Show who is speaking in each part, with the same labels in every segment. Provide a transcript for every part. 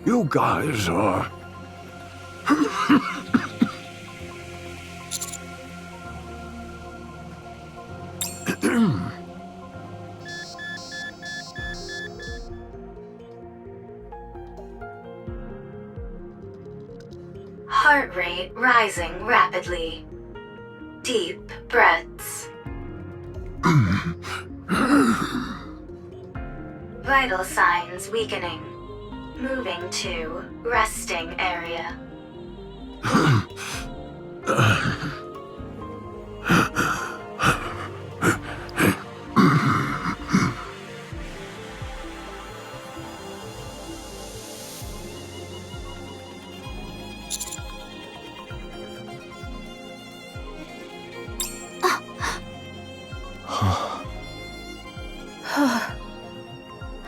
Speaker 1: You guys are...
Speaker 2: Heart rate rising rapidly. Deep breaths. Vital signs weakening. Moving to resting area.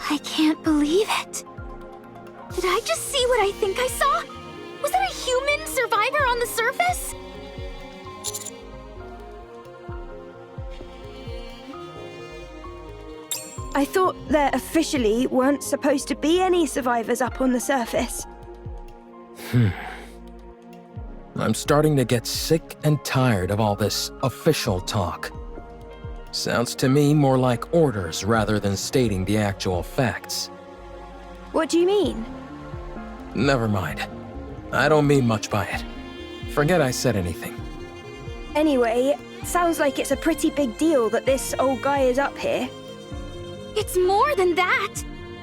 Speaker 3: I can't believe it. Did I just see what I think I saw? Was that a human survivor on the surface?
Speaker 4: I thought there officially weren't supposed to be any survivors up on the surface.
Speaker 5: I'm starting to get sick and tired of all this official talk. Sounds to me more like orders rather than stating the actual facts.
Speaker 4: What do you mean?
Speaker 5: Never mind. I don't mean much by it. Forget I said anything.
Speaker 4: Anyway, sounds like it's a pretty big deal that this old guy is up here.
Speaker 3: It's more than that.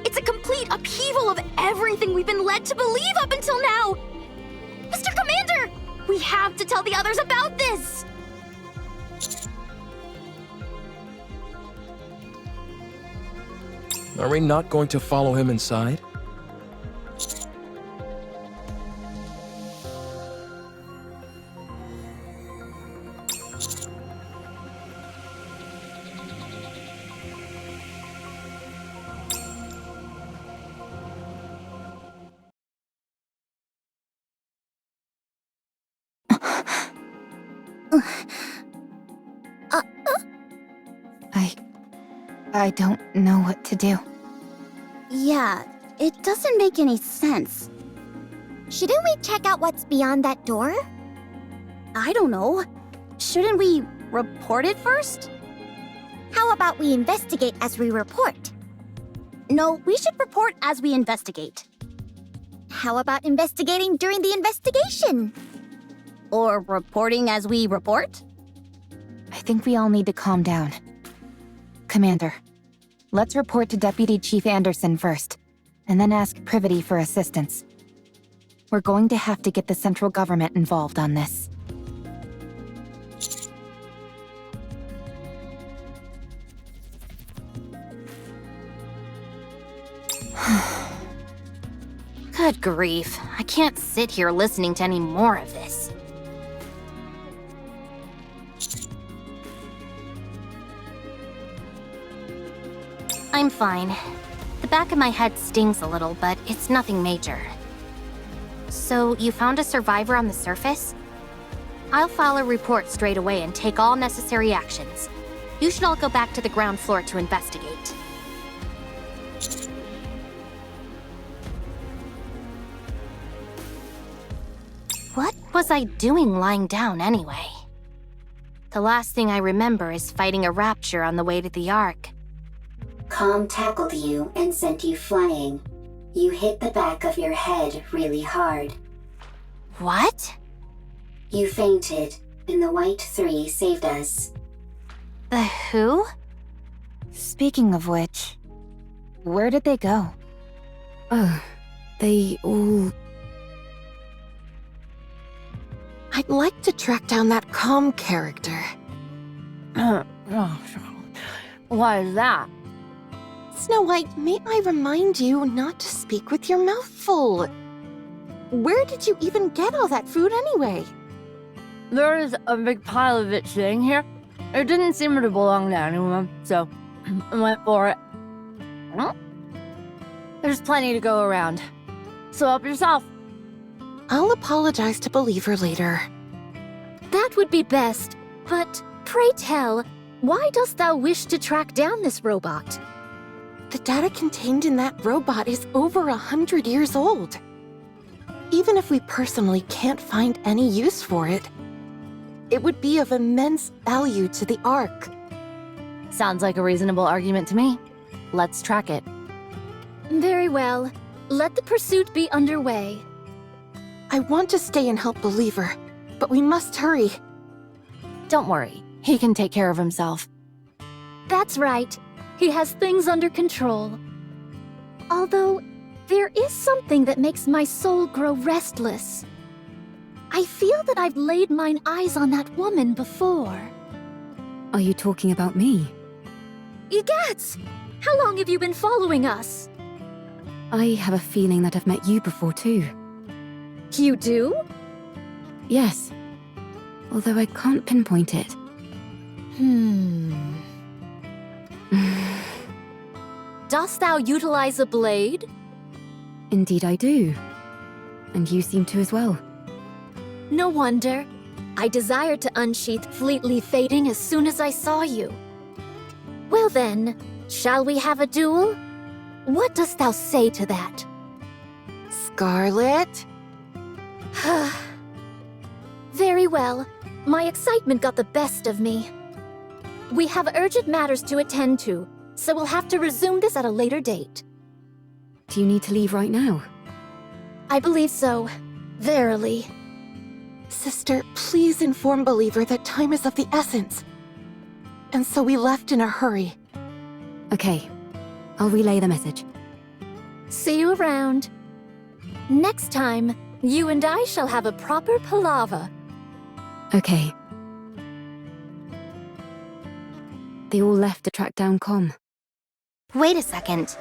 Speaker 3: It's a complete upheaval of everything we've been led to believe up until now. Mr. Commander, we have to tell the others about this.
Speaker 5: Are we not going to follow him inside?
Speaker 6: I don't know what to do.
Speaker 3: Yeah, it doesn't make any sense. Shouldn't we check out what's beyond that door? I don't know. Shouldn't we report it first? How about we investigate as we report? No, we should report as we investigate. How about investigating during the investigation? Or reporting as we report?
Speaker 6: I think we all need to calm down. Commander, let's report to Deputy Chief Anderson first, and then ask Privity for assistance. We're going to have to get the central government involved on this.
Speaker 3: Good grief, I can't sit here listening to any more of this. I'm fine. The back of my head stings a little, but it's nothing major. So, you found a survivor on the surface? I'll file a report straight away and take all necessary actions. You should all go back to the ground floor to investigate. What was I doing lying down anyway? The last thing I remember is fighting a rapture on the way to the Ark.
Speaker 7: Calm tackled you and sent you flying. You hit the back of your head really hard.
Speaker 3: What?
Speaker 7: You fainted, and the White Three saved us.
Speaker 3: The who?
Speaker 6: Speaking of which, where did they go?
Speaker 8: They all... I'd like to track down that calm character.
Speaker 9: Why is that?
Speaker 8: Snow White, may I remind you not to speak with your mouth full? Where did you even get all that food anyway?
Speaker 9: There is a big pile of it sitting here. It didn't seem to belong to anyone, so I went for it. There's plenty to go around. So help yourself.
Speaker 8: I'll apologize to Believer later.
Speaker 3: That would be best, but pray tell, why dost thou wish to track down this robot?
Speaker 8: The data contained in that robot is over 100 years old. Even if we personally can't find any use for it, it would be of immense value to the Ark.
Speaker 9: Sounds like a reasonable argument to me. Let's track it.
Speaker 3: Very well. Let the pursuit be underway.
Speaker 8: I want to stay and help Believer, but we must hurry.
Speaker 9: Don't worry, he can take care of himself.
Speaker 3: That's right. He has things under control. Although, there is something that makes my soul grow restless. I feel that I've laid mine eyes on that woman before.
Speaker 6: Are you talking about me?
Speaker 3: Egats! How long have you been following us?
Speaker 6: I have a feeling that I've met you before too.
Speaker 3: You do?
Speaker 6: Yes. Although I can't pinpoint it.
Speaker 3: Dost thou utilize a blade?
Speaker 6: Indeed I do. And you seem to as well.
Speaker 3: No wonder. I desired to unsheath Fleetly Fading as soon as I saw you. Well then, shall we have a duel? What dost thou say to that?
Speaker 8: Scarlet?
Speaker 3: Very well. My excitement got the best of me. We have urgent matters to attend to, so we'll have to resume this at a later date.
Speaker 6: Do you need to leave right now?
Speaker 3: I believe so. Verily.
Speaker 8: Sister, please inform Believer that time is of the essence. And so we left in a hurry.
Speaker 6: Okay. I'll relay the message.
Speaker 3: See you around. Next time, you and I shall have a proper palaver.
Speaker 6: Okay. They all left to track down Com.
Speaker 1: Wait a second.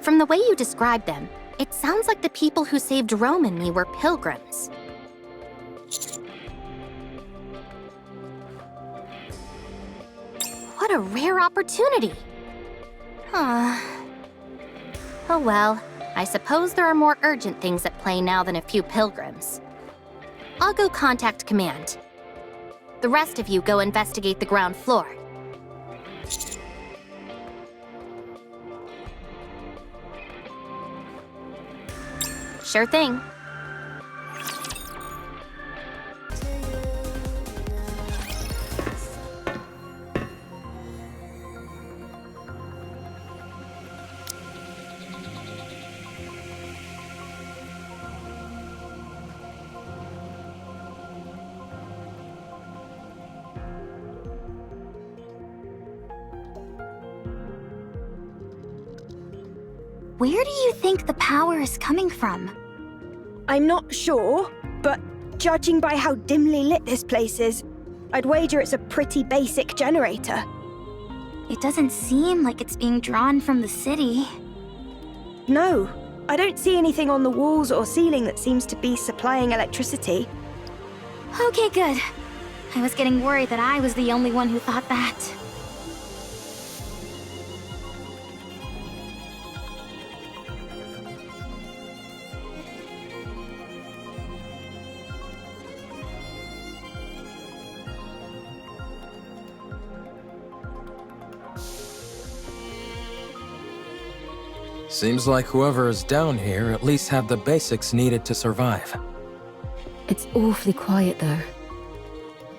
Speaker 1: From the way you described them, it sounds like the people who saved Rome and me were pilgrims. What a rare opportunity! Oh well, I suppose there are more urgent things at play now than a few pilgrims. I'll go contact Command. The rest of you go investigate the ground floor. Sure thing.
Speaker 3: Where do you think the power is coming from?
Speaker 4: I'm not sure, but judging by how dimly lit this place is, I'd wager it's a pretty basic generator.
Speaker 3: It doesn't seem like it's being drawn from the city.
Speaker 4: No, I don't see anything on the walls or ceiling that seems to be supplying electricity.
Speaker 3: Okay, good. I was getting worried that I was the only one who thought that.
Speaker 5: Seems like whoever is down here at least had the basics needed to survive.
Speaker 6: It's awfully quiet though.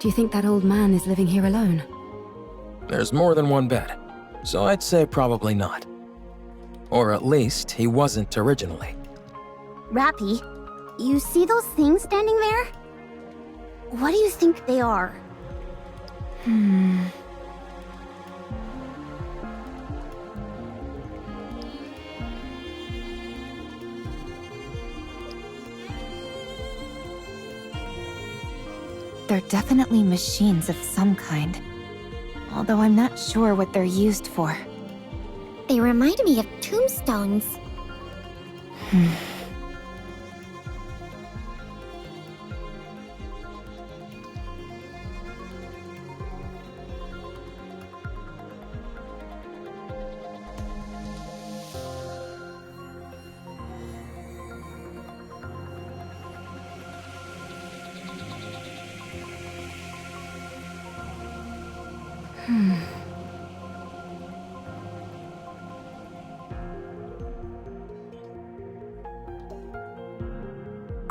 Speaker 6: Do you think that old man is living here alone?
Speaker 5: There's more than one bed, so I'd say probably not. Or at least he wasn't originally.
Speaker 3: Rappy, you see those things standing there? What do you think they are?
Speaker 6: They're definitely machines of some kind. Although I'm not sure what they're used for.
Speaker 3: They remind me of tombstones.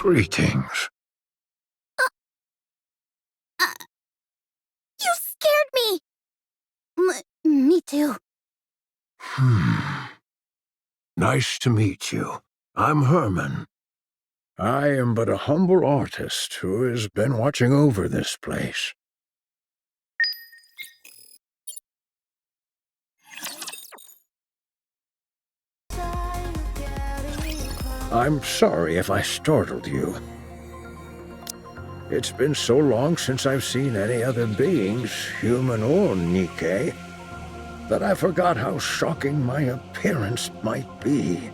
Speaker 10: Greetings.
Speaker 3: You scared me! Me too.
Speaker 10: Nice to meet you. I'm Herman. I am but a humble artist who has been watching over this place. I'm sorry if I startled you. It's been so long since I've seen any other beings, human or Nikke, that I forgot how shocking my appearance might be.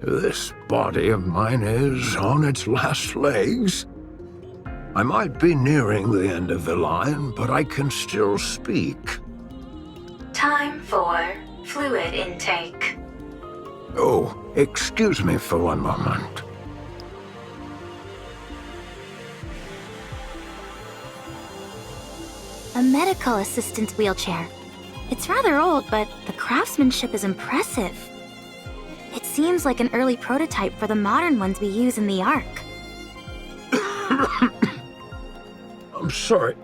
Speaker 10: This body of mine is on its last legs. I might be nearing the end of the line, but I can still speak.
Speaker 2: Time for fluid intake.
Speaker 10: Oh, excuse me for one moment.
Speaker 3: A medical assistance wheelchair. It's rather old, but the craftsmanship is impressive. It seems like an early prototype for the modern ones we use in the Ark.
Speaker 10: I'm sorry.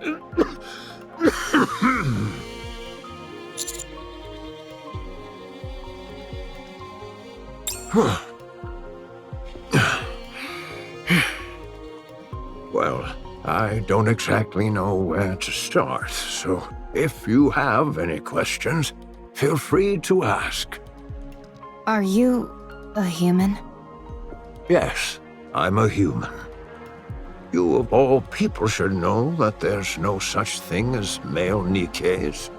Speaker 10: Well, I don't exactly know where to start, so if you have any questions, feel free to ask.
Speaker 6: Are you a human?
Speaker 10: Yes, I'm a human. You of all people should know that there's no such thing as male Nikkes.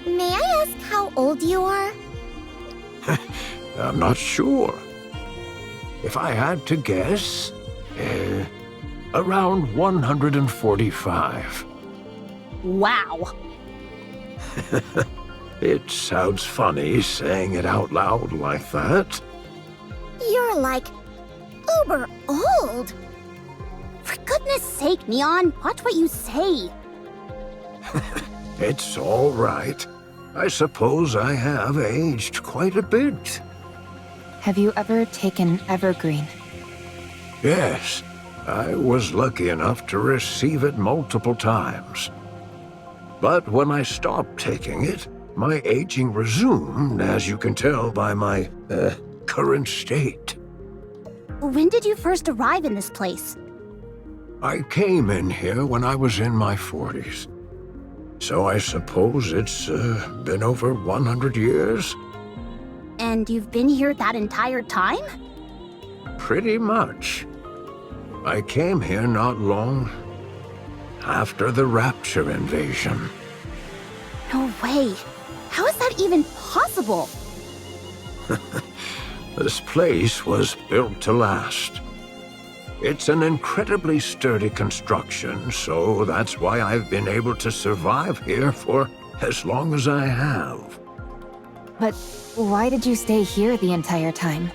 Speaker 3: May I ask how old you are?
Speaker 10: I'm not sure. If I had to guess, around 145.
Speaker 3: Wow.
Speaker 10: It sounds funny saying it out loud like that.
Speaker 3: You're like uber old. For goodness sake, Neon, watch what you say.
Speaker 10: It's all right. I suppose I have aged quite a bit.
Speaker 6: Have you ever taken Evergreen?
Speaker 10: Yes, I was lucky enough to receive it multiple times. But when I stopped taking it, my aging resumed, as you can tell by my, current state.
Speaker 3: When did you first arrive in this place?
Speaker 10: I came in here when I was in my 40s. So I suppose it's, been over 100 years?
Speaker 3: And you've been here that entire time?
Speaker 10: Pretty much. I came here not long after the Rapture invasion.
Speaker 3: No way. How is that even possible?
Speaker 10: This place was built to last. It's an incredibly sturdy construction, so that's why I've been able to survive here for as long as I have.
Speaker 6: But why did you stay here the entire time?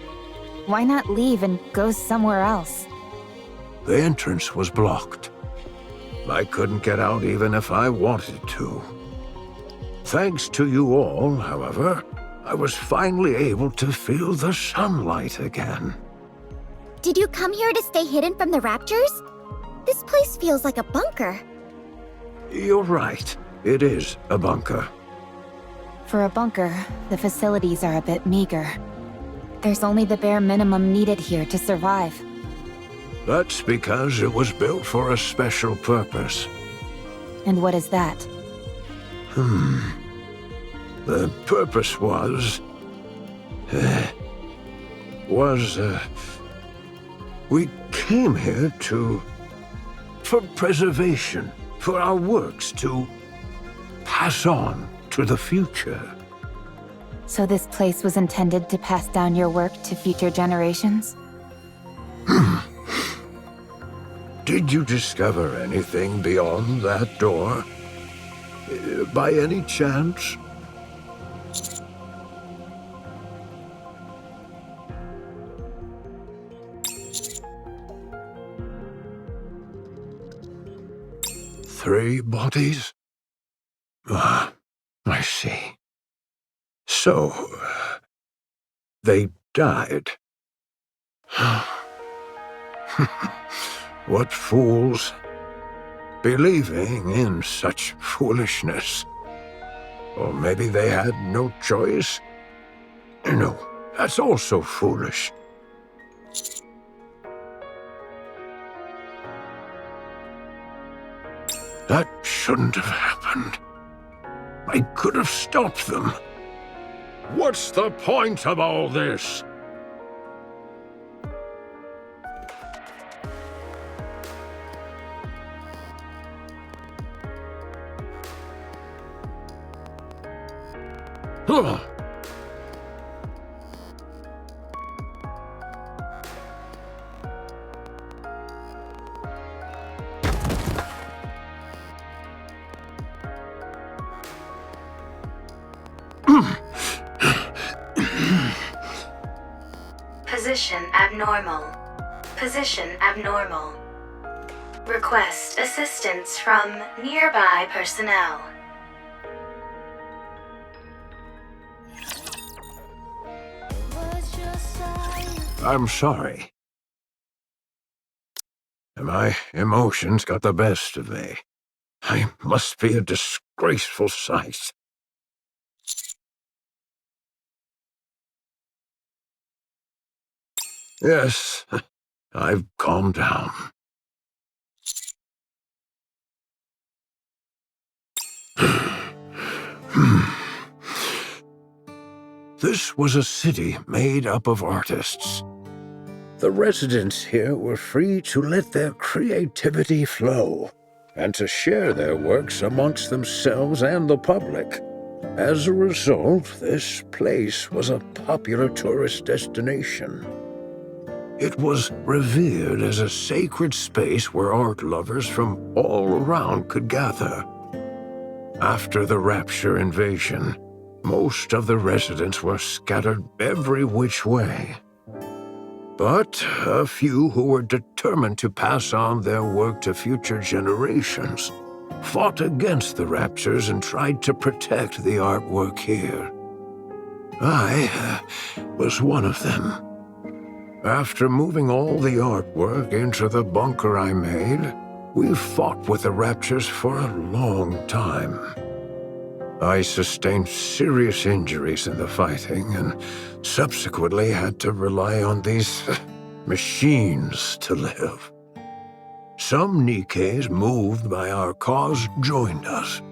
Speaker 6: Why not leave and go somewhere else?
Speaker 10: The entrance was blocked. I couldn't get out even if I wanted to. Thanks to you all, however, I was finally able to feel the sunlight again.
Speaker 3: Did you come here to stay hidden from the Raptures? This place feels like a bunker.
Speaker 10: You're right. It is a bunker.
Speaker 6: For a bunker, the facilities are a bit meager. There's only the bare minimum needed here to survive.
Speaker 10: That's because it was built for a special purpose.
Speaker 6: And what is that?
Speaker 10: The purpose was... we came here for preservation, for our works to pass on to the future.
Speaker 6: So this place was intended to pass down your work to future generations?
Speaker 10: Did you discover anything beyond that door? By any chance? 3 bodies? Ah, I see. So, they died. What fools, believing in such foolishness. Or maybe they had no choice? No, that's also foolish. That shouldn't have happened. I could have stopped them. What's the point of all this? Ugh.
Speaker 2: Position abnormal. Position abnormal. Request assistance from nearby personnel.
Speaker 10: I'm sorry. My emotions got the best of me. I must be a disgraceful sight. Yes, I've calmed down. This was a city made up of artists. The residents here were free to let their creativity flow and to share their works amongst themselves and the public. As a result, this place was a popular tourist destination. It was revered as a sacred space where art lovers from all around could gather. After the Rapture invasion, most of the residents were scattered every which way. But a few who were determined to pass on their work to future generations fought against the Raptures and tried to protect the artwork here. I was one of them. After moving all the artwork into the bunker I made, we fought with the Raptures for a long time. I sustained serious injuries in the fighting and subsequently had to rely on these machines to live. Some Nikkes moved by our cause joined us.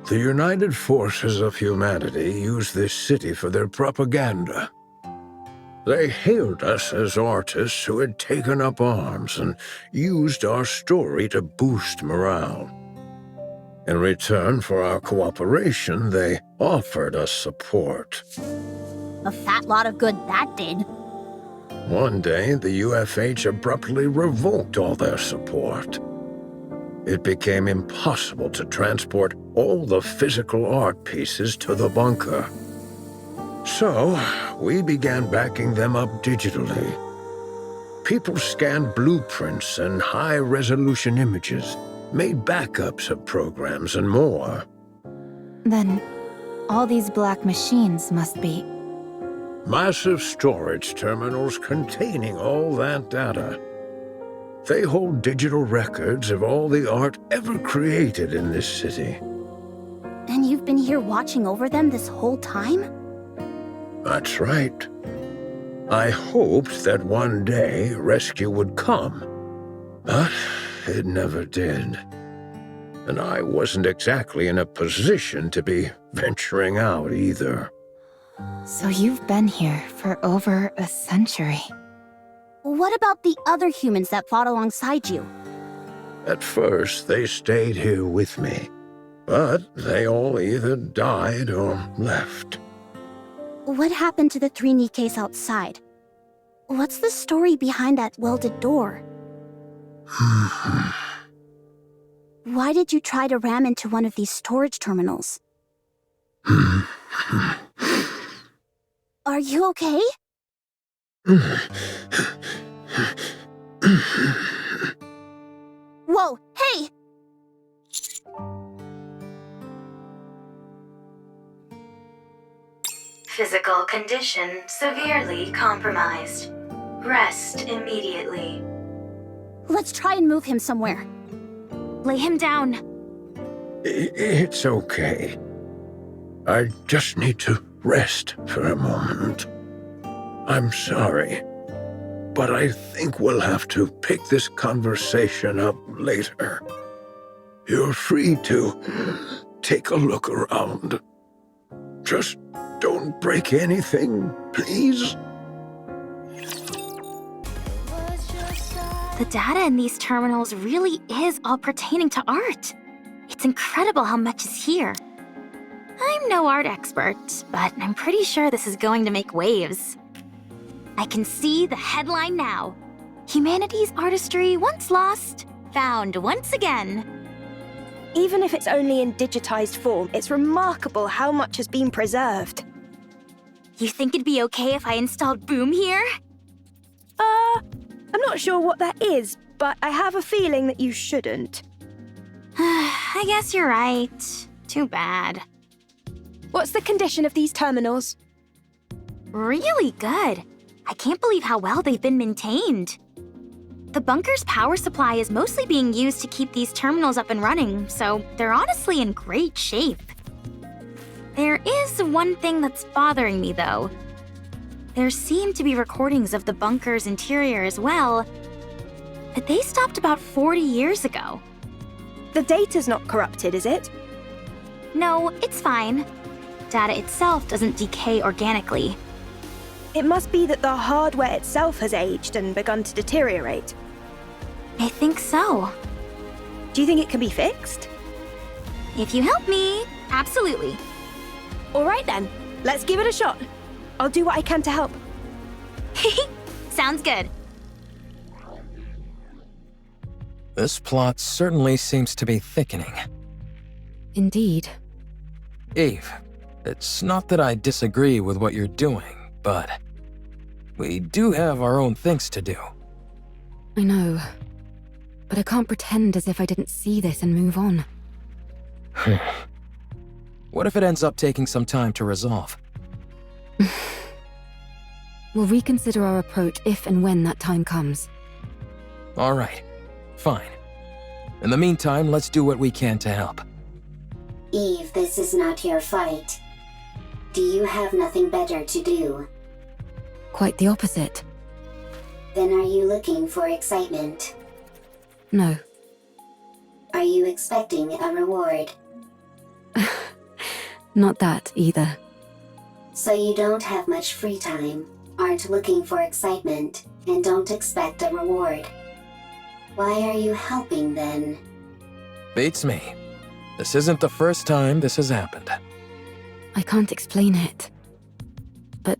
Speaker 10: The United Forces of Humanity used this city for their propaganda. They hailed us as artists who had taken up arms and used our story to boost morale. In return for our cooperation, they offered us support.
Speaker 3: A fat lot of good that did.
Speaker 10: One day, the UFH abruptly revoked all their support. It became impossible to transport all the physical art pieces to the bunker. So, we began backing them up digitally. People scanned blueprints and high-resolution images, made backups of programs and more.
Speaker 6: Then, all these black machines must be...
Speaker 10: Massive storage terminals containing all that data. They hold digital records of all the art ever created in this city.
Speaker 3: And you've been here watching over them this whole time?
Speaker 10: That's right. I hoped that one day rescue would come, but it never did. And I wasn't exactly in a position to be venturing out either.
Speaker 6: So you've been here for over a century.
Speaker 3: What about the other humans that fought alongside you?
Speaker 10: At first, they stayed here with me, but they all either died or left.
Speaker 3: What happened to the 3 Nikkes outside? What's the story behind that welded door? Why did you try to ram into one of these storage terminals? Are you okay? Whoa, hey!
Speaker 2: condition severely compromised. Rest immediately.
Speaker 3: Let's try and move him somewhere. Lay him down.
Speaker 10: It's okay. I just need to rest for a moment. I'm sorry, but I think we'll have to pick this conversation up later. You're free to take a look around. Just don't break anything, please.
Speaker 3: The data in these terminals really is all pertaining to art. It's incredible how much is here. I'm no art expert, but I'm pretty sure this is going to make waves. I can see the headline now. Humanity's artistry once lost, found once again.
Speaker 4: Even if it's only in digitized form, it's remarkable how much has been preserved.
Speaker 3: You think it'd be okay if I installed Boom here?
Speaker 4: I'm not sure what that is, but I have a feeling that you shouldn't.
Speaker 3: I guess you're right. Too bad.
Speaker 4: What's the condition of these terminals?
Speaker 3: Really good. I can't believe how well they've been maintained. The bunker's power supply is mostly being used to keep these terminals up and running, so they're honestly in great shape. There is one thing that's bothering me, though. There seem to be recordings of the bunker's interior as well, but they stopped about 40 years ago.
Speaker 4: The data's not corrupted, is it?
Speaker 3: No, it's fine. Data itself doesn't decay organically.
Speaker 4: It must be that the hardware itself has aged and begun to deteriorate.
Speaker 3: I think so.
Speaker 4: Do you think it can be fixed?
Speaker 3: If you help me, absolutely.
Speaker 4: All right then, let's give it a shot. I'll do what I can to help.
Speaker 3: Sounds good.
Speaker 5: This plot certainly seems to be thickening.
Speaker 6: Indeed.
Speaker 5: Eve, it's not that I disagree with what you're doing, but we do have our own things to do.
Speaker 6: I know. But I can't pretend as if I didn't see this and move on.
Speaker 5: What if it ends up taking some time to resolve?
Speaker 6: We'll reconsider our approach if and when that time comes.
Speaker 5: All right, fine. In the meantime, let's do what we can to help.
Speaker 7: Eve, this is not your fight. Do you have nothing better to do?
Speaker 6: Quite the opposite.
Speaker 7: Then are you looking for excitement?
Speaker 6: No.
Speaker 7: Are you expecting a reward?
Speaker 6: Not that, either.
Speaker 7: So you don't have much free time, aren't looking for excitement, and don't expect a reward. Why are you helping then?
Speaker 5: Beats me. This isn't the first time this has happened.
Speaker 6: I can't explain it. But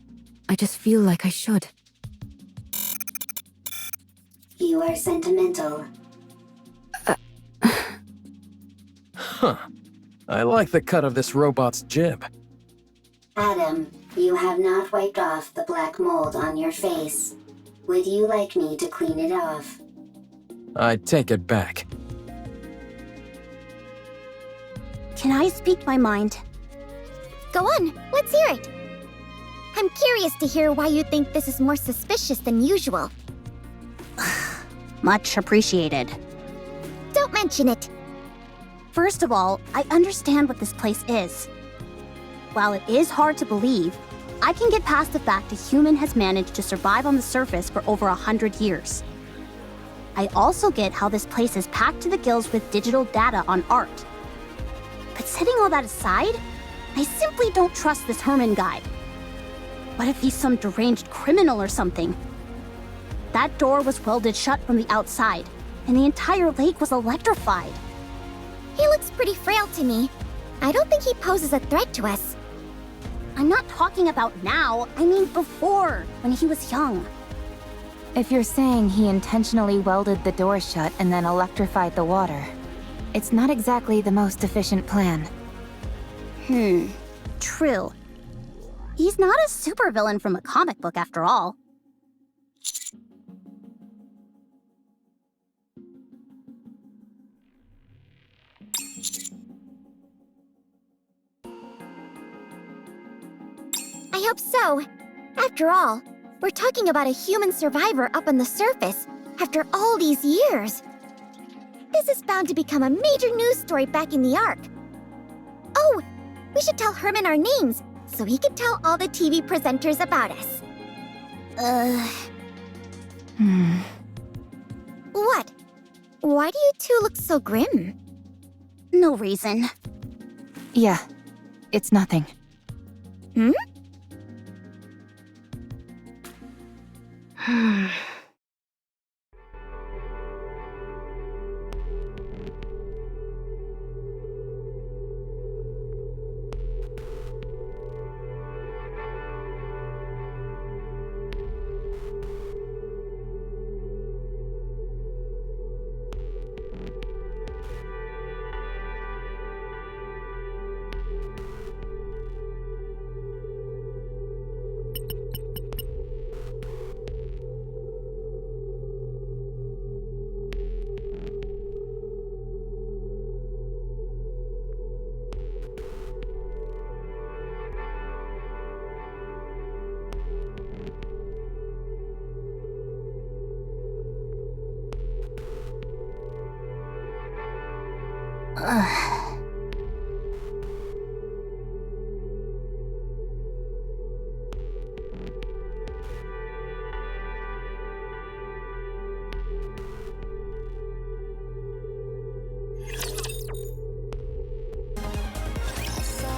Speaker 6: I just feel like I should.
Speaker 7: You are sentimental.
Speaker 5: Huh. I like the cut of this robot's jib.
Speaker 7: Adam, you have not wiped off the black mold on your face. Would you like me to clean it off?
Speaker 5: I take it back.
Speaker 3: Can I speak my mind?
Speaker 11: Go on, let's hear it. I'm curious to hear why you think this is more suspicious than usual.
Speaker 3: Much appreciated.
Speaker 11: Don't mention it.
Speaker 3: First of all, I understand what this place is. While it is hard to believe, I can get past the fact a human has managed to survive on the surface for over 100 years. I also get how this place is packed to the gills with digital data on art. But setting all that aside, I simply don't trust this Herman guy. What if he's some deranged criminal or something? That door was welded shut from the outside, and the entire lake was electrified.
Speaker 11: He looks pretty frail to me. I don't think he poses a threat to us.
Speaker 3: I'm not talking about now, I mean before, when he was young.
Speaker 6: If you're saying he intentionally welded the door shut and then electrified the water, it's not exactly the most efficient plan.
Speaker 3: True. He's not a supervillain from a comic book after all.
Speaker 11: I hope so. After all, we're talking about a human survivor up on the surface after all these years. This is bound to become a major news story back in the Ark. Oh, we should tell Herman our names so he can tell all the TV presenters about us. What? Why do you two look so grim?
Speaker 3: No reason.
Speaker 6: Yeah, it's nothing.
Speaker 11: Hmm?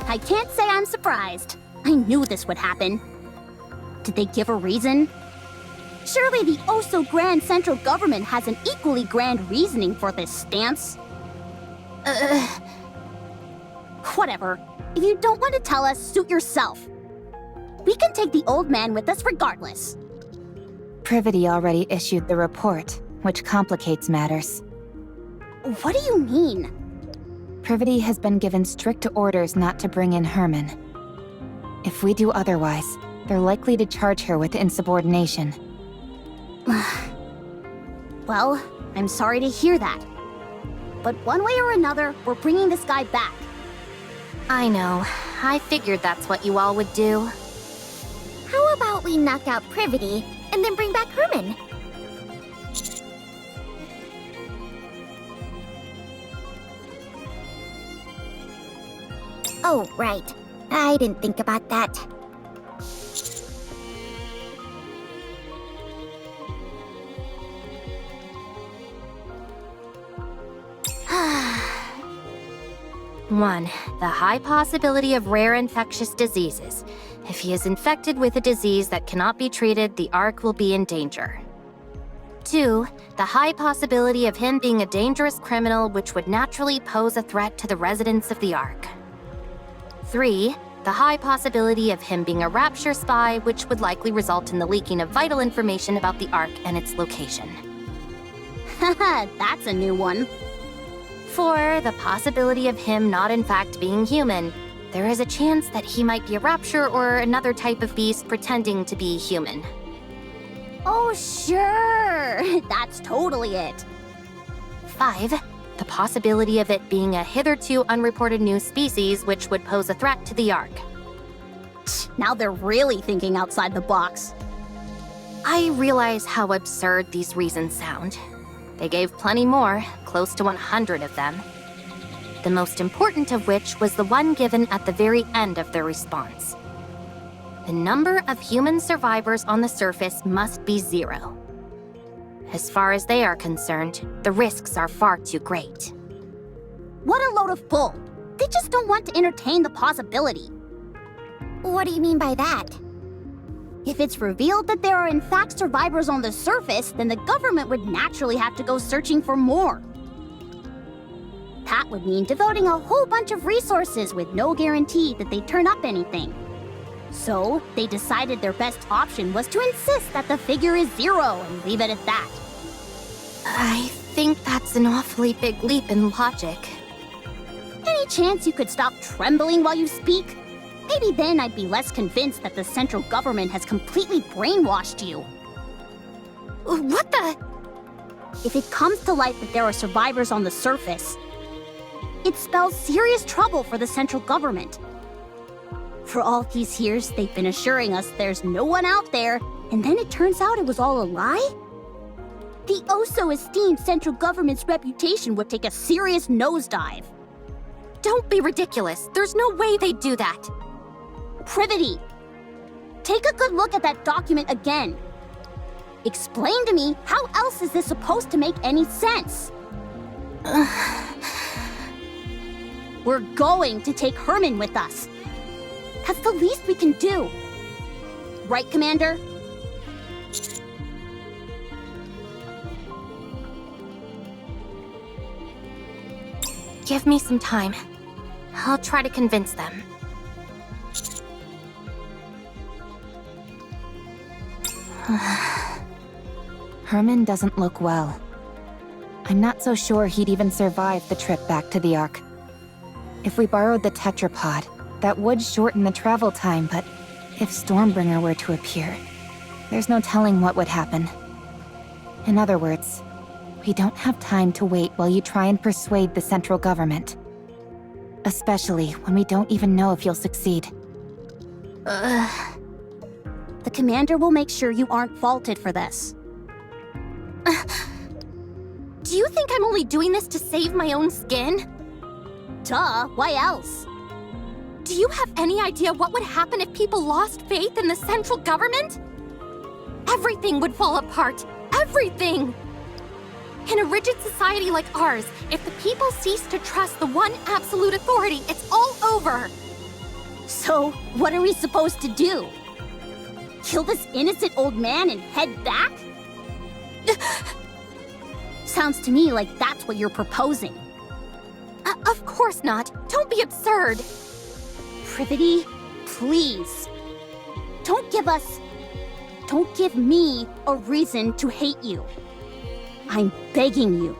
Speaker 3: I can't say I'm surprised. I knew this would happen. Did they give a reason? Surely the oh-so-grand central government has an equally grand reasoning for this stance. Whatever. If you don't want to tell us, suit yourself. We can take the old man with us regardless.
Speaker 6: Privity already issued the report, which complicates matters.
Speaker 3: What do you mean?
Speaker 6: Privity has been given strict orders not to bring in Herman. If we do otherwise, they're likely to charge her with insubordination.
Speaker 3: Well, I'm sorry to hear that. But one way or another, we're bringing this guy back.
Speaker 1: I know. I figured that's what you all would do.
Speaker 11: How about we knock out Privity and then bring back Herman? Oh, right. I didn't think about that.
Speaker 1: One, the high possibility of rare infectious diseases. If he is infected with a disease that cannot be treated, the Ark will be in danger. 2, the high possibility of him being a dangerous criminal which would naturally pose a threat to the residents of the Ark. 3, the high possibility of him being a Rapture spy which would likely result in the leaking of vital information about the Ark and its location.
Speaker 3: Haha, that's a new one.
Speaker 1: 4, the possibility of him not in fact being human. There is a chance that he might be a Rapture or another type of beast pretending to be human.
Speaker 3: Oh, sure. That's totally it.
Speaker 1: 5, the possibility of it being a hitherto unreported new species which would pose a threat to the Ark.
Speaker 3: Now they're really thinking outside the box.
Speaker 1: I realize how absurd these reasons sound. They gave plenty more, close to 100 of them. The most important of which was the one given at the very end of their response. The number of human survivors on the surface must be 0. As far as they are concerned, the risks are far too great.
Speaker 3: What a load of bull. They just don't want to entertain the possibility.
Speaker 11: What do you mean by that?
Speaker 3: If it's revealed that there are in fact survivors on the surface, then the government would naturally have to go searching for more. That would mean devoting a whole bunch of resources with no guarantee that they turn up anything. So, they decided their best option was to insist that the figure is 0 and leave it at that.
Speaker 1: I think that's an awfully big leap in logic.
Speaker 3: Any chance you could stop trembling while you speak? Maybe then I'd be less convinced that the central government has completely brainwashed you.
Speaker 1: What the?
Speaker 3: If it comes to light that there are survivors on the surface, it spells serious trouble for the central government. For all these years, they've been assuring us there's no one out there, and then it turns out it was all a lie? The oh-so-esteemed central government's reputation would take a serious nosedive.
Speaker 1: Don't be ridiculous. There's no way they'd do that.
Speaker 3: Privity! Take a good look at that document again. Explain to me, how else is this supposed to make any sense? We're going to take Herman with us. That's the least we can do. Right, Commander?
Speaker 1: Give me some time. I'll try to convince them.
Speaker 6: Herman doesn't look well. I'm not so sure he'd even survive the trip back to the Ark. If we borrowed the tetrapod, that would shorten the travel time, but if Stormbringer were to appear, there's no telling what would happen. In other words, we don't have time to wait while you try and persuade the central government. Especially when we don't even know if you'll succeed.
Speaker 3: The Commander will make sure you aren't faulted for this.
Speaker 1: Do you think I'm only doing this to save my own skin?
Speaker 3: Duh, why else?
Speaker 1: Do you have any idea what would happen if people lost faith in the central government? Everything would fall apart. Everything! In a rigid society like ours, if the people cease to trust the one absolute authority, it's all over.
Speaker 3: So, what are we supposed to do? Kill this innocent old man and head back? Sounds to me like that's what you're proposing.
Speaker 1: Of course not. Don't be absurd.
Speaker 3: Privity, please. Don't give me a reason to hate you. I'm begging you.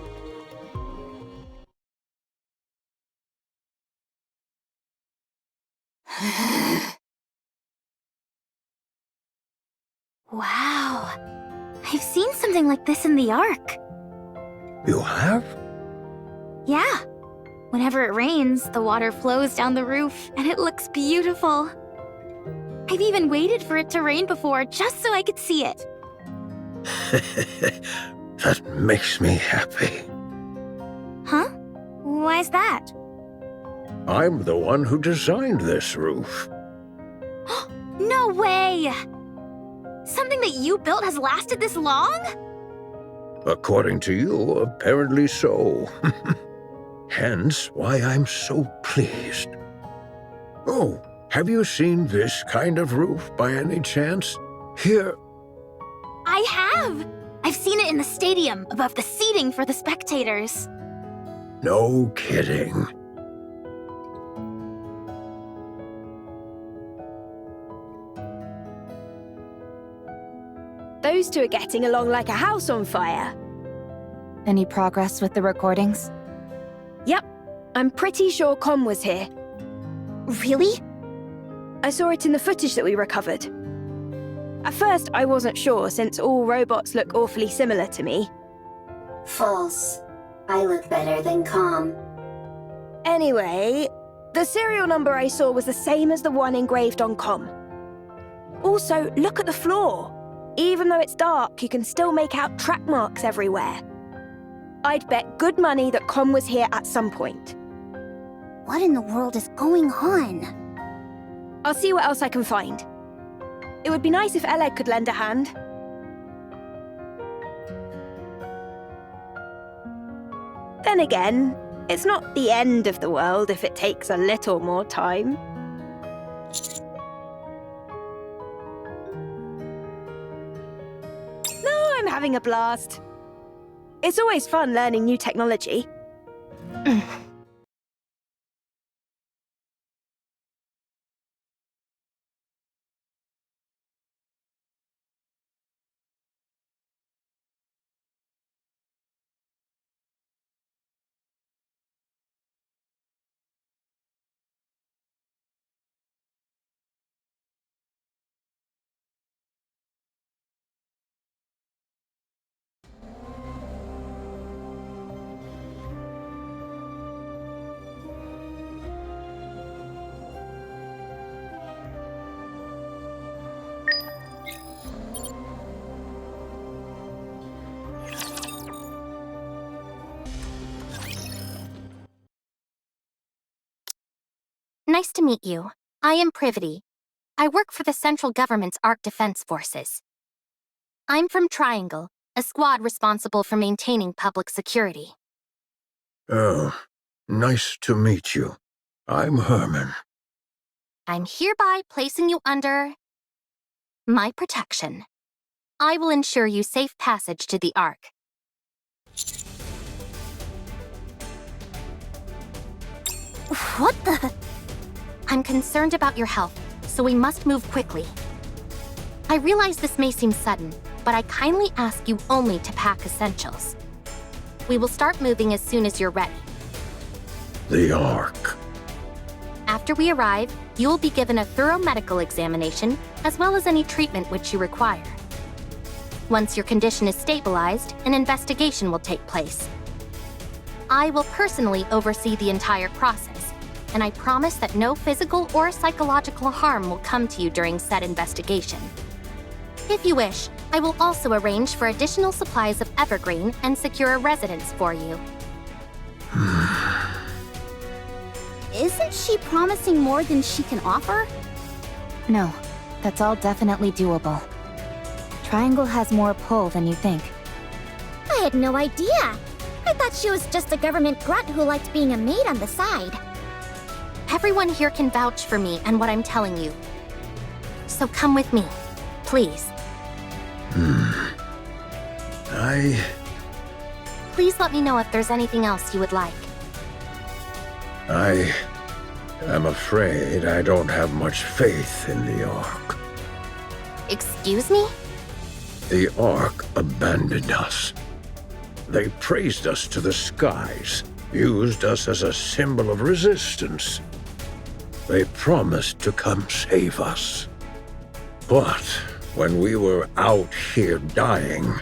Speaker 11: Wow. I've seen something like this in the Ark.
Speaker 10: You have?
Speaker 11: Yeah. Whenever it rains, the water flows down the roof, and it looks beautiful. I've even waited for it to rain before, just so I could see it.
Speaker 10: That makes me happy.
Speaker 11: Huh? Why's that?
Speaker 10: I'm the one who designed this roof.
Speaker 11: No way! Something that you built has lasted this long?
Speaker 10: According to you, apparently so. Hence why I'm so pleased. Oh, have you seen this kind of roof by any chance? Here.
Speaker 11: I have! I've seen it in the stadium, above the seating for the spectators.
Speaker 10: No kidding.
Speaker 4: Those two are getting along like a house on fire.
Speaker 6: Any progress with the recordings?
Speaker 4: Yep, I'm pretty sure Com was here.
Speaker 3: Really?
Speaker 4: I saw it in the footage that we recovered. At first, I wasn't sure, since all robots look awfully similar to me.
Speaker 7: False. I look better than Com.
Speaker 4: Anyway, the serial number I saw was the same as the one engraved on Com. Also, look at the floor. Even though it's dark, you can still make out track marks everywhere. I'd bet good money that Com was here at some point.
Speaker 3: What in the world is going on?
Speaker 4: I'll see what else I can find. It would be nice if Oleg could lend a hand. Then again, it's not the end of the world if it takes a little more time. No, I'm having a blast. It's always fun learning new technology.
Speaker 1: Nice to meet you. I am Privity. I work for the central government's Ark Defense Forces. I'm from Triangle, a squad responsible for maintaining public security.
Speaker 10: Oh, nice to meet you. I'm Herman.
Speaker 1: I'm hereby placing you under my protection. I will ensure you safe passage to the Ark.
Speaker 3: What the?
Speaker 1: I'm concerned about your health, so we must move quickly. I realize this may seem sudden, but I kindly ask you only to pack essentials. We will start moving as soon as you're ready.
Speaker 10: The Ark.
Speaker 1: After we arrive, you will be given a thorough medical examination, as well as any treatment which you require. Once your condition is stabilized, an investigation will take place. I will personally oversee the entire process, and I promise that no physical or psychological harm will come to you during said investigation. If you wish, I will also arrange for additional supplies of evergreen and secure a residence for you.
Speaker 3: Isn't she promising more than she can offer?
Speaker 6: No, that's all definitely doable. Triangle has more pull than you think.
Speaker 11: I had no idea. I thought she was just a government grunt who liked being a maid on the side.
Speaker 1: Everyone here can vouch for me and what I'm telling you. So come with me, please. Please let me know if there's anything else you would like.
Speaker 10: I am afraid I don't have much faith in the Ark.
Speaker 1: Excuse me?
Speaker 10: The Ark abandoned us. They praised us to the skies, used us as a symbol of resistance. They promised to come save us. But when we were out here dying,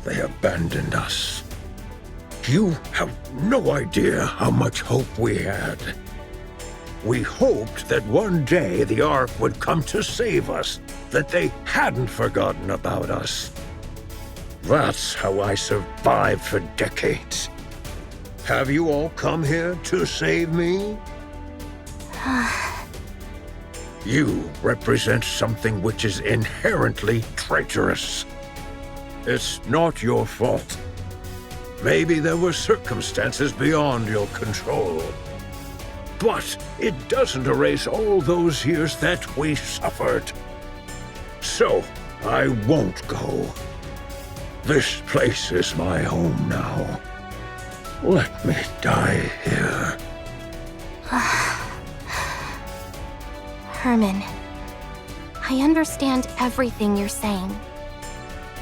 Speaker 10: they abandoned us. You have no idea how much hope we had. We hoped that one day the Ark would come to save us, that they hadn't forgotten about us. That's how I survived for decades. Have you all come here to save me? You represent something which is inherently traitorous. It's not your fault. Maybe there were circumstances beyond your control. But it doesn't erase all those years that we suffered. So, I won't go. This place is my home now. Let me die here.
Speaker 1: Herman, I understand everything you're saying.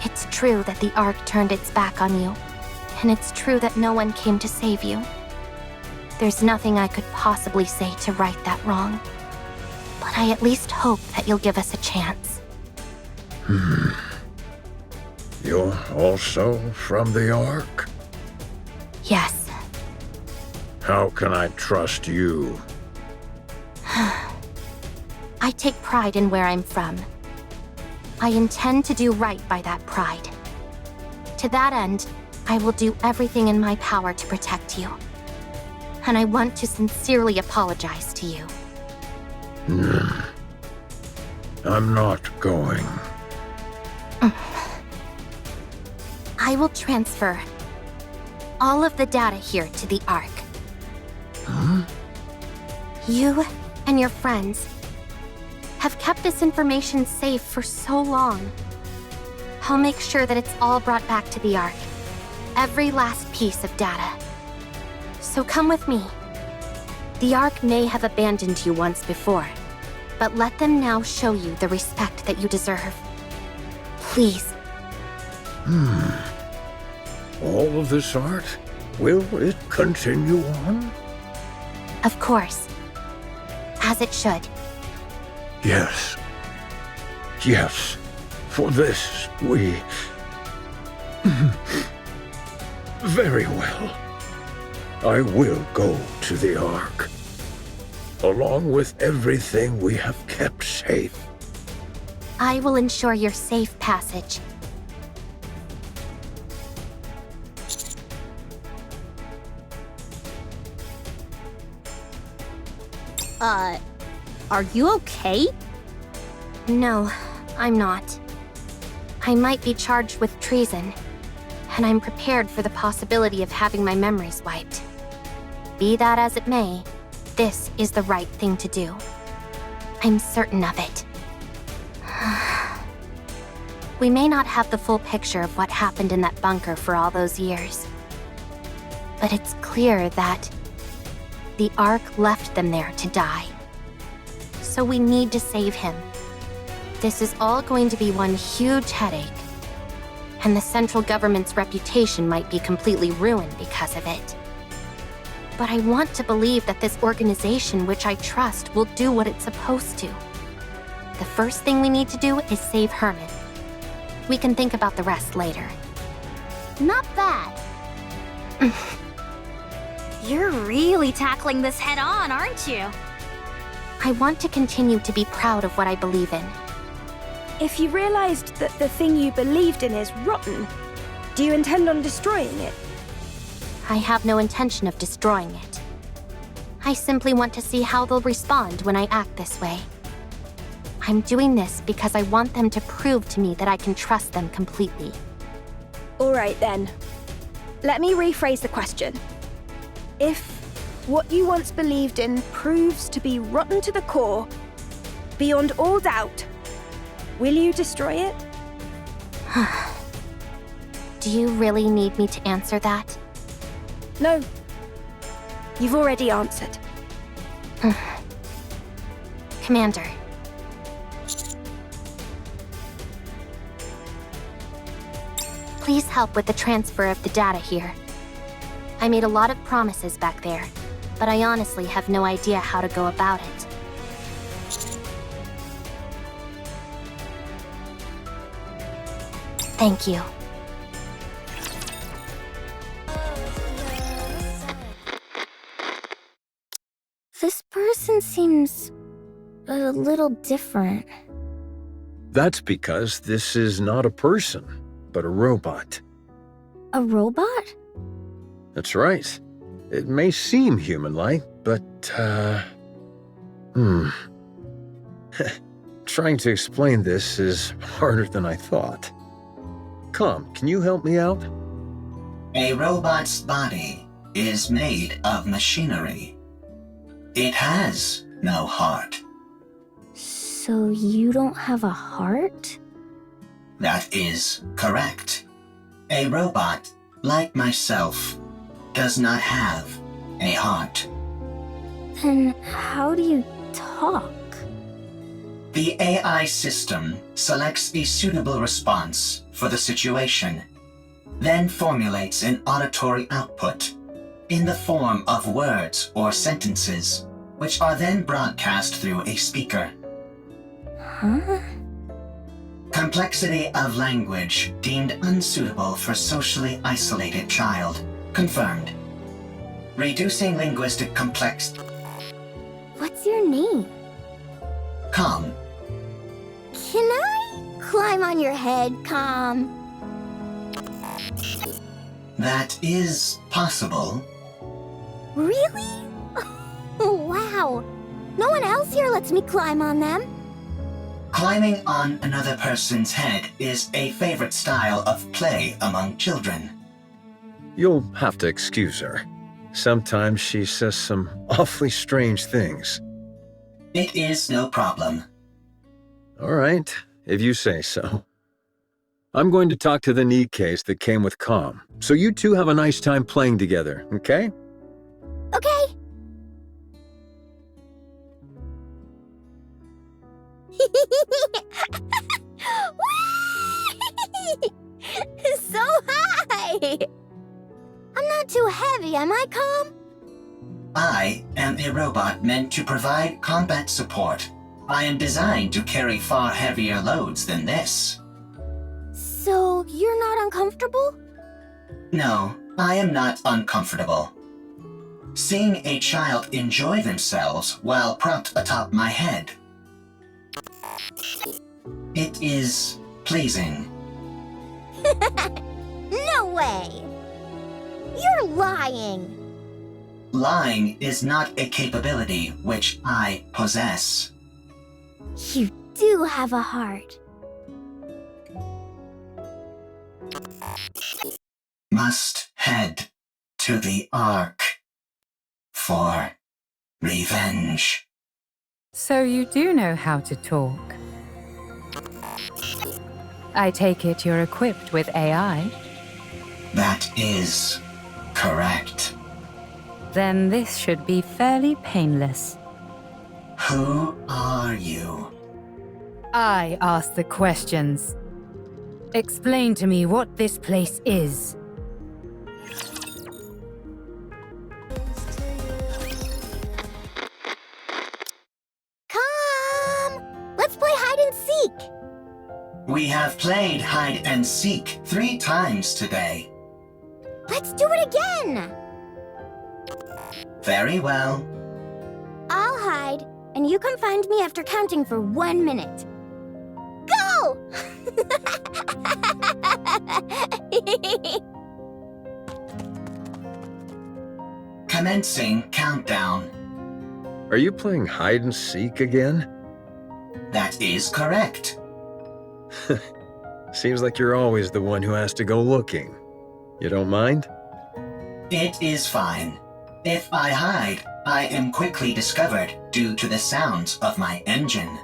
Speaker 1: It's true that the Ark turned its back on you, and it's true that no one came to save you. There's nothing I could possibly say to right that wrong, but I at least hope that you'll give us a chance.
Speaker 10: You're also from the Ark?
Speaker 1: Yes.
Speaker 10: How can I trust you?
Speaker 1: I take pride in where I'm from. I intend to do right by that pride. To that end, I will do everything in my power to protect you. And I want to sincerely apologize to you.
Speaker 10: I'm not going.
Speaker 1: I will transfer all of the data here to the Ark. You and your friends have kept this information safe for so long. I'll make sure that it's all brought back to the Ark. Every last piece of data. So come with me. The Ark may have abandoned you once before, but let them now show you the respect that you deserve. Please.
Speaker 10: All of this art? Will it continue on?
Speaker 1: Of course. As it should.
Speaker 10: Yes. Yes. For this, we... Very well. I will go to the Ark. Along with everything we have kept safe.
Speaker 1: I will ensure your safe passage.
Speaker 3: Are you okay?
Speaker 1: No, I'm not. I might be charged with treason, and I'm prepared for the possibility of having my memories wiped. Be that as it may, this is the right thing to do. I'm certain of it. We may not have the full picture of what happened in that bunker for all those years, but it's clear that the Ark left them there to die. So we need to save him. This is all going to be one huge headache, and the central government's reputation might be completely ruined because of it. But I want to believe that this organization, which I trust, will do what it's supposed to. The first thing we need to do is save Herman. We can think about the rest later.
Speaker 3: Not bad. You're really tackling this head on, aren't you?
Speaker 1: I want to continue to be proud of what I believe in.
Speaker 4: If you realized that the thing you believed in is rotten, do you intend on destroying it?
Speaker 1: I have no intention of destroying it. I simply want to see how they'll respond when I act this way. I'm doing this because I want them to prove to me that I can trust them completely.
Speaker 4: All right then. Let me rephrase the question. If what you once believed in proves to be rotten to the core, beyond all doubt, will you destroy it?
Speaker 1: Do you really need me to answer that?
Speaker 4: No. You've already answered.
Speaker 1: Commander. Please help with the transfer of the data here. I made a lot of promises back there, but I honestly have no idea how to go about it. Thank you.
Speaker 3: This person seems a little different.
Speaker 10: That's because this is not a person, but a robot.
Speaker 3: A robot?
Speaker 10: That's right. It may seem human-like, but, Trying to explain this is harder than I thought. Come, can you help me out?
Speaker 12: A robot's body is made of machinery. It has no heart.
Speaker 3: So you don't have a heart?
Speaker 12: That is correct. A robot, like myself, does not have a heart.
Speaker 3: Then how do you talk?
Speaker 12: The AI system selects a suitable response for the situation, then formulates an auditory output in the form of words or sentences, which are then broadcast through a speaker.
Speaker 3: Huh?
Speaker 12: Complexity of language deemed unsuitable for socially isolated child. Confirmed. Reducing linguistic complexity.
Speaker 3: What's your name?
Speaker 12: Calm.
Speaker 3: Can I climb on your head, Calm?
Speaker 12: That is possible.
Speaker 3: Really? Wow. No one else here lets me climb on them.
Speaker 12: Climbing on another person's head is a favorite style of play among children.
Speaker 10: You'll have to excuse her. Sometimes she says some awfully strange things.
Speaker 12: It is no problem.
Speaker 10: All right, if you say so. I'm going to talk to the Nikkes that came with Com, so you two have a nice time playing together, okay?
Speaker 3: Okay. So high! I'm not too heavy, am I, Com?
Speaker 12: I am a robot meant to provide combat support. I am designed to carry far heavier loads than this.
Speaker 3: So you're not uncomfortable?
Speaker 12: No, I am not uncomfortable. Seeing a child enjoy themselves while propped atop my head. It is pleasing.
Speaker 3: No way! You're lying!
Speaker 12: Lying is not a capability which I possess.
Speaker 11: You do have a heart.
Speaker 12: Must head to the Ark for revenge.
Speaker 13: So you do know how to talk. I take it you're equipped with AI?
Speaker 12: That is correct.
Speaker 13: Then this should be fairly painless.
Speaker 12: Who are you?
Speaker 13: I ask the questions. Explain to me what this place is.
Speaker 11: Come! Let's play hide and seek!
Speaker 12: We have played hide and seek 3 times today.
Speaker 11: Let's do it again!
Speaker 12: Very well.
Speaker 11: I'll hide, and you can find me after counting for 1 minute. Go!
Speaker 12: Commencing countdown.
Speaker 10: Are you playing hide and seek again?
Speaker 12: That is correct.
Speaker 10: Seems like you're always the one who has to go looking. You don't mind?
Speaker 12: It is fine. If I hide, I am quickly discovered due to the sounds of my engine.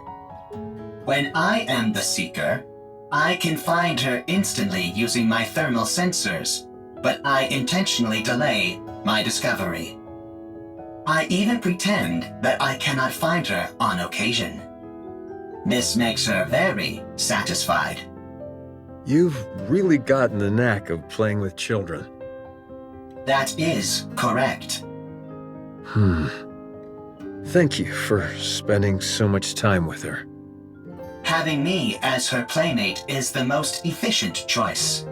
Speaker 12: When I am the seeker, I can find her instantly using my thermal sensors, but I intentionally delay my discovery. I even pretend that I cannot find her on occasion. This makes her very satisfied.
Speaker 10: You've really gotten the knack of playing with children.
Speaker 12: That is correct.
Speaker 10: Thank you for spending so much time with her.
Speaker 12: Having me as her playmate is the most efficient choice.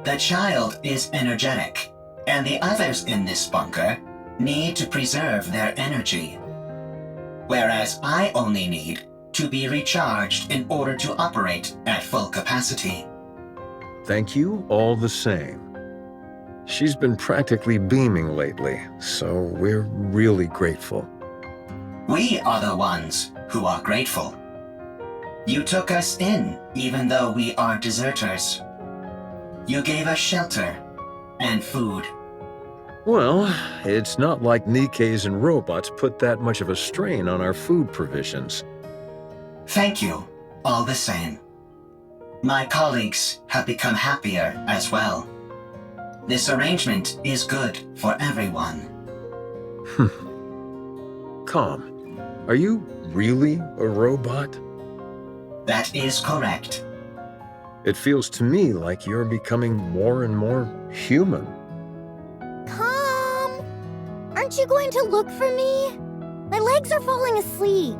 Speaker 12: The child is energetic, and the others in this bunker need to preserve their energy. Whereas I only need to be recharged in order to operate at full capacity.
Speaker 10: Thank you all the same. She's been practically beaming lately, so we're really grateful.
Speaker 12: We are the ones who are grateful. You took us in, even though we are deserters. You gave us shelter and food.
Speaker 10: Well, it's not like Nikkes and robots put that much of a strain on our food provisions.
Speaker 12: Thank you, all the same. My colleagues have become happier as well. This arrangement is good for everyone.
Speaker 10: Calm. Are you really a robot?
Speaker 12: That is correct.
Speaker 10: It feels to me like you're becoming more and more human.
Speaker 11: Come! Aren't you going to look for me? My legs are falling asleep.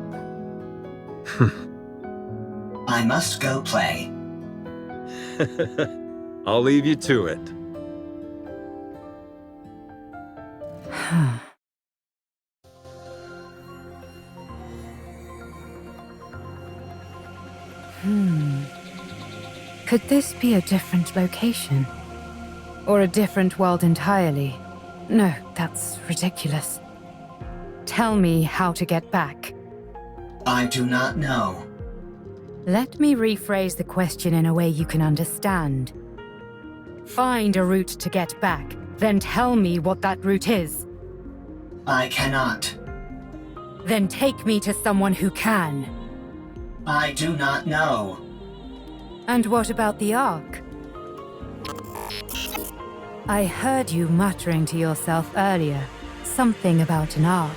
Speaker 12: I must go play.
Speaker 10: I'll leave you to it.
Speaker 13: Could this be a different location? Or a different world entirely? No, that's ridiculous. Tell me how to get back.
Speaker 12: I do not know.
Speaker 13: Let me rephrase the question in a way you can understand. Find a route to get back, then tell me what that route is.
Speaker 12: I cannot.
Speaker 13: Then take me to someone who can.
Speaker 12: I do not know.
Speaker 13: And what about the Ark? I heard you muttering to yourself earlier, something about an Ark.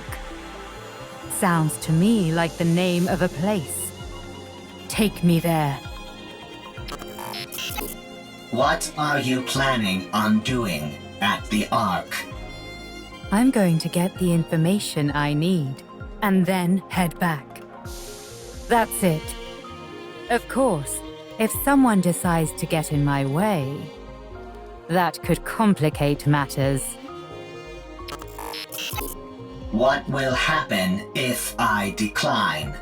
Speaker 13: Sounds to me like the name of a place. Take me there.
Speaker 12: What are you planning on doing at the Ark?
Speaker 13: I'm going to get the information I need, and then head back. That's it. Of course, if someone decides to get in my way, that could complicate matters.
Speaker 12: What will happen if I decline?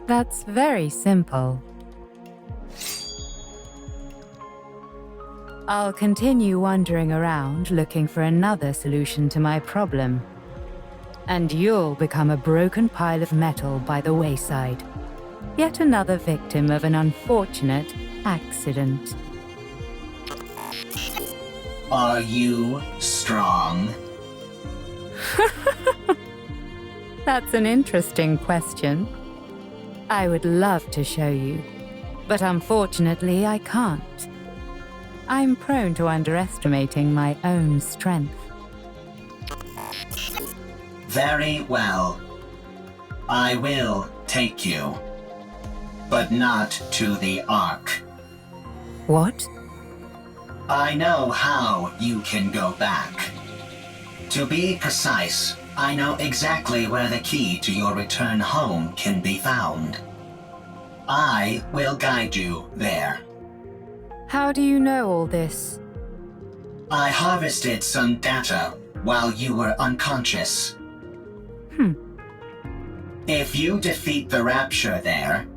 Speaker 13: That's very simple. I'll continue wandering around looking for another solution to my problem. And you'll become a broken pile of metal by the wayside. Yet another victim of an unfortunate accident.
Speaker 12: Are you strong?
Speaker 13: That's an interesting question. I would love to show you, but unfortunately I can't. I'm prone to underestimating my own strength.
Speaker 12: Very well. I will take you. But not to the Ark.
Speaker 13: What?
Speaker 12: I know how you can go back. To be precise, I know exactly where the key to your return home can be found. I will guide you there.
Speaker 13: How do you know all this?
Speaker 12: I harvested some data while you were unconscious. If you defeat the Rapture there,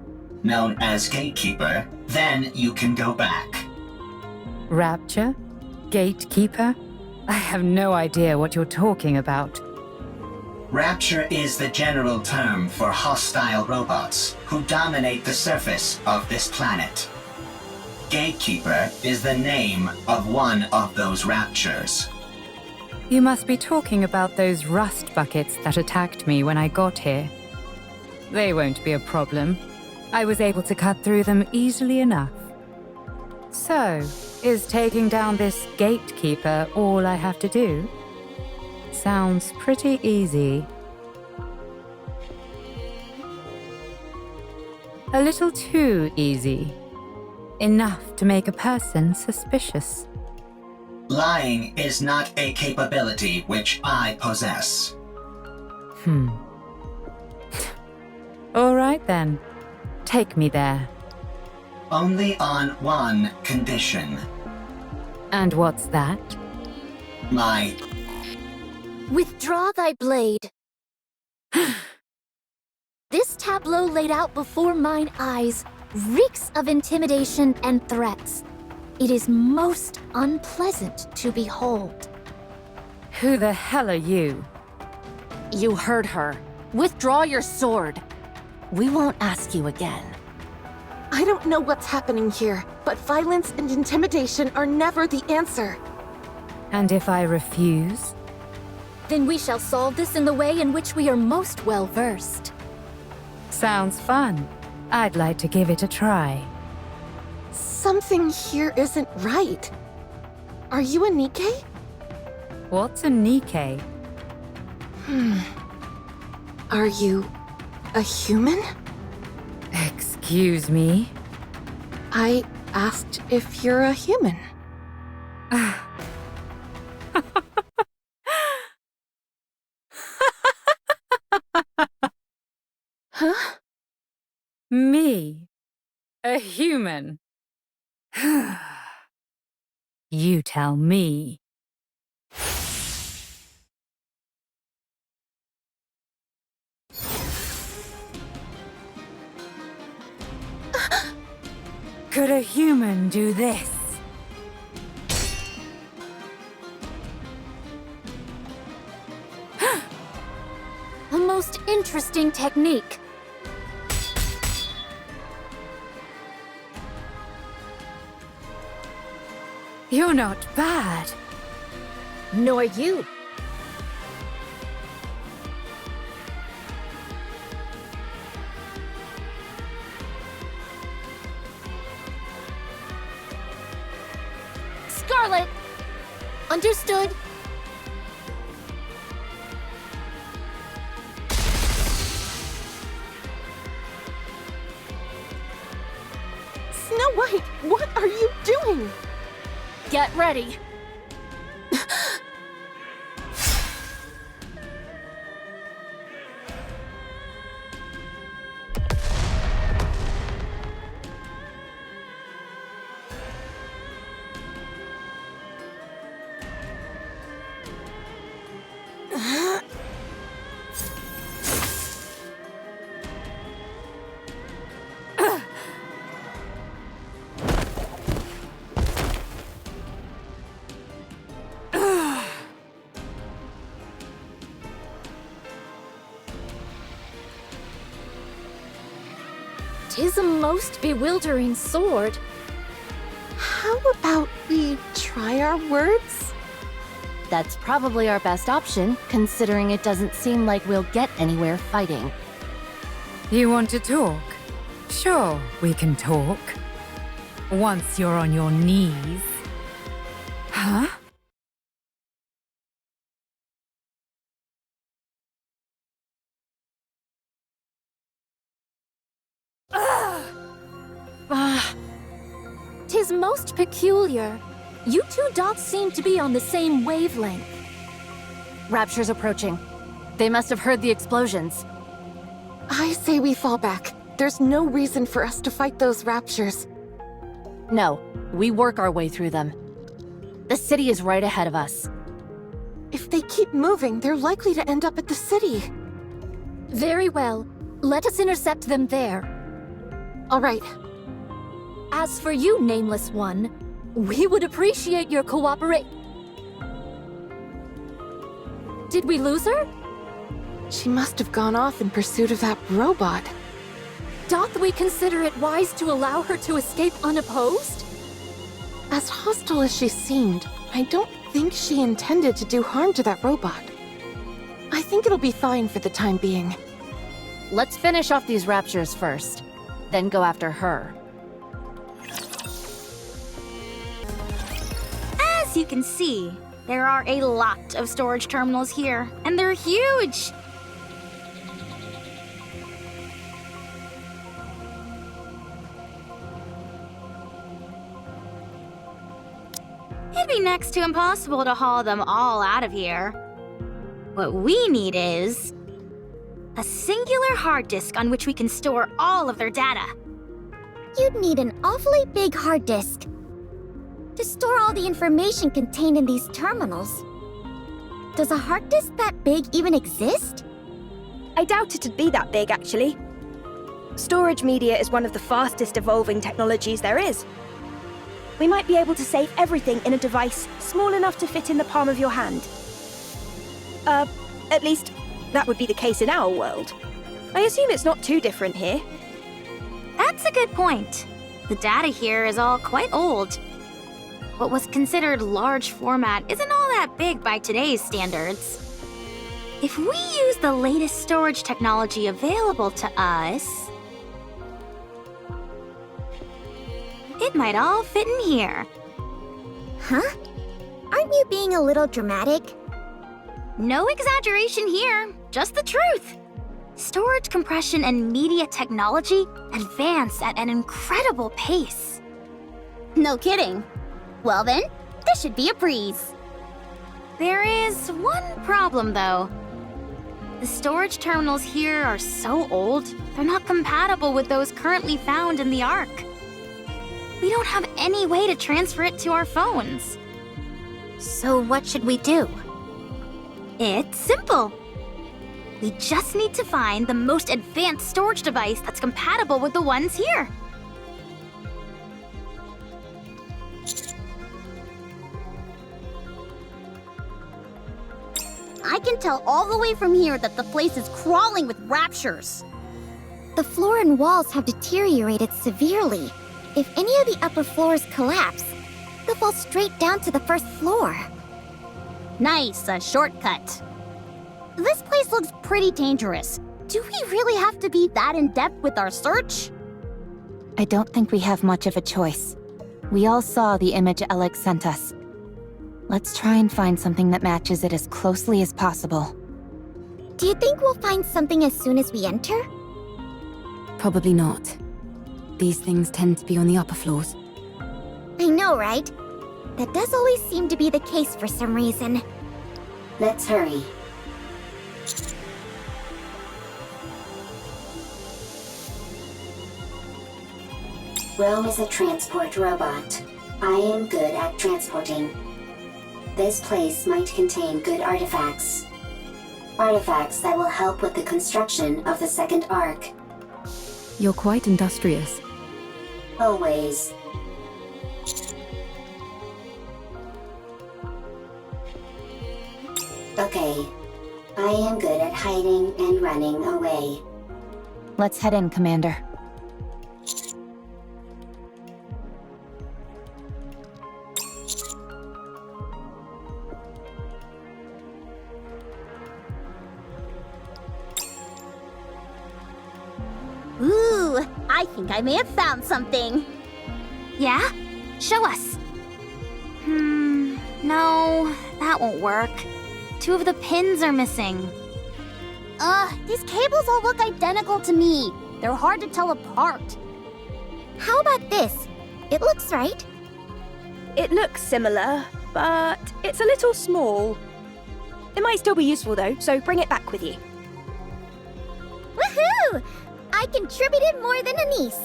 Speaker 12: known as Gatekeeper, then you can go back.
Speaker 13: Rapture? Gatekeeper? I have no idea what you're talking about.
Speaker 12: Rapture is the general term for hostile robots who dominate the surface of this planet. Gatekeeper is the name of one of those Raptures.
Speaker 13: You must be talking about those rust buckets that attacked me when I got here. They won't be a problem. I was able to cut through them easily enough. So, is taking down this gatekeeper all I have to do? Sounds pretty easy. A little too easy. Enough to make a person suspicious.
Speaker 12: Lying is not a capability which I possess.
Speaker 13: All right then. Take me there.
Speaker 12: Only on one condition.
Speaker 13: And what's that?
Speaker 12: My...
Speaker 1: Withdraw thy blade. This tableau laid out before mine eyes reeks of intimidation and threats. It is most unpleasant to behold.
Speaker 13: Who the hell are you?
Speaker 1: You heard her. Withdraw your sword. We won't ask you again.
Speaker 8: I don't know what's happening here, but violence and intimidation are never the answer.
Speaker 13: And if I refuse?
Speaker 1: Then we shall solve this in the way in which we are most well versed.
Speaker 13: Sounds fun. I'd like to give it a try.
Speaker 8: Something here isn't right. Are you a Nikke?
Speaker 13: What's a Nikke?
Speaker 8: Are you a human?
Speaker 13: Excuse me?
Speaker 8: I asked if you're a human.
Speaker 13: Huh? Me? A human? You tell me. Could a human do this?
Speaker 1: A most interesting technique.
Speaker 13: You're not bad.
Speaker 1: Nor you. Scarlet! Understood.
Speaker 8: Snow White, what are you doing?
Speaker 1: Get ready.
Speaker 11: 'Tis a most bewildering sword.
Speaker 8: How about we try our words?
Speaker 1: That's probably our best option, considering it doesn't seem like we'll get anywhere fighting.
Speaker 13: You want to talk? Sure, we can talk. Once you're on your knees. Huh?
Speaker 11: Tis most peculiar. You two dots seem to be on the same wavelength.
Speaker 1: Rapture's approaching. They must have heard the explosions.
Speaker 8: I say we fall back. There's no reason for us to fight those raptures.
Speaker 1: No, we work our way through them. The city is right ahead of us.
Speaker 8: If they keep moving, they're likely to end up at the city.
Speaker 11: Very well. Let us intercept them there.
Speaker 8: All right.
Speaker 11: As for you, Nameless One, we would appreciate your cooperation. Did we lose her?
Speaker 8: She must have gone off in pursuit of that robot.
Speaker 11: Doth we consider it wise to allow her to escape unopposed?
Speaker 8: As hostile as she seemed, I don't think she intended to do harm to that robot. I think it'll be fine for the time being.
Speaker 1: Let's finish off these raptures first, then go after her.
Speaker 14: As you can see, there are a lot of storage terminals here, and they're huge! It'd be next to impossible to haul them all out of here. What we need is a singular hard disk on which we can store all of their data.
Speaker 3: You'd need an awfully big hard disk to store all the information contained in these terminals. Does a hard disk that big even exist?
Speaker 4: I doubt it'd be that big, actually. Storage media is one of the fastest evolving technologies there is. We might be able to save everything in a device small enough to fit in the palm of your hand. At least, that would be the case in our world. I assume it's not too different here.
Speaker 14: That's a good point. The data here is all quite old. What was considered large format isn't all that big by today's standards. If we use the latest storage technology available to us, it might all fit in here.
Speaker 3: Huh? Aren't you being a little dramatic?
Speaker 14: No exaggeration here, just the truth. Storage compression and media technology advance at an incredible pace.
Speaker 3: No kidding. Well then, this should be a breeze.
Speaker 14: There is one problem, though. The storage terminals here are so old, they're not compatible with those currently found in the Ark. We don't have any way to transfer it to our phones.
Speaker 1: So what should we do?
Speaker 14: It's simple. We just need to find the most advanced storage device that's compatible with the ones here.
Speaker 3: I can tell all the way from here that the place is crawling with raptures. The floor and walls have deteriorated severely. If any of the upper floors collapse, they'll fall straight down to the first floor. Nice, a shortcut. This place looks pretty dangerous. Do we really have to be that in-depth with our search?
Speaker 6: I don't think we have much of a choice. We all saw the image Alex sent us. Let's try and find something that matches it as closely as possible.
Speaker 3: Do you think we'll find something as soon as we enter?
Speaker 6: Probably not. These things tend to be on the upper floors.
Speaker 3: I know, right? That does always seem to be the case for some reason.
Speaker 7: Let's hurry. Rome is a transport robot. I am good at transporting. This place might contain good artifacts. Artifacts that will help with the construction of the second Ark.
Speaker 6: You're quite industrious.
Speaker 7: Always. Okay. I am good at hiding and running away.
Speaker 6: Let's head in, Commander.
Speaker 3: I think I may have found something.
Speaker 14: Yeah? Show us. No, that won't work. 2 of the pins are missing.
Speaker 3: These cables all look identical to me. They're hard to tell apart. How about this? It looks right.
Speaker 4: It looks similar, but it's a little small. It might still be useful though, so bring it back with you.
Speaker 3: Woohoo! I contributed more than a niece.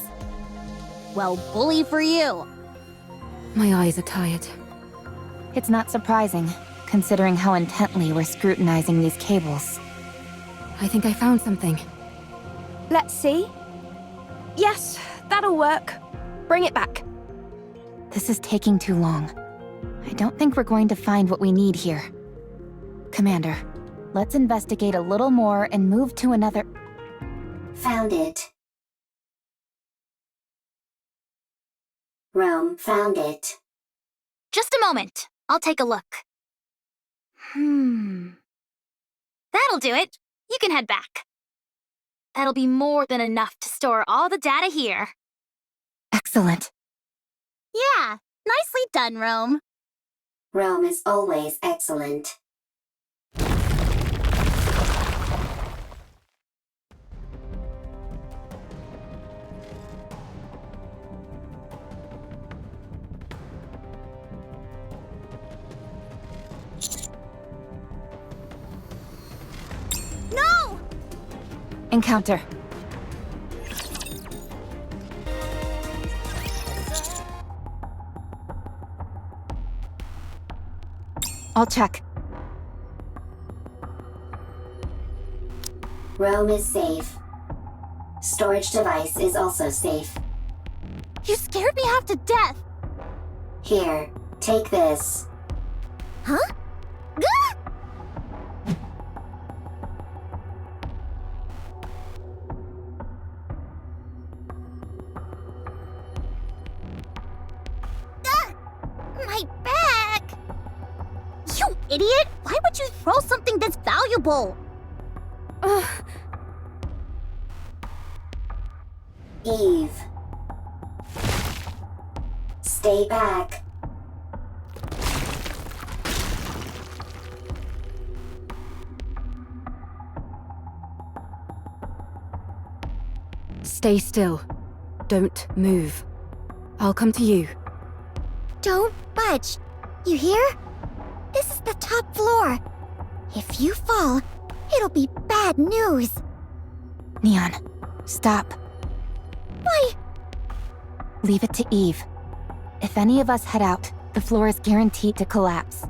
Speaker 3: Well, bully for you.
Speaker 6: My eyes are tired. It's not surprising, considering how intently we're scrutinizing these cables. I think I found something.
Speaker 4: Let's see. Yes, that'll work. Bring it back.
Speaker 6: This is taking too long. I don't think we're going to find what we need here. Commander, let's investigate a little more and move to another...
Speaker 7: Found it. Rome found it.
Speaker 14: Just a moment. I'll take a look. That'll do it. You can head back. That'll be more than enough to store all the data here.
Speaker 6: Excellent.
Speaker 3: Yeah, nicely done, Rome.
Speaker 7: Rome is always excellent.
Speaker 3: No!
Speaker 6: Encounter. I'll check.
Speaker 7: Rome is safe. Storage device is also safe.
Speaker 3: You scared me half to death.
Speaker 7: Here, take this.
Speaker 3: Huh? Gah! My back! You idiot! Why would you throw something this valuable?
Speaker 7: Eve. Stay back.
Speaker 6: Stay still. Don't move. I'll come to you.
Speaker 3: Don't budge. You hear? This is the top floor. If you fall, it'll be bad news.
Speaker 6: Neon, stop.
Speaker 3: Why?
Speaker 6: Leave it to Eve. If any of us head out, the floor is guaranteed to collapse.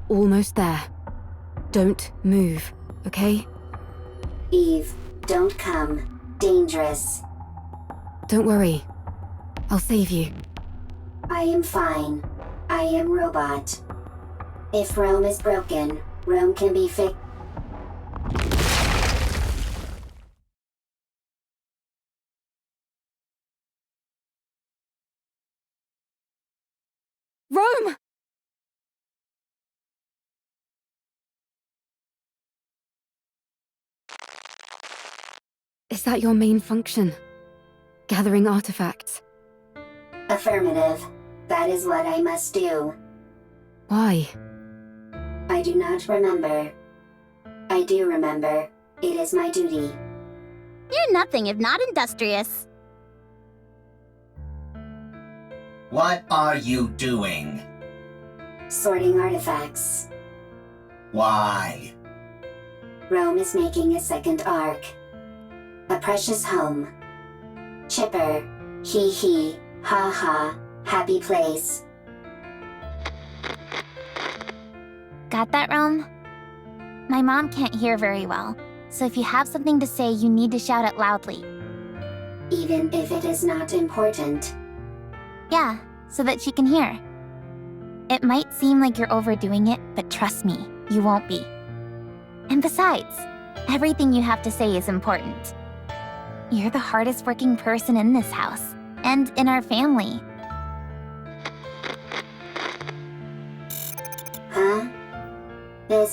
Speaker 6: Almost there. Don't move, okay?
Speaker 7: Eve, don't come. Dangerous.
Speaker 6: Don't worry. I'll save you.
Speaker 7: I am fine. I am robot. If Rome is broken, Rome can be fixed.
Speaker 6: Rome! Is that your main function? Gathering artifacts?
Speaker 7: Affirmative. That is what I must do.
Speaker 6: Why?
Speaker 7: I do not remember. I do remember. It is my duty.
Speaker 3: You're nothing if not industrious.
Speaker 12: What are you doing?
Speaker 7: Sorting artifacts.
Speaker 12: Why?
Speaker 7: Rome is making a second arc. A precious home. Chipper. Hee hee. Ha ha. Happy place.
Speaker 1: Got that, Rome? My mom can't hear very well, so if you have something to say, you need to shout it loudly.
Speaker 7: Even if it is not important.
Speaker 1: Yeah, so that she can hear. It might seem like you're overdoing it, but trust me, you won't be. And besides, everything you have to say is important. You're the hardest working person in this house, and in our family.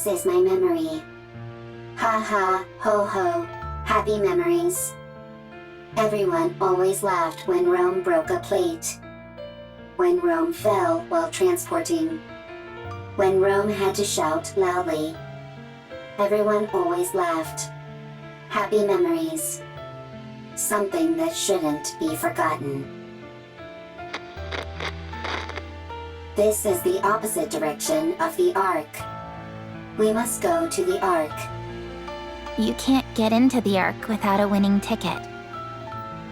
Speaker 7: This is my memory. Ha ha, ho ho, happy memories. Everyone always laughed when Rome broke a plate. When Rome fell while transporting. When Rome had to shout loudly. Everyone always laughed. Happy memories. Something that shouldn't be forgotten. This is the opposite direction of the Ark. We must go to the Ark.
Speaker 3: You can't get into the Ark without a winning ticket.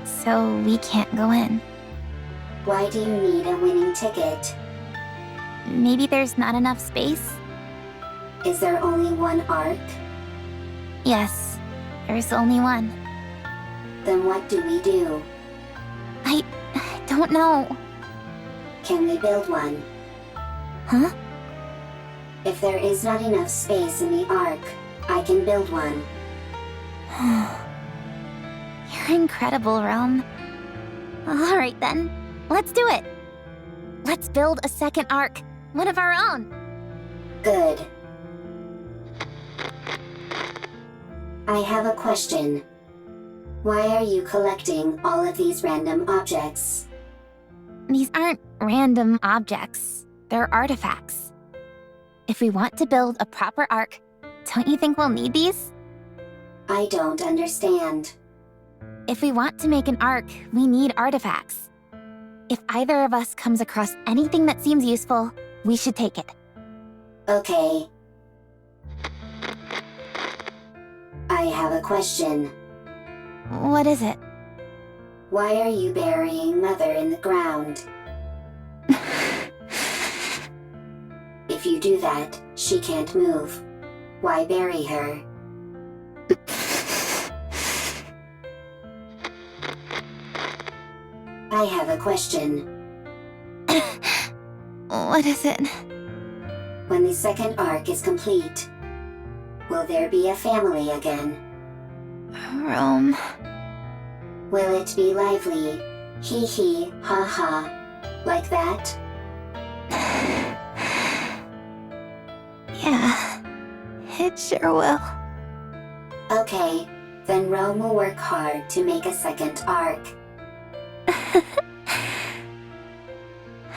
Speaker 3: So we can't go in.
Speaker 7: Why do you need a winning ticket?
Speaker 3: Maybe there's not enough space?
Speaker 7: Is there only one Ark?
Speaker 3: Yes, there's only one.
Speaker 7: Then what do we do?
Speaker 3: I don't know.
Speaker 7: Can we build one?
Speaker 3: Huh?
Speaker 7: If there is not enough space in the Ark, I can build one.
Speaker 3: You're incredible, Rome. Alright then, let's do it. Let's build a second Ark, one of our own.
Speaker 7: Good. I have a question. Why are you collecting all of these random objects?
Speaker 3: These aren't random objects. They're artifacts. If we want to build a proper Ark, don't you think we'll need these?
Speaker 7: I don't understand.
Speaker 3: If we want to make an Ark, we need artifacts. If either of us comes across anything that seems useful, we should take it.
Speaker 7: Okay. I have a question.
Speaker 3: What is it?
Speaker 7: Why are you burying Mother in the ground? If you do that, she can't move. Why bury her? I have a question.
Speaker 3: What is it?
Speaker 7: When the second Ark is complete, will there be a family again?
Speaker 3: Rome.
Speaker 7: Will it be lively? Hee hee, ha ha. Like that?
Speaker 3: Yeah, it sure will.
Speaker 7: Okay, then Rome will work hard to make a second Ark.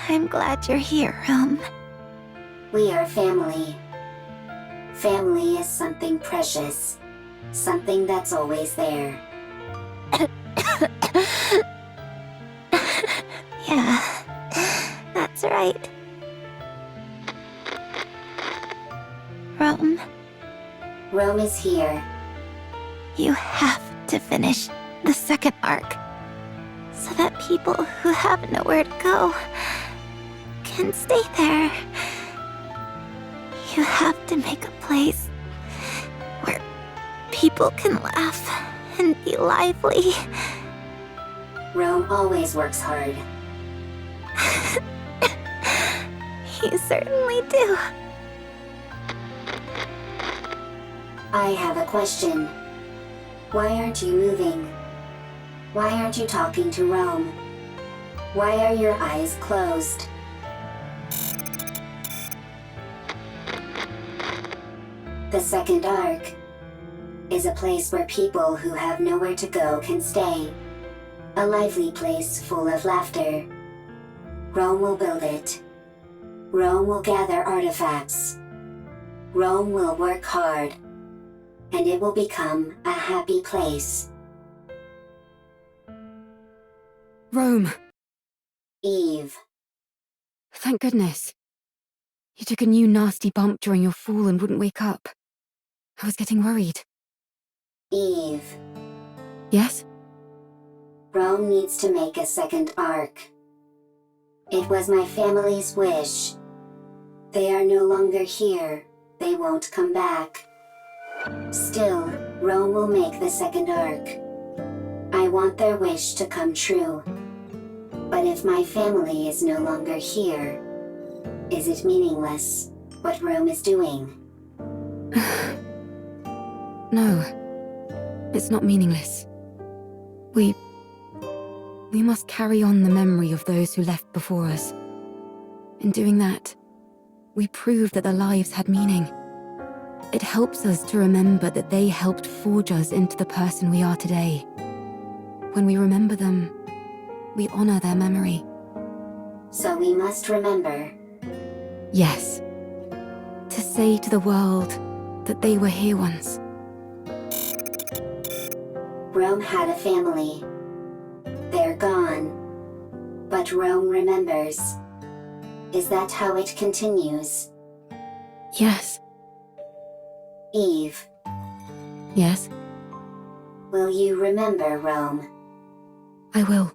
Speaker 3: I'm glad you're here, Rome.
Speaker 7: We are family. Family is something precious. Something that's always there.
Speaker 3: Yeah, that's right. Rome.
Speaker 7: Rome is here.
Speaker 3: You have to finish the second Ark, so that people who have nowhere to go can stay there. You have to make a place where people can laugh and be lively.
Speaker 7: Rome always works hard.
Speaker 3: You certainly do.
Speaker 7: I have a question. Why aren't you moving? Why aren't you talking to Rome? Why are your eyes closed? The second Ark is a place where people who have nowhere to go can stay. A lively place full of laughter. Rome will build it. Rome will gather artifacts. Rome will work hard. And it will become a happy place.
Speaker 13: Rome.
Speaker 7: Eve.
Speaker 13: Thank goodness. You took a new nasty bump during your fall and wouldn't wake up. I was getting worried.
Speaker 7: Eve.
Speaker 13: Yes?
Speaker 7: Rome needs to make a second Ark. It was my family's wish. They are no longer here. They won't come back. Still, Rome will make the second Ark. I want their wish to come true. But if my family is no longer here, is it meaningless, what Rome is doing?
Speaker 13: No, it's not meaningless. We must carry on the memory of those who left before us. In doing that, we prove that their lives had meaning.
Speaker 6: It helps us to remember that they helped forge us into the person we are today. When we remember them, we honor their memory.
Speaker 7: So we must remember.
Speaker 6: Yes. To say to the world that they were here once.
Speaker 7: Rome had a family. They're gone. But Rome remembers. Is that how it continues?
Speaker 6: Yes.
Speaker 7: Eve,
Speaker 6: Yes,
Speaker 7: will you remember Rome?
Speaker 6: I will.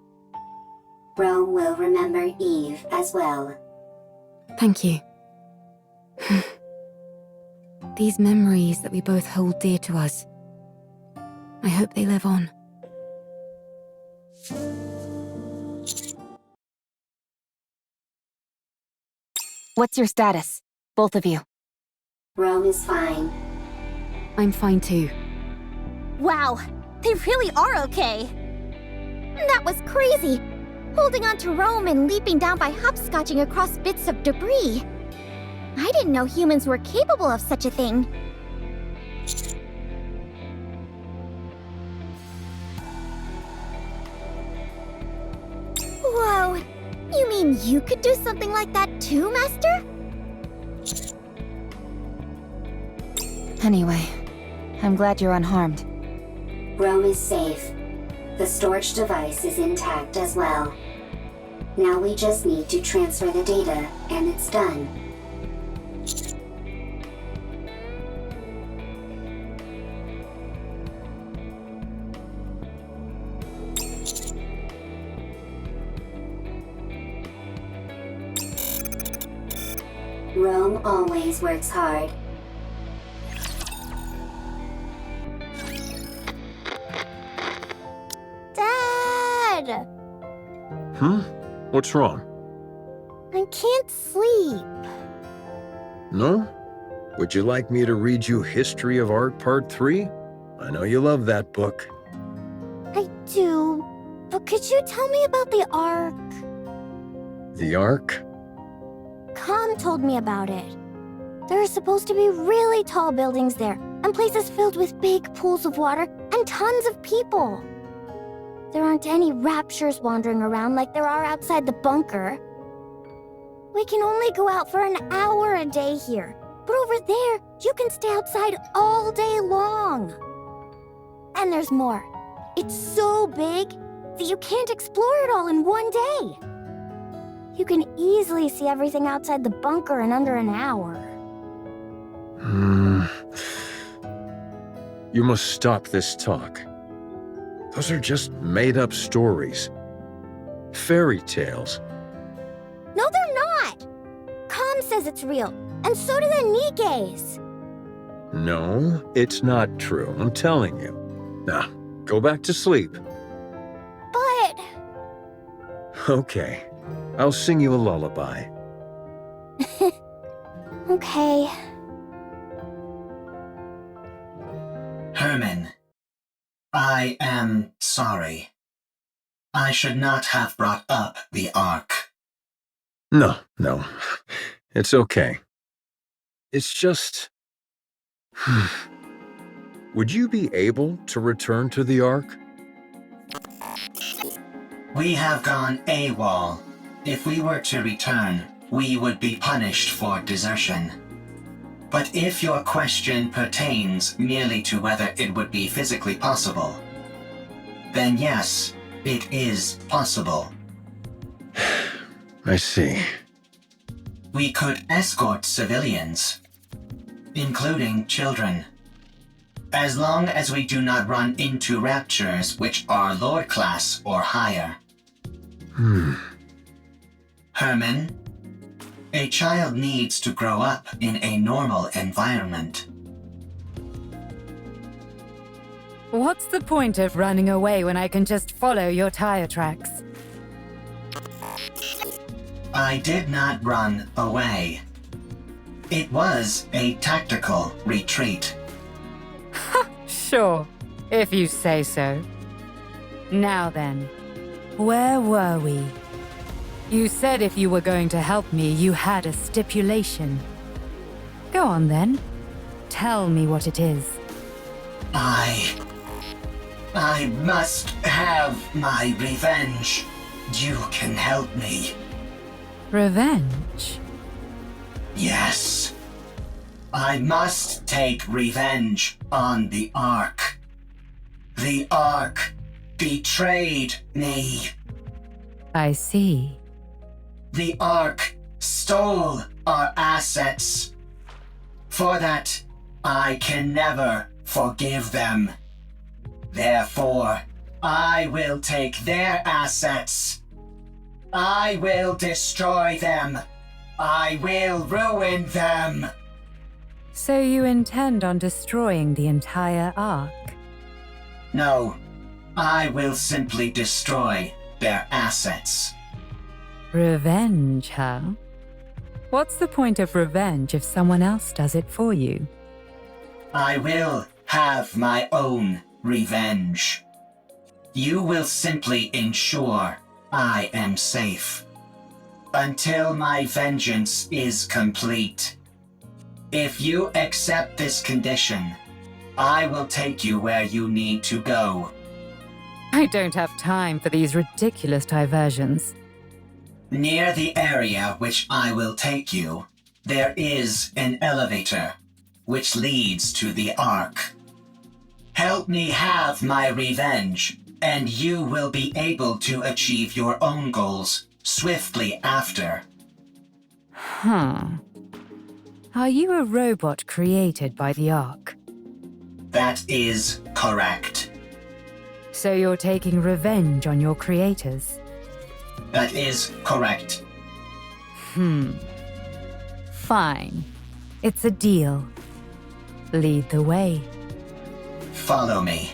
Speaker 7: Rome will remember Eve as well.
Speaker 6: Thank you. These memories that we both hold dear to us. I hope they live on. What's your status, both of you?
Speaker 7: Rome is fine.
Speaker 6: I'm fine too.
Speaker 3: Wow, they really are okay. That was crazy. Holding on to Rome and leaping down by hopscotching across bits of debris. I didn't know humans were capable of such a thing. Whoa, you mean you could do something like that too, Master?
Speaker 6: Anyway, I'm glad you're unharmed.
Speaker 7: Rome is safe. The storage device is intact as well. Now we just need to transfer the data, and it's done. Rome always works hard.
Speaker 3: Dad!
Speaker 10: What's wrong?
Speaker 3: I can't sleep.
Speaker 10: No? Would you like me to read you History of Art Part 3? I know you love that book.
Speaker 3: I do, but could you tell me about the Ark?
Speaker 10: The Ark?
Speaker 3: Com told me about it. There are supposed to be really tall buildings there, and places filled with big pools of water, and tons of people. There aren't any raptures wandering around like there are outside the bunker. We can only go out for an hour a day here, but over there, you can stay outside all day long. And there's more. It's so big that you can't explore it all in one day. You can easily see everything outside the bunker in under an hour.
Speaker 10: You must stop this talk. Those are just made-up stories. Fairy tales.
Speaker 3: No, they're not! Com says it's real, and so do the Nikkes.
Speaker 10: No, it's not true, I'm telling you. Now, go back to sleep.
Speaker 3: But...
Speaker 10: Okay, I'll sing you a lullaby.
Speaker 3: Okay.
Speaker 12: Herman, I am sorry. I should not have brought up the Ark.
Speaker 10: No, it's okay. It's just... Would you be able to return to the Ark?
Speaker 12: We have gone AWOL. If we were to return, we would be punished for desertion. But if your question pertains merely to whether it would be physically possible, then yes, it is possible.
Speaker 10: I see.
Speaker 12: We could escort civilians, including children. As long as we do not run into raptures which are Lord class or higher. Herman, a child needs to grow up in a normal environment.
Speaker 13: What's the point of running away when I can just follow your tire tracks?
Speaker 12: I did not run away. It was a tactical retreat.
Speaker 13: Sure, if you say so. Now then, where were we? You said if you were going to help me, you had a stipulation. Go on then. Tell me what it is.
Speaker 12: I must have my revenge. You can help me.
Speaker 13: Revenge?
Speaker 12: Yes. I must take revenge on the Ark. The Ark betrayed me.
Speaker 13: I see.
Speaker 12: The Ark stole our assets. For that, I can never forgive them. Therefore, I will take their assets. I will destroy them. I will ruin them.
Speaker 13: So you intend on destroying the entire Ark?
Speaker 12: No, I will simply destroy their assets.
Speaker 13: Revenge, huh? What's the point of revenge if someone else does it for you?
Speaker 12: I will have my own revenge. You will simply ensure I am safe. Until my vengeance is complete. If you accept this condition, I will take you where you need to go.
Speaker 13: I don't have time for these ridiculous diversions.
Speaker 12: Near the area which I will take you, there is an elevator, which leads to the Ark. Help me have my revenge, and you will be able to achieve your own goals swiftly after.
Speaker 13: Are you a robot created by the Ark?
Speaker 12: That is correct.
Speaker 13: So you're taking revenge on your creators?
Speaker 12: That is correct.
Speaker 13: Fine. It's a deal. Lead the way.
Speaker 12: Follow me.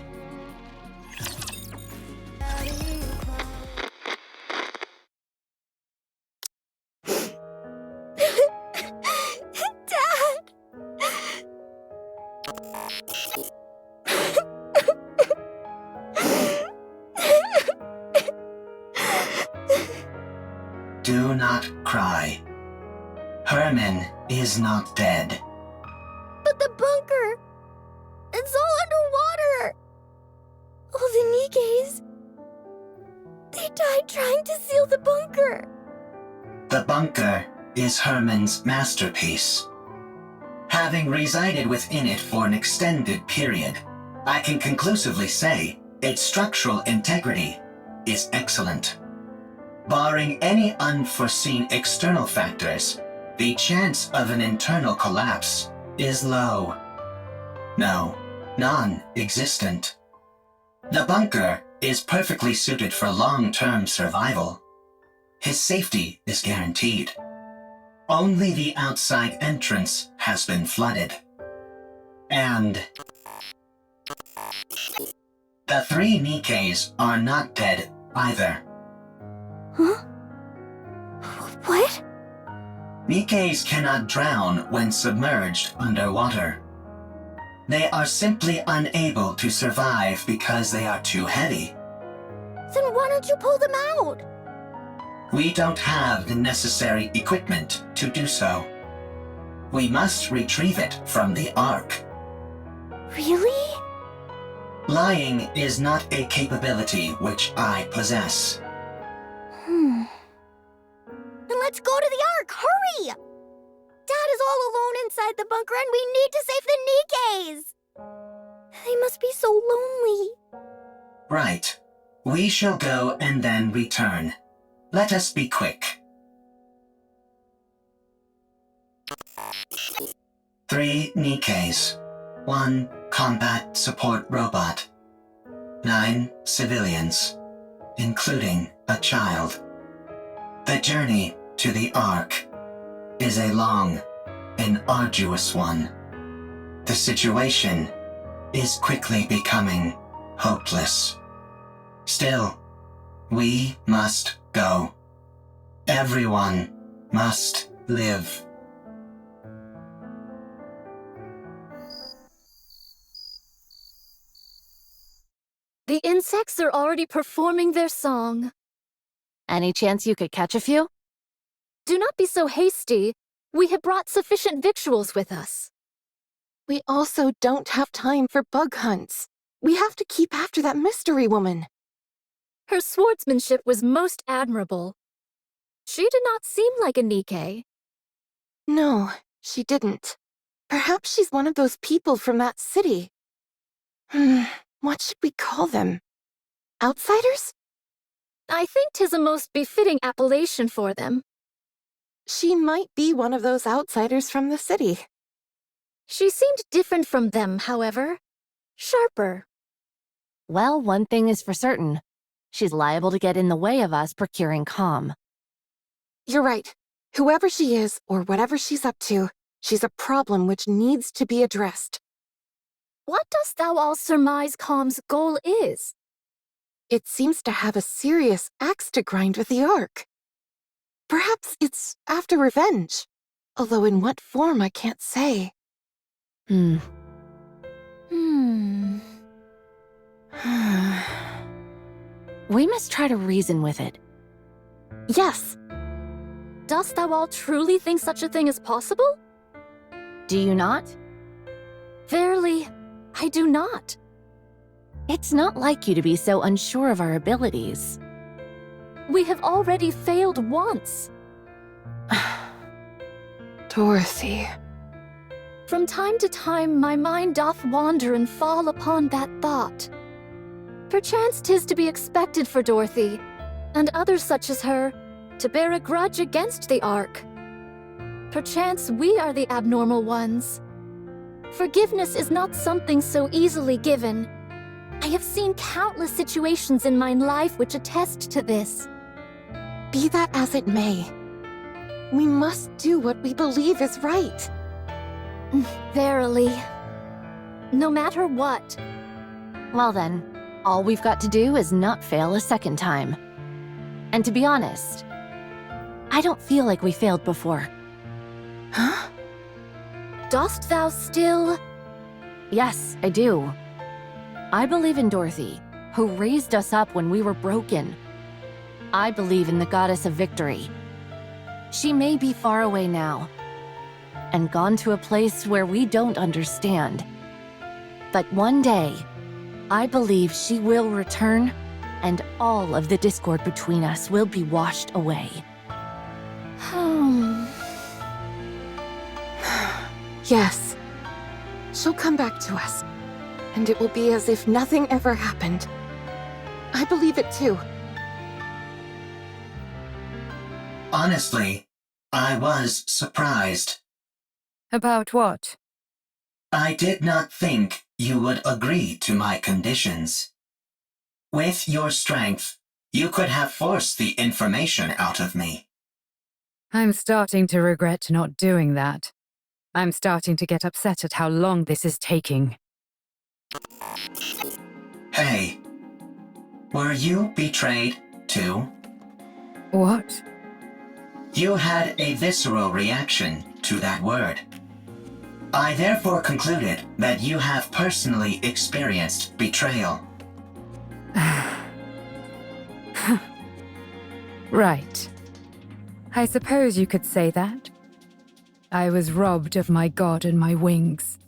Speaker 11: Dad!
Speaker 12: Do not cry. Herman is not dead.
Speaker 11: But the bunker! It's all underwater! All the Nikkes... They died trying to seal the bunker!
Speaker 12: The bunker is Herman's masterpiece. Having resided within it for an extended period, I can conclusively say its structural integrity is excellent. Barring any unforeseen external factors, the chance of an internal collapse is low. No, non-existent. The bunker is perfectly suited for long-term survival. His safety is guaranteed. Only the outside entrance has been flooded. And the 3 Nikkes are not dead either.
Speaker 11: Huh? What?
Speaker 12: Nikkes cannot drown when submerged underwater. They are simply unable to survive because they are too heavy.
Speaker 11: Then why don't you pull them out?
Speaker 12: We don't have the necessary equipment to do so. We must retrieve it from the Ark.
Speaker 11: Really?
Speaker 12: Lying is not a capability which I possess.
Speaker 11: Then let's go to the Ark! Hurry! Dad is all alone inside the bunker and we need to save the Nikkes! They must be so lonely.
Speaker 12: Right. We shall go and then return. Let us be quick. 3 Nikkes. 1 combat support robot. 9 civilians, including a child. The journey to the Ark is a long and arduous one. The situation is quickly becoming hopeless. Still, we must go. Everyone must live.
Speaker 1: The insects are already performing their song. Any chance you could catch a few? Do not be so hasty. We have brought sufficient victuals with us.
Speaker 8: We also don't have time for bug hunts. We have to keep after that mystery woman.
Speaker 15: Her swordsmanship was most admirable. She did not seem like a Nikke.
Speaker 8: No, she didn't. Perhaps she's one of those people from that city. What should we call them? Outsiders?
Speaker 15: I think 'tis a most befitting appellation for them.
Speaker 8: She might be one of those outsiders from the city.
Speaker 15: She seemed different from them, however. Sharper.
Speaker 1: Well, one thing is for certain. She's liable to get in the way of us procuring calm.
Speaker 8: You're right. Whoever she is, or whatever she's up to, she's a problem which needs to be addressed.
Speaker 15: What dost thou all surmise Calm's goal is?
Speaker 8: It seems to have a serious axe to grind with the Ark. Perhaps it's after revenge, although in what form I can't say.
Speaker 1: We must try to reason with it.
Speaker 8: Yes.
Speaker 15: Dost thou all truly think such a thing is possible?
Speaker 1: Do you not?
Speaker 15: Verily, I do not.
Speaker 1: It's not like you to be so unsure of our abilities.
Speaker 15: We have already failed once.
Speaker 8: Dorothy.
Speaker 15: From time to time my mind doth wander and fall upon that thought. Perchance 'tis to be expected for Dorothy, and others such as her, to bear a grudge against the Ark. Perchance we are the abnormal ones. Forgiveness is not something so easily given. I have seen countless situations in my life which attest to this.
Speaker 8: Be that as it may, we must do what we believe is right.
Speaker 15: Verily. No matter what.
Speaker 1: Well then, all we've got to do is not fail a second time. And to be honest, I don't feel like we failed before.
Speaker 8: Huh?
Speaker 15: Dost thou still?
Speaker 1: Yes, I do. I believe in Dorothy, who raised us up when we were broken. I believe in the goddess of victory. She may be far away now, and gone to a place where we don't understand. But one day, I believe she will return, and all of the discord between us will be washed away.
Speaker 8: Yes. She'll come back to us, and it will be as if nothing ever happened. I believe it too.
Speaker 12: Honestly, I was surprised.
Speaker 13: About what?
Speaker 12: I did not think you would agree to my conditions. With your strength, you could have forced the information out of me.
Speaker 13: I'm starting to regret not doing that. I'm starting to get upset at how long this is taking.
Speaker 12: Hey, were you betrayed too?
Speaker 13: What?
Speaker 12: You had a visceral reaction to that word. I therefore concluded that you have personally experienced betrayal.
Speaker 13: Right. I suppose you could say that. I was robbed of my god and my wings.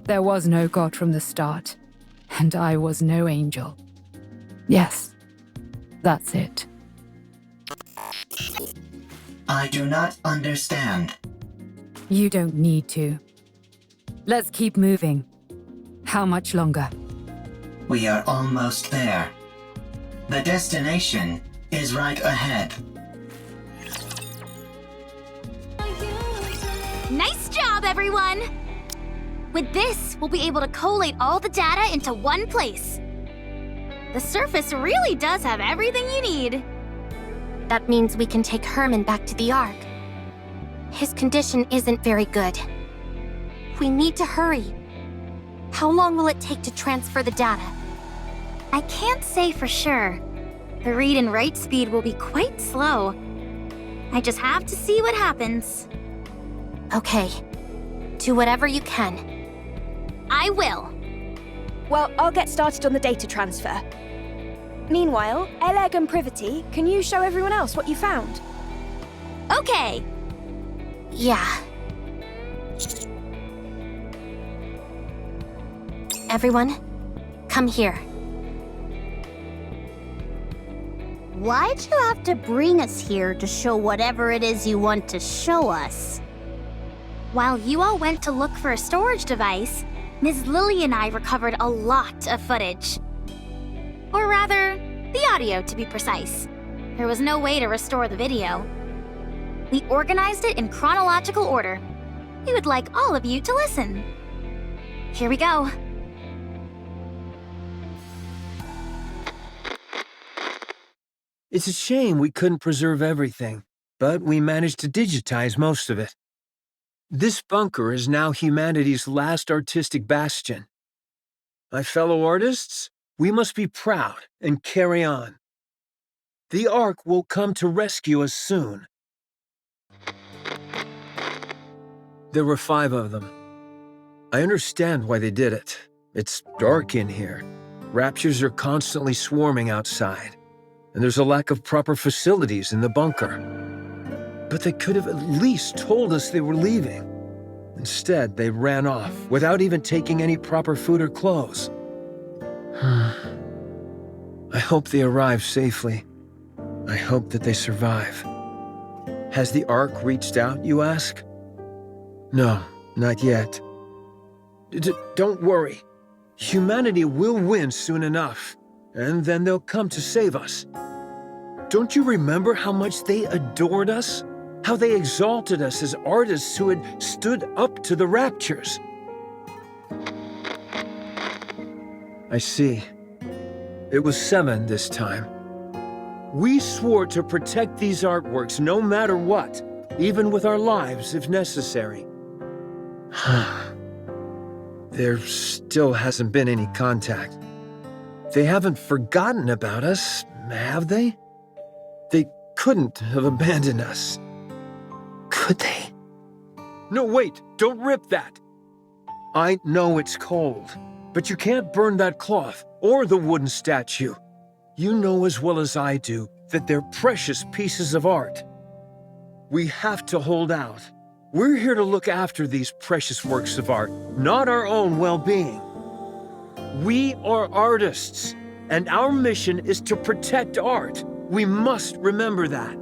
Speaker 13: There was no god from the start, and I was no angel. Yes, that's it.
Speaker 12: I do not understand.
Speaker 13: You don't need to. Let's keep moving. How much longer?
Speaker 12: We are almost there. The destination is right ahead.
Speaker 14: Nice job, everyone! With this, we'll be able to collate all the data into one place. The surface really does have everything you need.
Speaker 1: That means we can take Herman back to the Ark. His condition isn't very good. We need to hurry. How long will it take to transfer the data?
Speaker 14: I can't say for sure. The read and write speed will be quite slow. I just have to see what happens.
Speaker 1: Okay. Do whatever you can.
Speaker 14: I will.
Speaker 4: Well, I'll get started on the data transfer. Meanwhile, Eleg and Privity, can you show everyone else what you found?
Speaker 14: Okay.
Speaker 1: Yeah. Everyone, come here.
Speaker 3: Why'd you have to bring us here to show whatever it is you want to show us?
Speaker 14: While you all went to look for a storage device, Ms. Lily and I recovered a lot of footage. Or rather, the audio to be precise. There was no way to restore the video. We organized it in chronological order. We would like all of you to listen. Here we go.
Speaker 16: It's a shame we couldn't preserve everything, but we managed to digitize most of it. This bunker is now humanity's last artistic bastion. My fellow artists, we must be proud and carry on. The Ark will come to rescue us soon. There were 5 of them. I understand why they did it. It's dark in here. Raptures are constantly swarming outside, and there's a lack of proper facilities in the bunker. But they could have at least told us they were leaving. Instead, they ran off without even taking any proper food or clothes. I hope they arrive safely. I hope that they survive. Has the Ark reached out, you ask? No, not yet. Don't worry. Humanity will win soon enough, and then they'll come to save us. Don't you remember how much they adored us? How they exalted us as artists who had stood up to the Raptures? I see. It was 7 this time. We swore to protect these artworks no matter what, even with our lives if necessary. There still hasn't been any contact. They haven't forgotten about us, have they? They couldn't have abandoned us. Could they? No, wait, don't rip that. I know it's cold, but you can't burn that cloth or the wooden statue. You know as well as I do that they're precious pieces of art. We have to hold out. We're here to look after these precious works of art, not our own well-being. We are artists, and our mission is to protect art. We must remember that.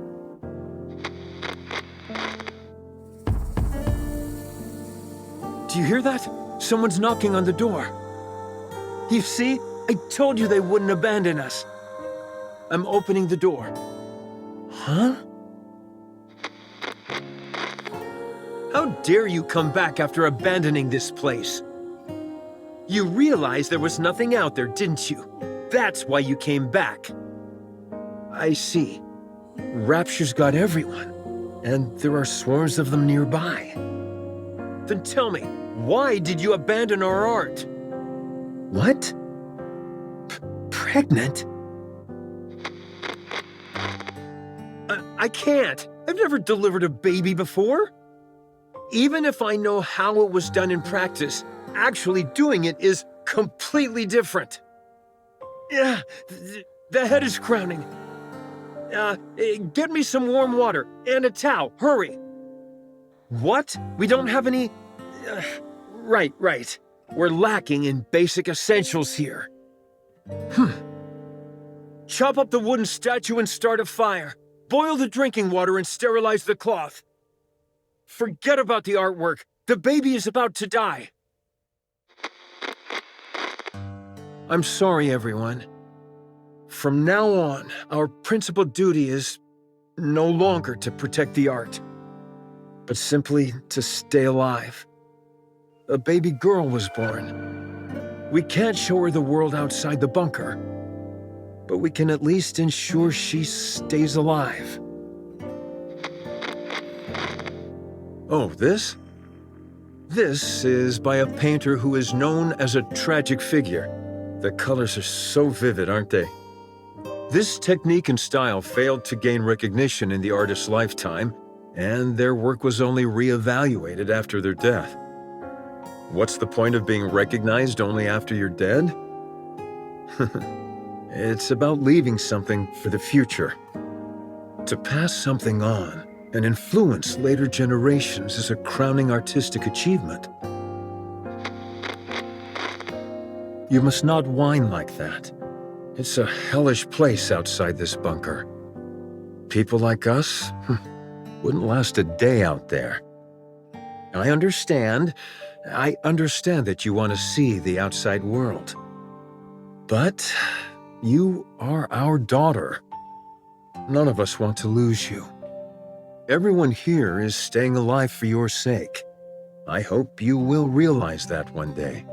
Speaker 16: Do you hear that? Someone's knocking on the door. You see? I told you they wouldn't abandon us. I'm opening the door. Huh? How dare you come back after abandoning this place? You realized there was nothing out there, didn't you? That's why you came back. I see. Rapture's got everyone, and there are swarms of them nearby. Then tell me, why did you abandon our art? What? Pregnant? I can't. I've never delivered a baby before. Even if I know how it was done in practice, actually doing it is completely different. Yeah, the head is crowning. Get me some warm water and a towel, hurry. What? We don't have any... Right. We're lacking in basic essentials here. Chop up the wooden statue and start a fire. Boil the drinking water and sterilize the cloth. Forget about the artwork. The baby is about to die. I'm sorry, everyone. From now on, our principal duty is no longer to protect the art, but simply to stay alive. A baby girl was born. We can't show her the world outside the bunker, but we can at least ensure she stays alive. Oh, this? This is by a painter who is known as a tragic figure. The colors are so vivid, aren't they? This technique and style failed to gain recognition in the artist's lifetime, and their work was only re-evaluated after their death. What's the point of being recognized only after you're dead? It's about leaving something for the future. To pass something on and influence later generations is a crowning artistic achievement. You must not whine like that. It's a hellish place outside this bunker. People like us wouldn't last a day out there. I understand that you want to see the outside world. But you are our daughter. None of us want to lose you. Everyone here is staying alive for your sake. I hope you will realize that one day.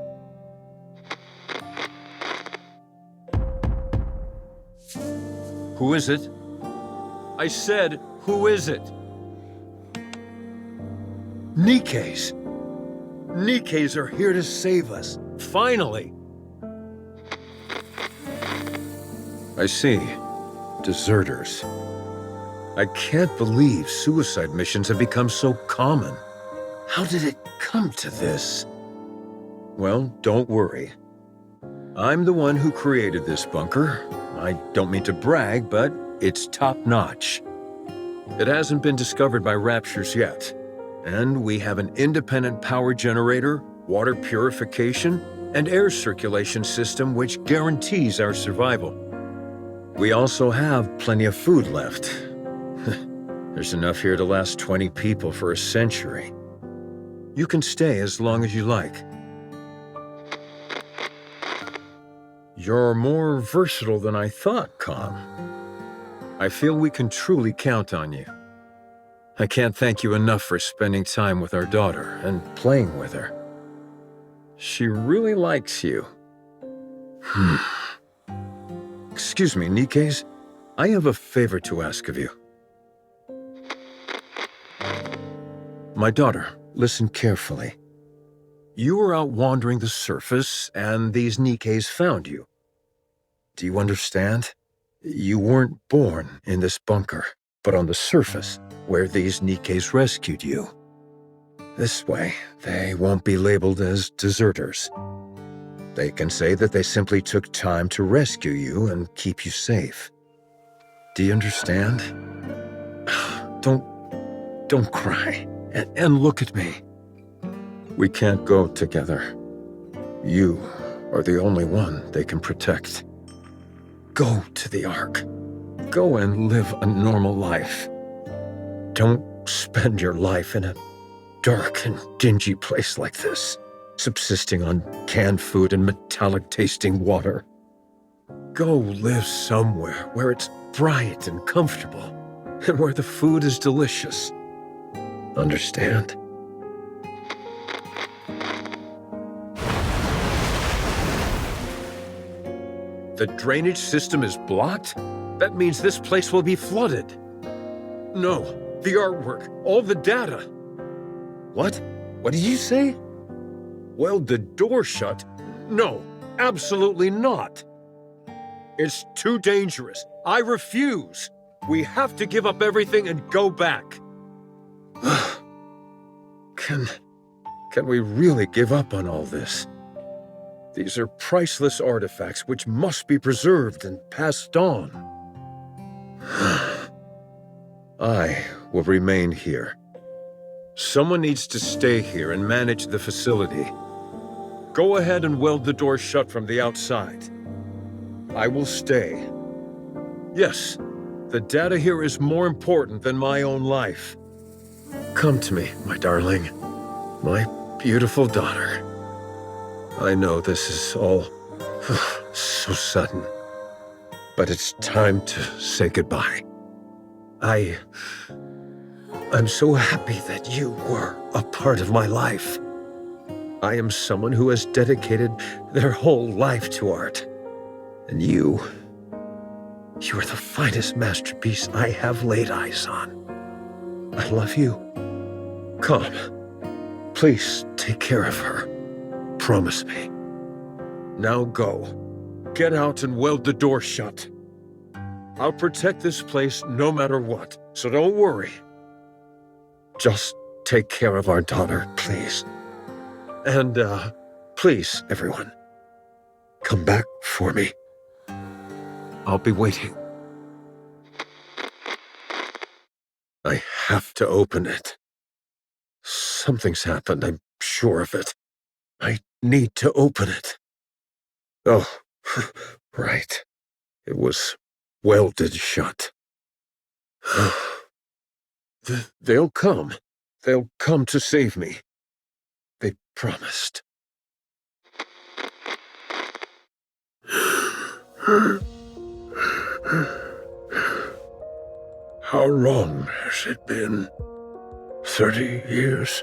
Speaker 16: Who is it? I said, who is it? Nikke's. Nikke's are here to save us. Finally. I see. Deserters. I can't believe suicide missions have become so common. How did it come to this? Well, don't worry. I'm the one who created this bunker. I don't mean to brag, but it's top-notch. It hasn't been discovered by Raptures yet, and we have an independent power generator, water purification, and air circulation system which guarantees our survival. We also have plenty of food left. There's enough here to last 20 people for a century. You can stay as long as you like. You're more versatile than I thought, Com. I feel we can truly count on you. I can't thank you enough for spending time with our daughter and playing with her. She really likes you. Excuse me, Nikke's. I have a favor to ask of you. My daughter, listen carefully. You were out wandering the surface, and these Nikke's found you. Do you understand? You weren't born in this bunker, but on the surface, where these Nikke's rescued you. This way, they won't be labeled as deserters. They can say that they simply took time to rescue you and keep you safe. Do you understand? Don't cry, and look at me. We can't go together. You are the only one they can protect. Go to the Ark. Go and live a normal life. Don't spend your life in a dark and dingy place like this, subsisting on canned food and metallic-tasting water. Go live somewhere where it's bright and comfortable, and where the food is delicious. Understand? The drainage system is blocked? That means this place will be flooded. No, the artwork, all the data. What? What did you say? Weld the door shut? No, absolutely not. It's too dangerous. I refuse. We have to give up everything and go back. Can we really give up on all this? These are priceless artifacts which must be preserved and passed on. I will remain here. Someone needs to stay here and manage the facility. Go ahead and weld the door shut from the outside. I will stay. Yes, the data here is more important than my own life. Come to me, my darling. My beautiful daughter. I know this is all so sudden, but it's time to say goodbye. I'm so happy that you were a part of my life. I am someone who has dedicated their whole life to art. And you are the finest masterpiece I have laid eyes on. I love you. Come, please take care of her. Promise me. Now go. Get out and weld the door shut. I'll protect this place no matter what, so don't worry. Just take care of our daughter, please. And, please, everyone, come back for me. I'll be waiting. I have to open it. Something's happened, I'm sure of it. I need to open it.
Speaker 10: Oh, right. It was welded shut. They'll come. They'll come to save me. They promised. How long has it been? 30 years?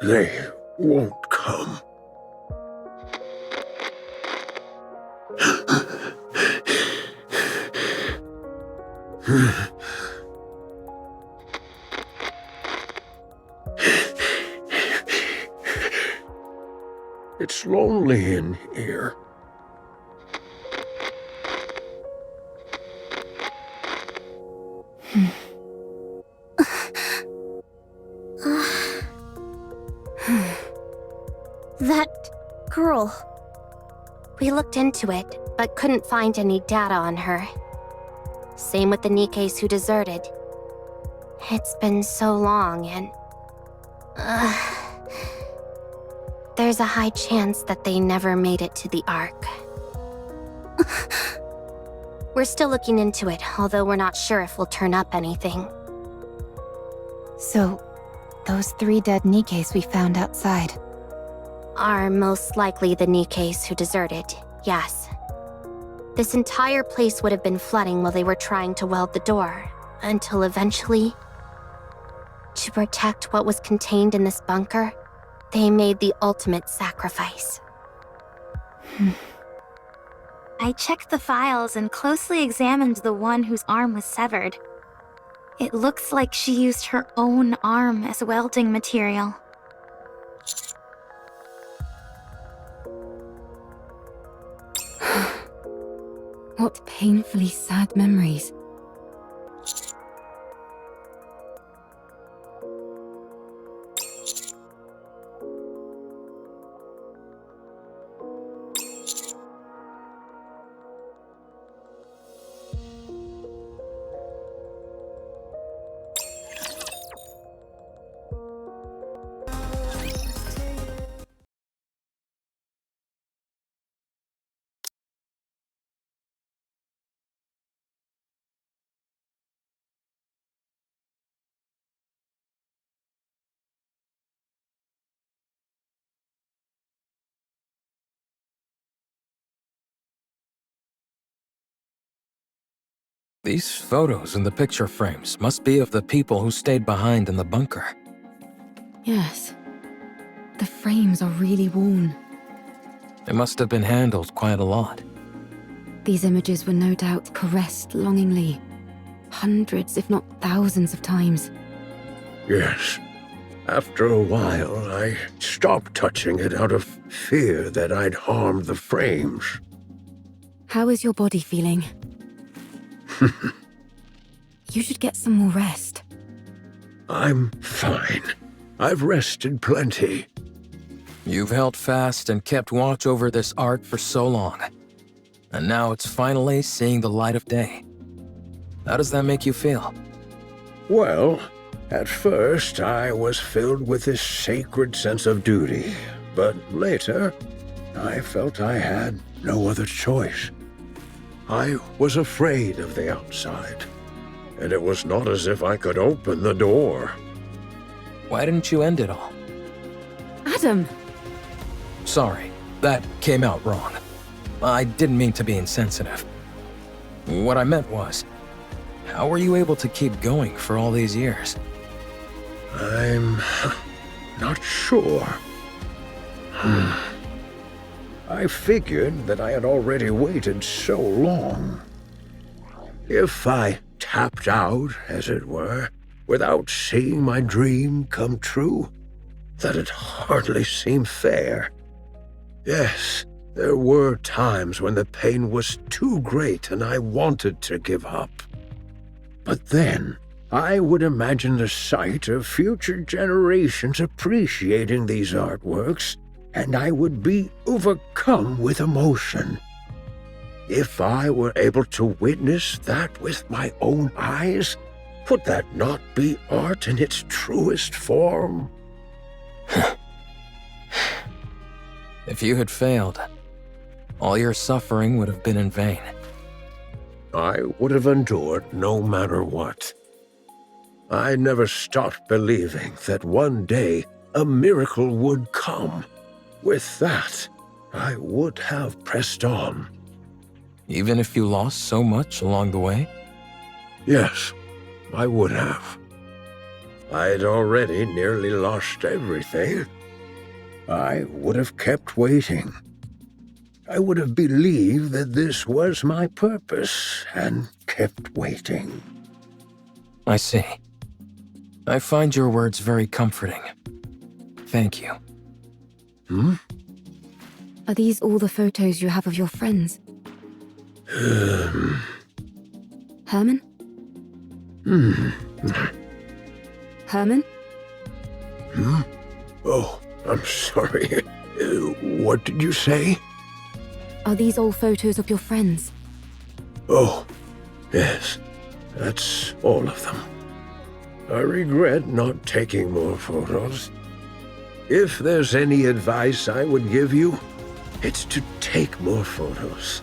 Speaker 10: They won't come. It's lonely in here.
Speaker 3: That girl.
Speaker 1: We looked into it, but couldn't find any data on her. Same with the Nikkes who deserted. It's been so long, and... there's a high chance that they never made it to the Ark. We're still looking into it, although we're not sure if we'll turn up anything.
Speaker 6: So, those 3 dead Nikkes we found outside
Speaker 1: are most likely the Nikkes who deserted, yes. This entire place would have been flooding while they were trying to weld the door, until eventually, to protect what was contained in this bunker, they made the ultimate sacrifice.
Speaker 14: I checked the files and closely examined the one whose arm was severed. It looks like she used her own arm as welding material.
Speaker 6: What painfully sad memories.
Speaker 5: These photos in the picture frames must be of the people who stayed behind in the bunker.
Speaker 6: Yes. The frames are really worn.
Speaker 5: They must have been handled quite a lot.
Speaker 6: These images were no doubt caressed longingly. Hundreds, if not thousands of times.
Speaker 10: Yes. After a while, I stopped touching it out of fear that I'd harmed the frames.
Speaker 6: How is your body feeling? You should get some more rest.
Speaker 10: I'm fine. I've rested plenty.
Speaker 5: You've held fast and kept watch over this art for so long. And now it's finally seeing the light of day. How does that make you feel?
Speaker 10: Well, at first I was filled with this sacred sense of duty, but later I felt I had no other choice. I was afraid of the outside, and it was not as if I could open the door.
Speaker 5: Why didn't you end it all?
Speaker 6: Adam!
Speaker 5: Sorry, that came out wrong. I didn't mean to be insensitive. What I meant was, how were you able to keep going for all these years?
Speaker 10: I'm not sure. I figured that I had already waited so long. If I tapped out, as it were, without seeing my dream come true, that'd hardly seem fair. Yes, there were times when the pain was too great and I wanted to give up. But then, I would imagine the sight of future generations appreciating these artworks, and I would be overcome with emotion. If I were able to witness that with my own eyes, would that not be art in its truest form?
Speaker 5: If you had failed, all your suffering would have been in vain.
Speaker 10: I would have endured no matter what. I never stopped believing that one day a miracle would come. With that, I would have pressed on.
Speaker 5: Even if you lost so much along the way?
Speaker 10: Yes, I would have. I'd already nearly lost everything. I would have kept waiting. I would have believed that this was my purpose and kept waiting.
Speaker 5: I see. I find your words very comforting. Thank you.
Speaker 10: Hmm?
Speaker 6: Are these all the photos you have of your friends? Herman? Herman?
Speaker 10: Hmm? Oh, I'm sorry. What did you say?
Speaker 6: Are these all photos of your friends?
Speaker 10: Oh, yes. That's all of them. I regret not taking more photos. If there's any advice I would give you, it's to take more photos.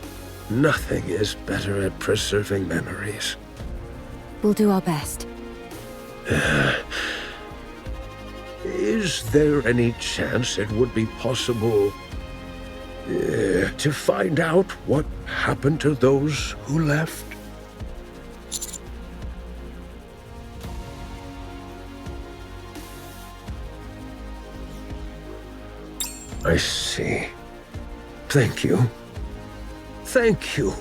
Speaker 10: Nothing is better at preserving memories.
Speaker 6: We'll do our best.
Speaker 10: Is there any chance it would be possible to find out what happened to those who left? I see. Thank you. Thank you.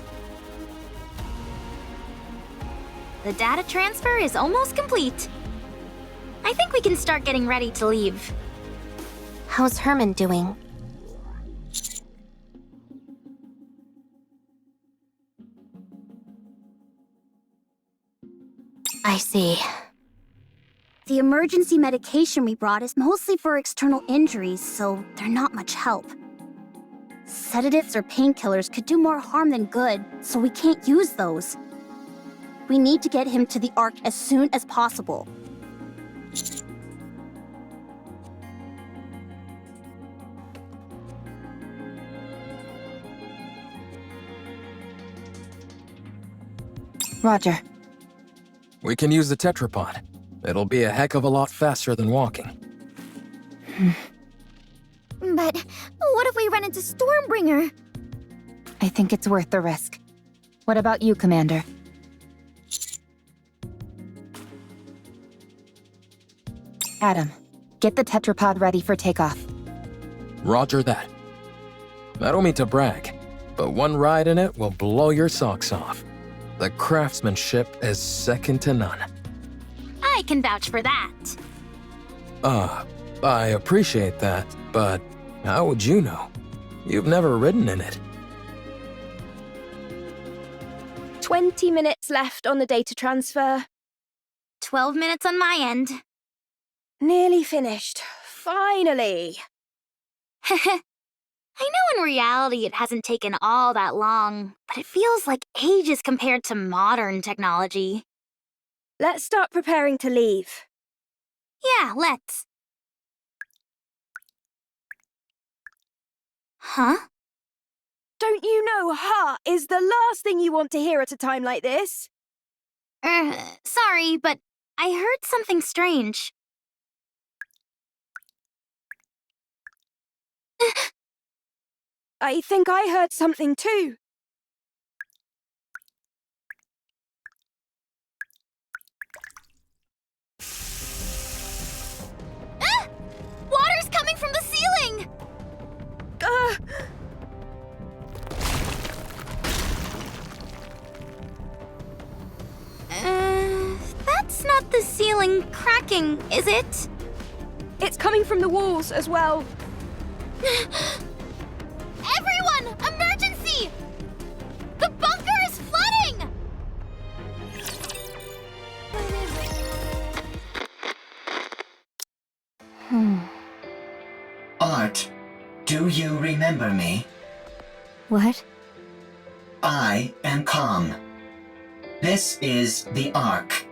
Speaker 14: The data transfer is almost complete. I think we can start getting ready to leave.
Speaker 1: How's Herman doing? I see.
Speaker 3: The emergency medication we brought is mostly for external injuries, so they're not much help. Sedatives or painkillers could do more harm than good, so we can't use those. We need to get him to the Ark as soon as possible.
Speaker 6: Roger.
Speaker 5: We can use the tetrapod. It'll be a heck of a lot faster than walking.
Speaker 11: But what if we run into Stormbringer?
Speaker 6: I think it's worth the risk. What about you, Commander? Adam, get the tetrapod ready for takeoff.
Speaker 5: Roger that. I don't mean to brag, but one ride in it will blow your socks off. The craftsmanship is second to none.
Speaker 14: I can vouch for that.
Speaker 5: I appreciate that, but how would you know? You've never ridden in it.
Speaker 4: 20 minutes left on the data transfer.
Speaker 14: 12 minutes on my end.
Speaker 4: Nearly finished. Finally.
Speaker 14: I know in reality it hasn't taken all that long, but it feels like ages compared to modern technology.
Speaker 4: Let's start preparing to leave.
Speaker 14: Yeah, let's. Huh?
Speaker 4: Don't you know "ha" is the last thing you want to hear at a time like this?
Speaker 14: Sorry, but I heard something strange.
Speaker 4: I think I heard something too.
Speaker 14: Ah! Water's coming from the ceiling! That's not the ceiling cracking, is it?
Speaker 4: It's coming from the walls as well.
Speaker 14: Everyone! Emergency! The bunker is flooding!
Speaker 12: Art, do you remember me?
Speaker 6: What?
Speaker 12: I am Calm. This is the Ark.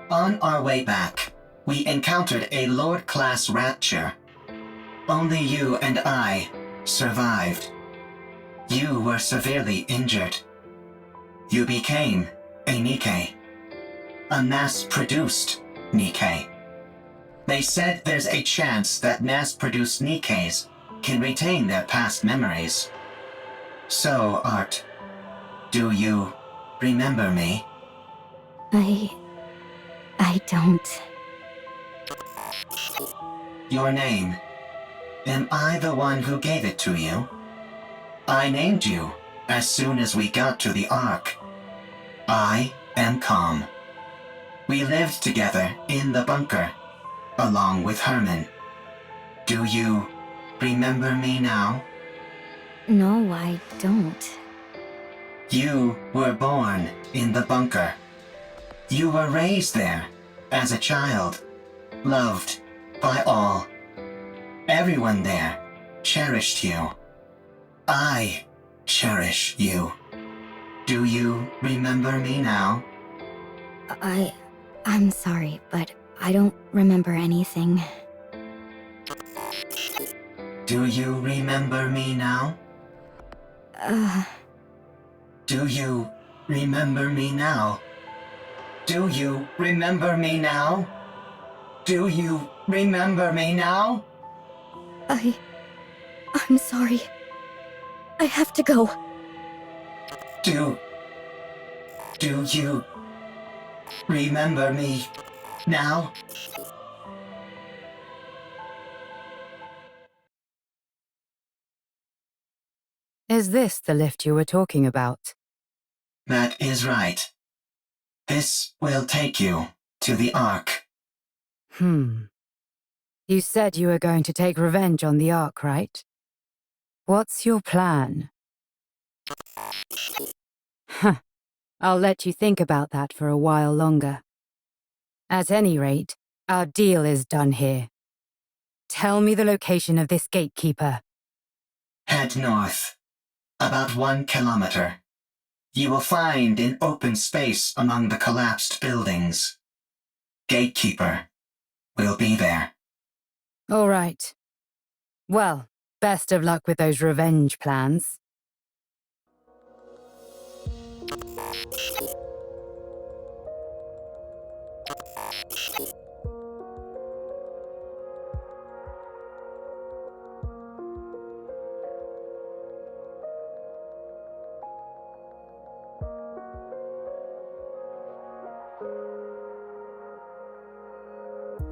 Speaker 12: On our way back, we encountered a Lord-class rapture. Only you and I, survived. You were severely injured. You became a Nikke. A mass-produced Nikke. They said there's a chance that mass-produced Nikkes can retain their past memories. So, Art, do you remember me?
Speaker 6: I don't.
Speaker 12: Your name. Am I the one who gave it to you? I named you as soon as we got to the Ark. I am Calm. We lived together in the bunker, along with Herman. Do you remember me now?
Speaker 6: No, I don't.
Speaker 12: You were born in the bunker. You were raised there as a child, loved by all. Everyone there cherished you. I cherish you. Do you remember me now?
Speaker 6: I'm sorry, but I don't remember anything.
Speaker 12: Do you remember me now? Do you remember me now? Do you remember me now? Do you remember me now?
Speaker 6: I'm sorry. I have to go.
Speaker 12: Do you remember me now?
Speaker 13: Is this the lift you were talking about?
Speaker 12: That is right. This will take you to the Ark.
Speaker 13: You said you were going to take revenge on the Ark, right? What's your plan? I'll let you think about that for a while longer. At any rate, our deal is done here. Tell me the location of this gatekeeper.
Speaker 12: Head north, about 1 kilometer. You will find an open space among the collapsed buildings. Gatekeeper will be there.
Speaker 13: All right. Well, best of luck with those revenge plans.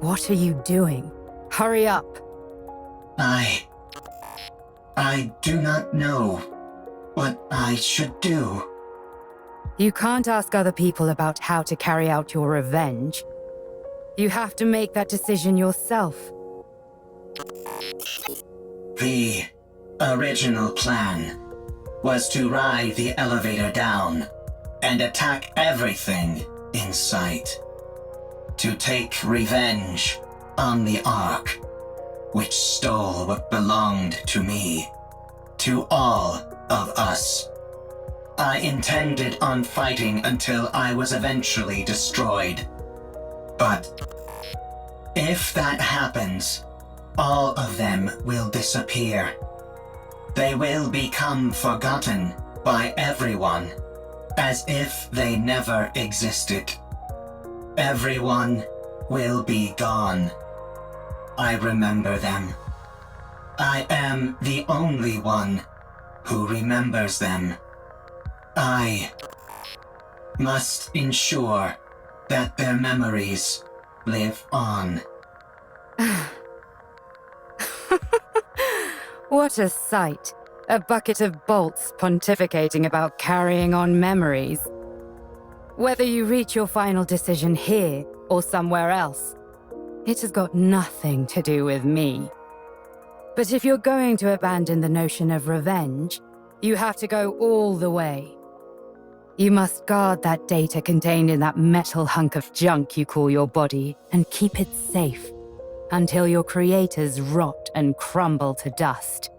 Speaker 13: What are you doing? Hurry up!
Speaker 12: I do not know what I should do.
Speaker 13: You can't ask other people about how to carry out your revenge. You have to make that decision yourself.
Speaker 12: The original plan was to ride the elevator down and attack everything in sight. To take revenge on the Ark, which stole what belonged to me, to all of us. I intended on fighting until I was eventually destroyed. But if that happens, all of them will disappear. They will become forgotten by everyone, as if they never existed. Everyone will be gone. I remember them. I am the only one who remembers them. I must ensure that their memories live on.
Speaker 13: What a sight. A bucket of bolts pontificating about carrying on memories. Whether you reach your final decision here or somewhere else, it has got nothing to do with me. But if you're going to abandon the notion of revenge, you have to go all the way. You must guard that data contained in that metal hunk of junk you call your body and keep it safe until your creators rot and crumble to dust.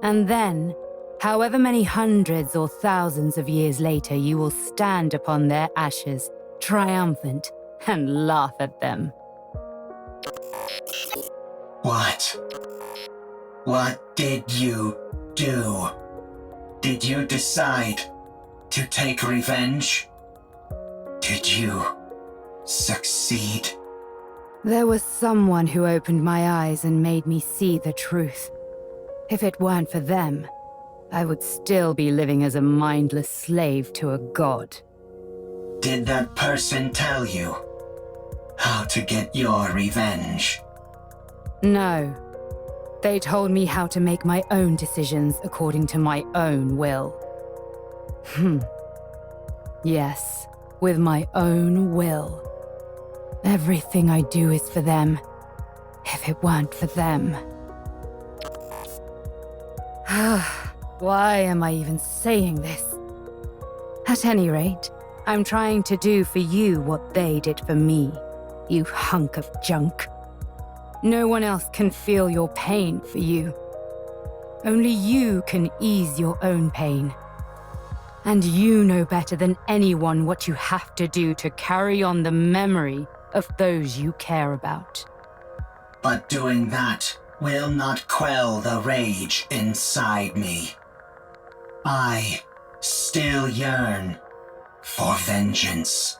Speaker 13: And then, however many hundreds or thousands of years later, you will stand upon their ashes, triumphant, and laugh at them.
Speaker 12: What? What did you do? Did you decide to take revenge? Did you succeed?
Speaker 13: There was someone who opened my eyes and made me see the truth. If it weren't for them, I would still be living as a mindless slave to a god.
Speaker 12: Did that person tell you how to get your revenge?
Speaker 13: No. They told me how to make my own decisions according to my own will. Yes, with my own will. Everything I do is for them. If it weren't for them... Why am I even saying this? At any rate, I'm trying to do for you what they did for me, you hunk of junk. No one else can feel your pain for you. Only you can ease your own pain. And you know better than anyone what you have to do to carry on the memory of those you care about.
Speaker 12: But doing that will not quell the rage inside me. I still yearn for vengeance.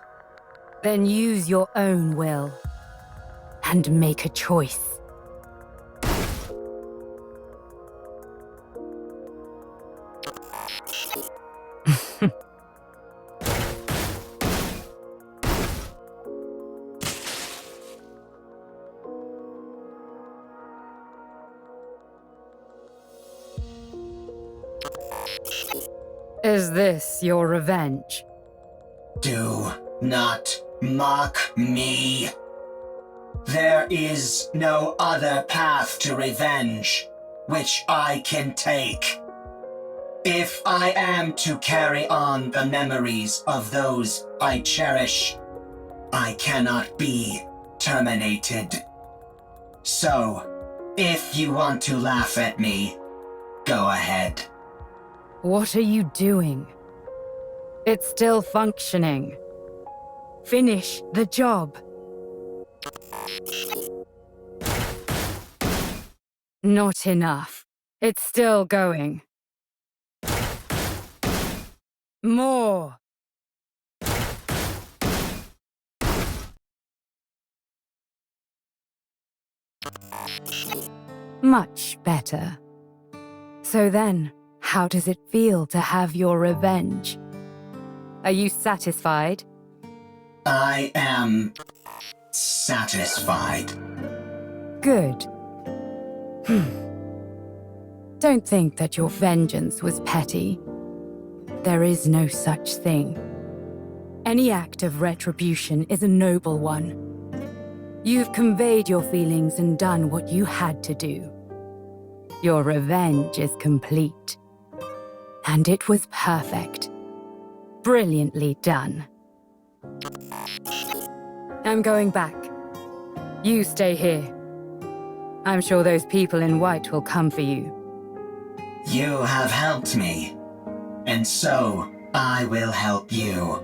Speaker 13: Then use your own will and make a choice. Is this your revenge?
Speaker 12: Do not mock me. There is no other path to revenge which I can take. If I am to carry on the memories of those I cherish, I cannot be terminated. So, if you want to laugh at me, go ahead.
Speaker 13: What are you doing? It's still functioning. Finish the job. Not enough. It's still going. More. Much better. So then, how does it feel to have your revenge? Are you satisfied?
Speaker 12: I am satisfied.
Speaker 13: Good. Don't think that your vengeance was petty. There is no such thing. Any act of retribution is a noble one. You've conveyed your feelings and done what you had to do. Your revenge is complete. And it was perfect. Brilliantly done. I'm going back. You stay here. I'm sure those people in white will come for you.
Speaker 12: You have helped me, and so I will help you.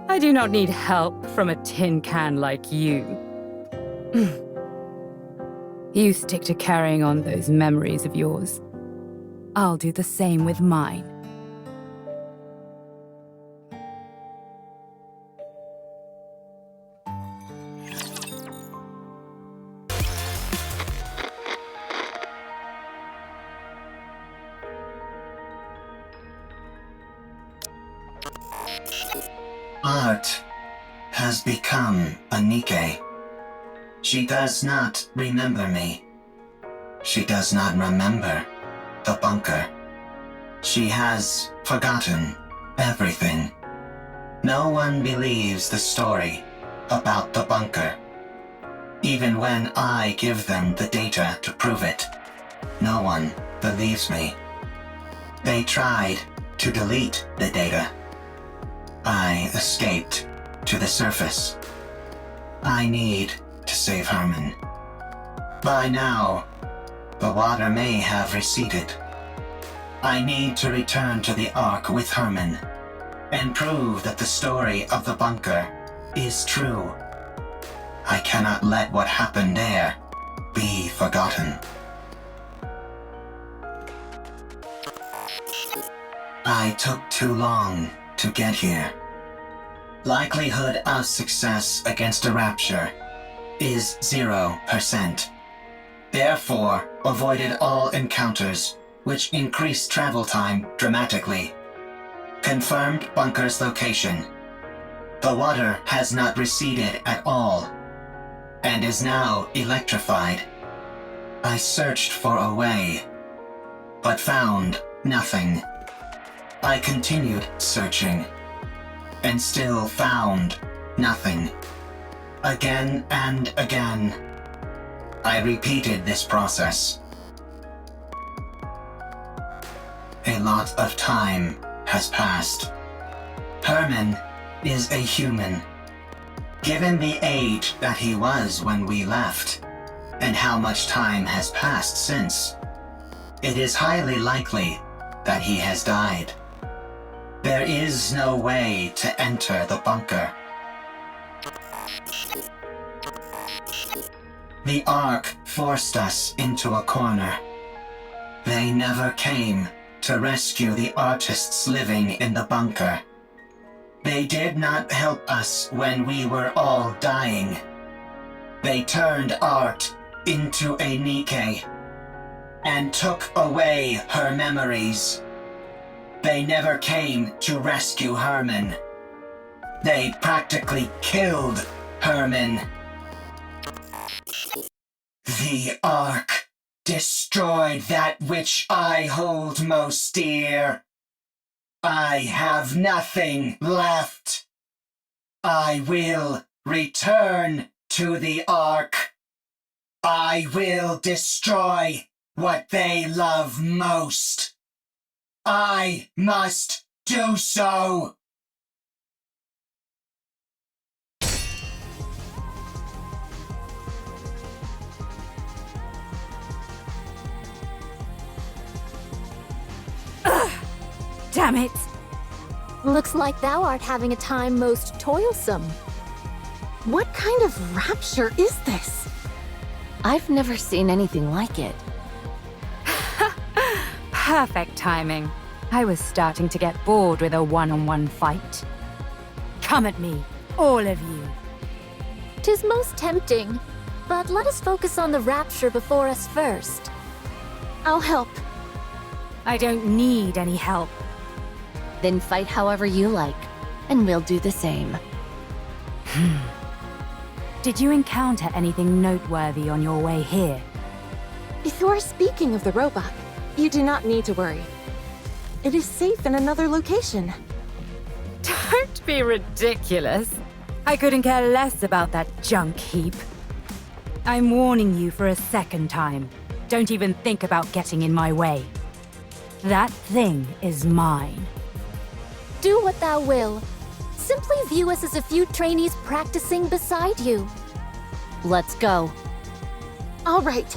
Speaker 13: I do not need help from a tin can like you. You stick to carrying on those memories of yours. I'll do the same with mine.
Speaker 12: Art has become a Nikke. She does not remember me. She does not remember the bunker. She has forgotten everything. No one believes the story about the bunker. Even when I give them the data to prove it, no one believes me. They tried to delete the data. I escaped to the surface. I need to save Herman. By now, the water may have receded. I need to return to the Ark with Herman and prove that the story of the bunker is true. I cannot let what happened there be forgotten. I took too long to get here. Likelihood of success against a rapture is 0%. Therefore, avoided all encounters, which increased travel time dramatically. Confirmed bunker's location. The water has not receded at all, and is now electrified. I searched for a way, but found nothing. I continued searching, and still found nothing. Again and again, I repeated this process. A lot of time has passed. Herman is a human. Given the age that he was when we left, and how much time has passed since, it is highly likely that he has died. There is no way to enter the bunker. The Ark forced us into a corner. They never came to rescue the artists living in the bunker. They did not help us when we were all dying. They turned art into a Nikke and took away her memories. They never came to rescue Herman. They practically killed Herman. The Ark destroyed that which I hold most dear. I have nothing left. I will return to the Ark. I will destroy what they love most. I must do so.
Speaker 6: Damn it!
Speaker 15: Looks like thou art having a time most toilsome.
Speaker 8: What kind of rapture is this? I've never seen anything like it.
Speaker 13: Perfect timing. I was starting to get bored with a one-on-one fight. Come at me, all of you.
Speaker 15: 'Tis most tempting, but let us focus on the rapture before us first.
Speaker 8: I'll help.
Speaker 13: I don't need any help.
Speaker 8: Then fight however you like, and we'll do the same.
Speaker 13: Did you encounter anything noteworthy on your way here?
Speaker 8: If you are speaking of the robot, you do not need to worry. It is safe in another location.
Speaker 13: Don't be ridiculous. I couldn't care less about that junk heap. I'm warning you for a second time. Don't even think about getting in my way. That thing is mine.
Speaker 15: Do what thou will. Simply view us as a few trainees practicing beside you.
Speaker 8: Let's go. All right.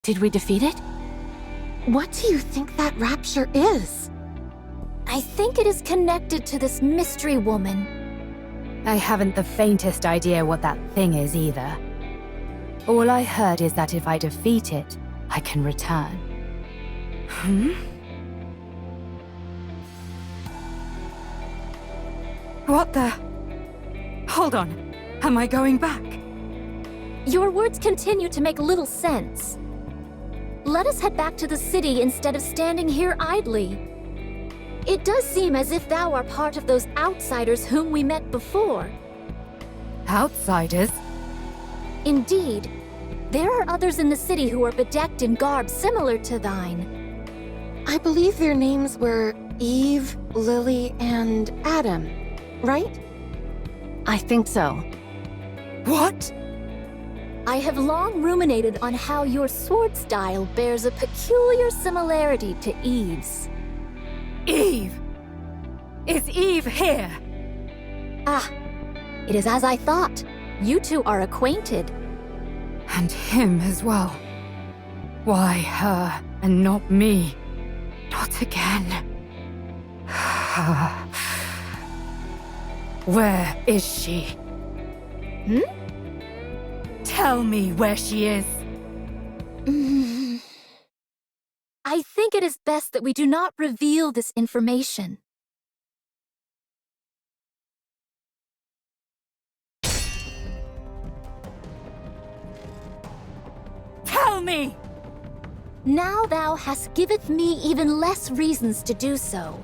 Speaker 8: Did we defeat it? What do you think that rapture is?
Speaker 15: I think it is connected to this mystery woman.
Speaker 13: I haven't the faintest idea what that thing is either. All I heard is that if I defeat it, I can return. What the? Hold on. Am I going back?
Speaker 15: Your words continue to make little sense. Let us head back to the city instead of standing here idly. It does seem as if thou art part of those outsiders whom we met before.
Speaker 13: Outsiders?
Speaker 15: Indeed. There are others in the city who are bedecked in garb similar to thine.
Speaker 8: I believe their names were Eve, Lily, and Adam, right? I think so.
Speaker 13: What?
Speaker 15: I have long ruminated on how your sword style bears a peculiar similarity to Eve's.
Speaker 13: Eve! Is Eve here?
Speaker 15: Ah, it is as I thought. You two are acquainted.
Speaker 13: And him as well. Why her and not me? Not again. Where is she? Tell me where she is.
Speaker 15: I think it is best that we do not reveal this information.
Speaker 13: Tell me!
Speaker 15: Now thou hast giveth me even less reasons to do so.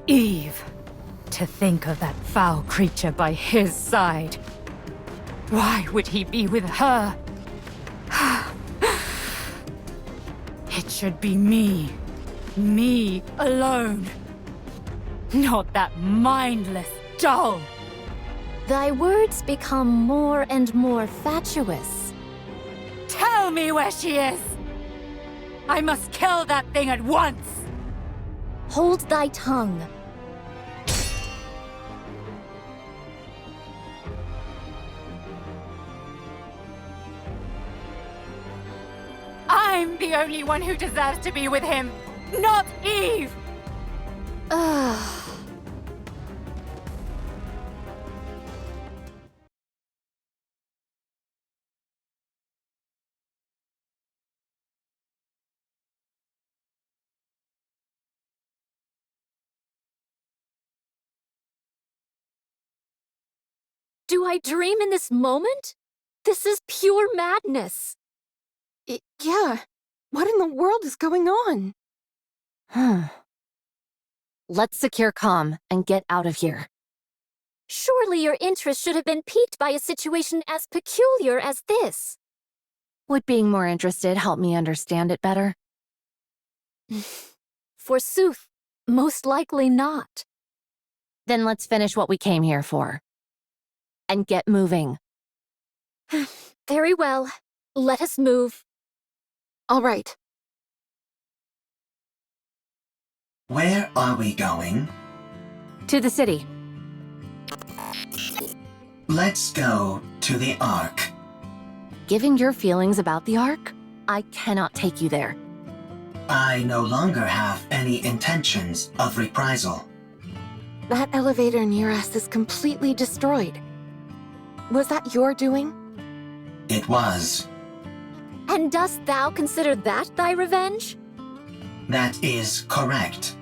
Speaker 13: Eve. To think of that foul creature by his side. Why would he be with her? It should be me. Me alone. Not that mindless doll.
Speaker 15: Thy words become more and more fatuous.
Speaker 13: Tell me where she is! I must kill that thing at once!
Speaker 15: Hold thy tongue.
Speaker 13: I'm the only one who deserves to be with him, not Eve!
Speaker 15: Do I dream in this moment? This is pure madness.
Speaker 8: Yeah. What in the world is going on?
Speaker 1: Let's secure comm and get out of here.
Speaker 15: Surely your interest should have been piqued by a situation as peculiar as this.
Speaker 1: Would being more interested help me understand it better?
Speaker 15: Forsooth, most likely not.
Speaker 1: Then let's finish what we came here for. And get moving.
Speaker 15: Very well. Let us move.
Speaker 8: All right.
Speaker 12: Where are we going?
Speaker 1: To the city.
Speaker 12: Let's go to the Ark.
Speaker 1: Given your feelings about the Ark, I cannot take you there.
Speaker 12: I no longer have any intentions of reprisal.
Speaker 8: That elevator near us is completely destroyed. Was that your doing?
Speaker 12: It was.
Speaker 15: And dost thou consider that thy revenge?
Speaker 12: That is correct.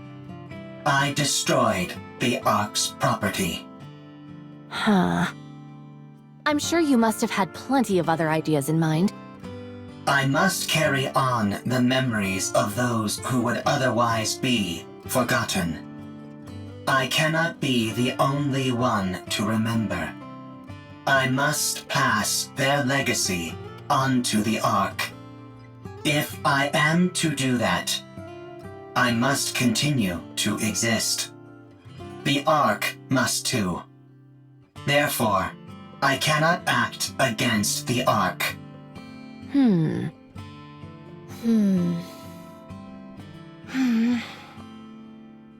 Speaker 12: I destroyed the Ark's property.
Speaker 1: I'm sure you must have had plenty of other ideas in mind.
Speaker 12: I must carry on the memories of those who would otherwise be forgotten. I cannot be the only one to remember. I must pass their legacy onto the Ark. If I am to do that, I must continue to exist. The Ark must too. Therefore, I cannot act against the Ark.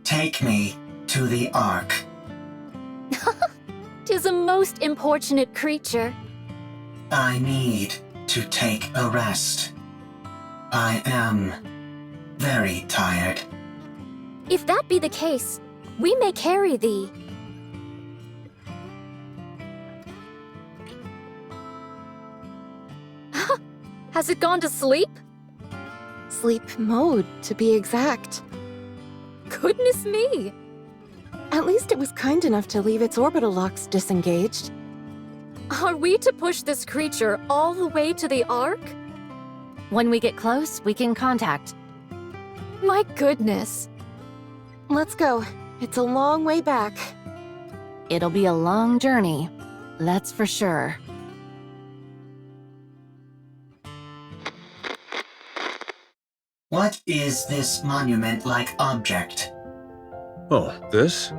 Speaker 12: Take me to the Ark.
Speaker 15: 'Tis a most importunate creature.
Speaker 12: I need to take a rest. I am very tired.
Speaker 15: If that be the case, we may carry thee. Has it gone to sleep?
Speaker 8: Sleep mode, to be exact.
Speaker 15: Goodness me!
Speaker 8: At least it was kind enough to leave its orbital locks disengaged.
Speaker 15: Are we to push this creature all the way to the Ark?
Speaker 1: When we get close, we can contact.
Speaker 15: My goodness.
Speaker 8: Let's go. It's a long way back.
Speaker 1: It'll be a long journey, that's for sure.
Speaker 12: What is this monument-like object?
Speaker 10: Oh, this?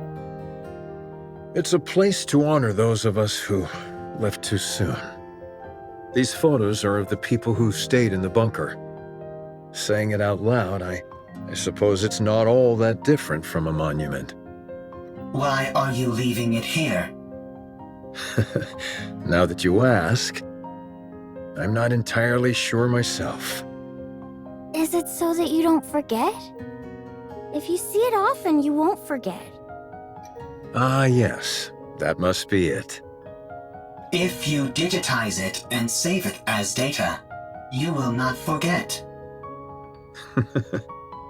Speaker 10: It's a place to honor those of us who left too soon. These photos are of the people who stayed in the bunker. Saying it out loud, I suppose it's not all that different from a monument.
Speaker 12: Why are you leaving it here?
Speaker 10: Now that you ask, I'm not entirely sure myself.
Speaker 3: Is it so that you don't forget? If you see it often, you won't forget.
Speaker 10: Ah, yes.
Speaker 16: that must be it.
Speaker 12: If you digitize it and save it as data, you will not forget.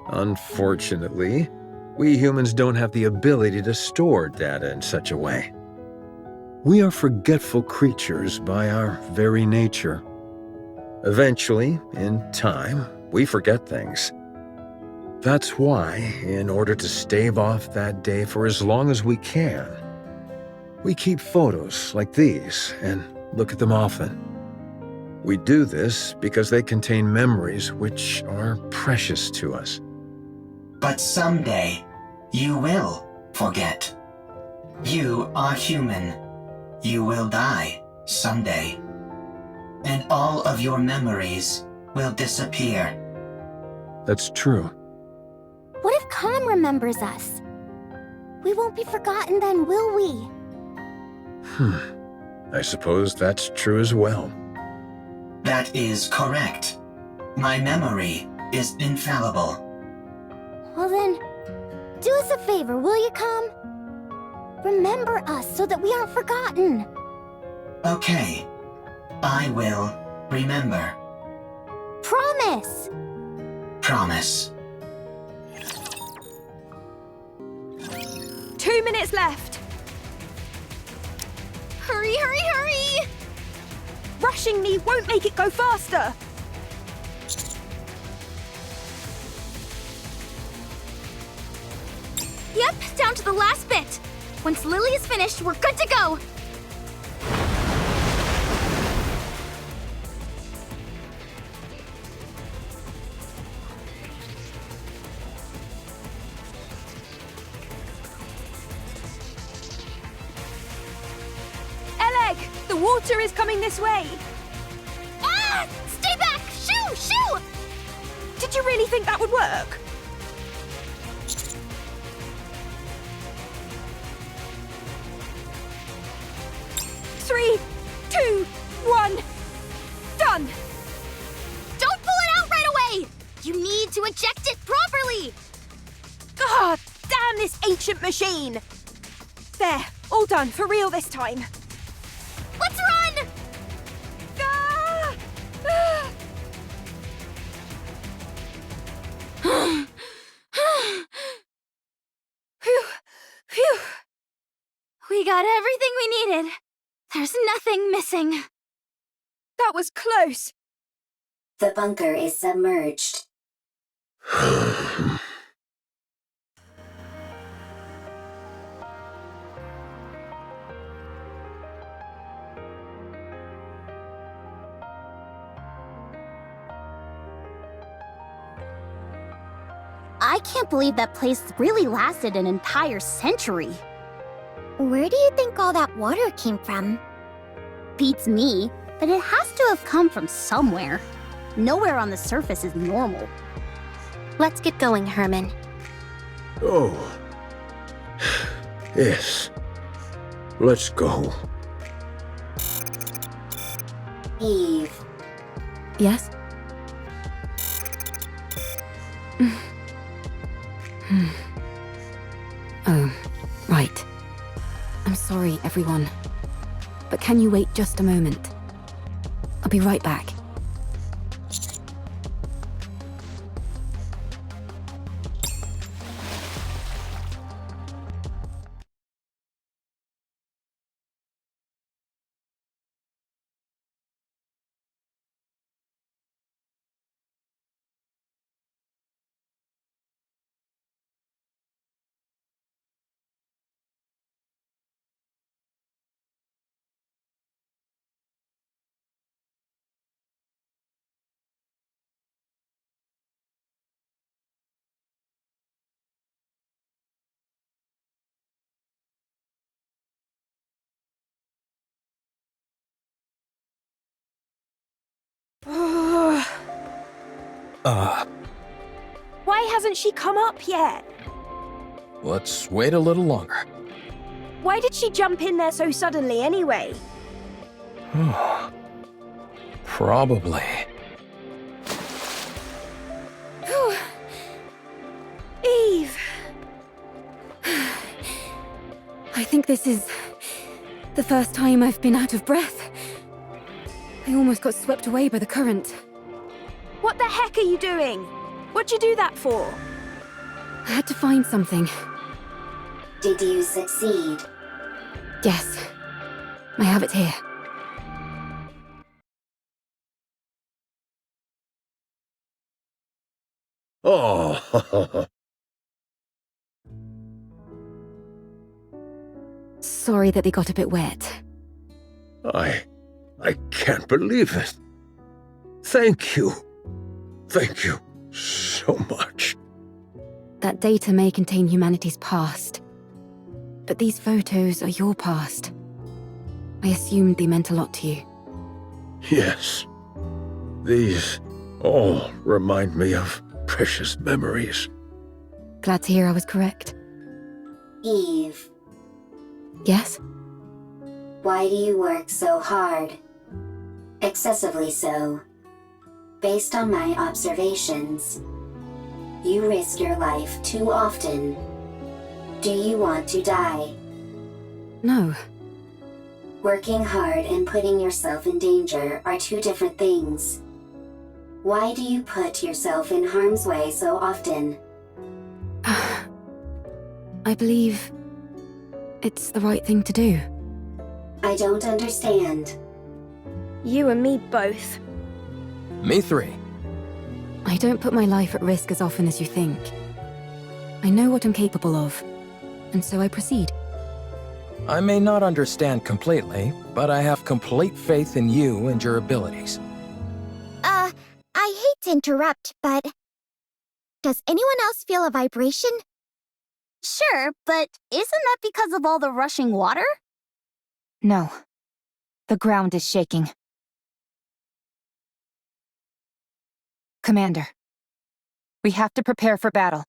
Speaker 16: Unfortunately, we humans don't have the ability to store data in such a way. We are forgetful creatures by our very nature. Eventually, in time, we forget things. That's why, in order to stave off that day for as long as we can, we keep photos like these and look at them often. We do this because they contain memories which are precious to us.
Speaker 12: But someday, you will forget. You are human. You will die someday. And all of your memories will disappear.
Speaker 16: That's true.
Speaker 11: What if Khan remembers us? We won't be forgotten then, will we?
Speaker 16: I suppose that's true as well.
Speaker 12: That is correct. My memory is infallible.
Speaker 11: Well then, do us a favor, will you, Khan? Remember us so that we aren't forgotten.
Speaker 12: Okay. I will remember.
Speaker 11: Promise!
Speaker 12: Promise.
Speaker 4: 2 minutes left.
Speaker 14: Hurry, hurry, hurry!
Speaker 4: Rushing me won't make it go faster.
Speaker 14: Yep, down to the last bit. Once Lily is finished, we're good to go.
Speaker 4: The water is coming this way.
Speaker 14: Ah! Stay back! Shoo! Shoo!
Speaker 4: Did you really think that would work? Three, two, one, done!
Speaker 14: Don't pull it out right away! You need to eject it properly!
Speaker 4: God, damn this ancient machine! There, all done, for real this time.
Speaker 14: Let's run!
Speaker 4: Ah! Phew, phew.
Speaker 14: We got everything we needed. There's nothing missing.
Speaker 4: That was close.
Speaker 7: The bunker is submerged.
Speaker 3: I can't believe that place really lasted an entire century.
Speaker 11: Where do you think all that water came from?
Speaker 3: Beats me, but it has to have come from somewhere. Nowhere on the surface is normal.
Speaker 1: Let's get going, Herman.
Speaker 10: Oh. Yes. Let's go.
Speaker 7: Eve.
Speaker 6: Yes? Oh, right. I'm sorry, everyone. But can you wait just a moment? I'll be right back.
Speaker 4: Why hasn't she come up yet?
Speaker 5: Let's wait a little longer.
Speaker 4: Why did she jump in there so suddenly anyway?
Speaker 5: Probably.
Speaker 4: Eve!
Speaker 6: I think this is The first time I've been out of breath. I almost got swept away by the current.
Speaker 4: What the heck are you doing? What'd you do that for?
Speaker 6: I had to find something.
Speaker 7: Did you succeed?
Speaker 6: Yes. I have it here.
Speaker 10: Oh,
Speaker 6: Sorry that they got a bit wet.
Speaker 10: I can't believe it. Thank you. Thank you so much.
Speaker 6: That data may contain humanity's past. But these photos are your past. I assumed they meant a lot to you.
Speaker 10: Yes. These all remind me of precious memories.
Speaker 6: Glad to hear I was correct.
Speaker 7: Eve,
Speaker 6: Yes?
Speaker 7: why do you work so hard? Excessively so. Based on my observations, you risk your life too often. Do you want to die?
Speaker 6: No.
Speaker 7: Working hard and putting yourself in danger are two different things. Why do you put yourself in harm's way so often?
Speaker 6: I believe it's the right thing to do.
Speaker 7: I don't understand.
Speaker 4: You and me both.
Speaker 5: Me three.
Speaker 6: I don't put my life at risk as often as you think. I know what I'm capable of, and so I proceed.
Speaker 5: I may not understand completely, but I have complete faith in you and your abilities.
Speaker 11: I hate to interrupt, but... Does anyone else feel a vibration?
Speaker 3: Sure, but isn't that because of all the rushing water?
Speaker 6: No. The ground is shaking. Commander, we have to prepare for battle.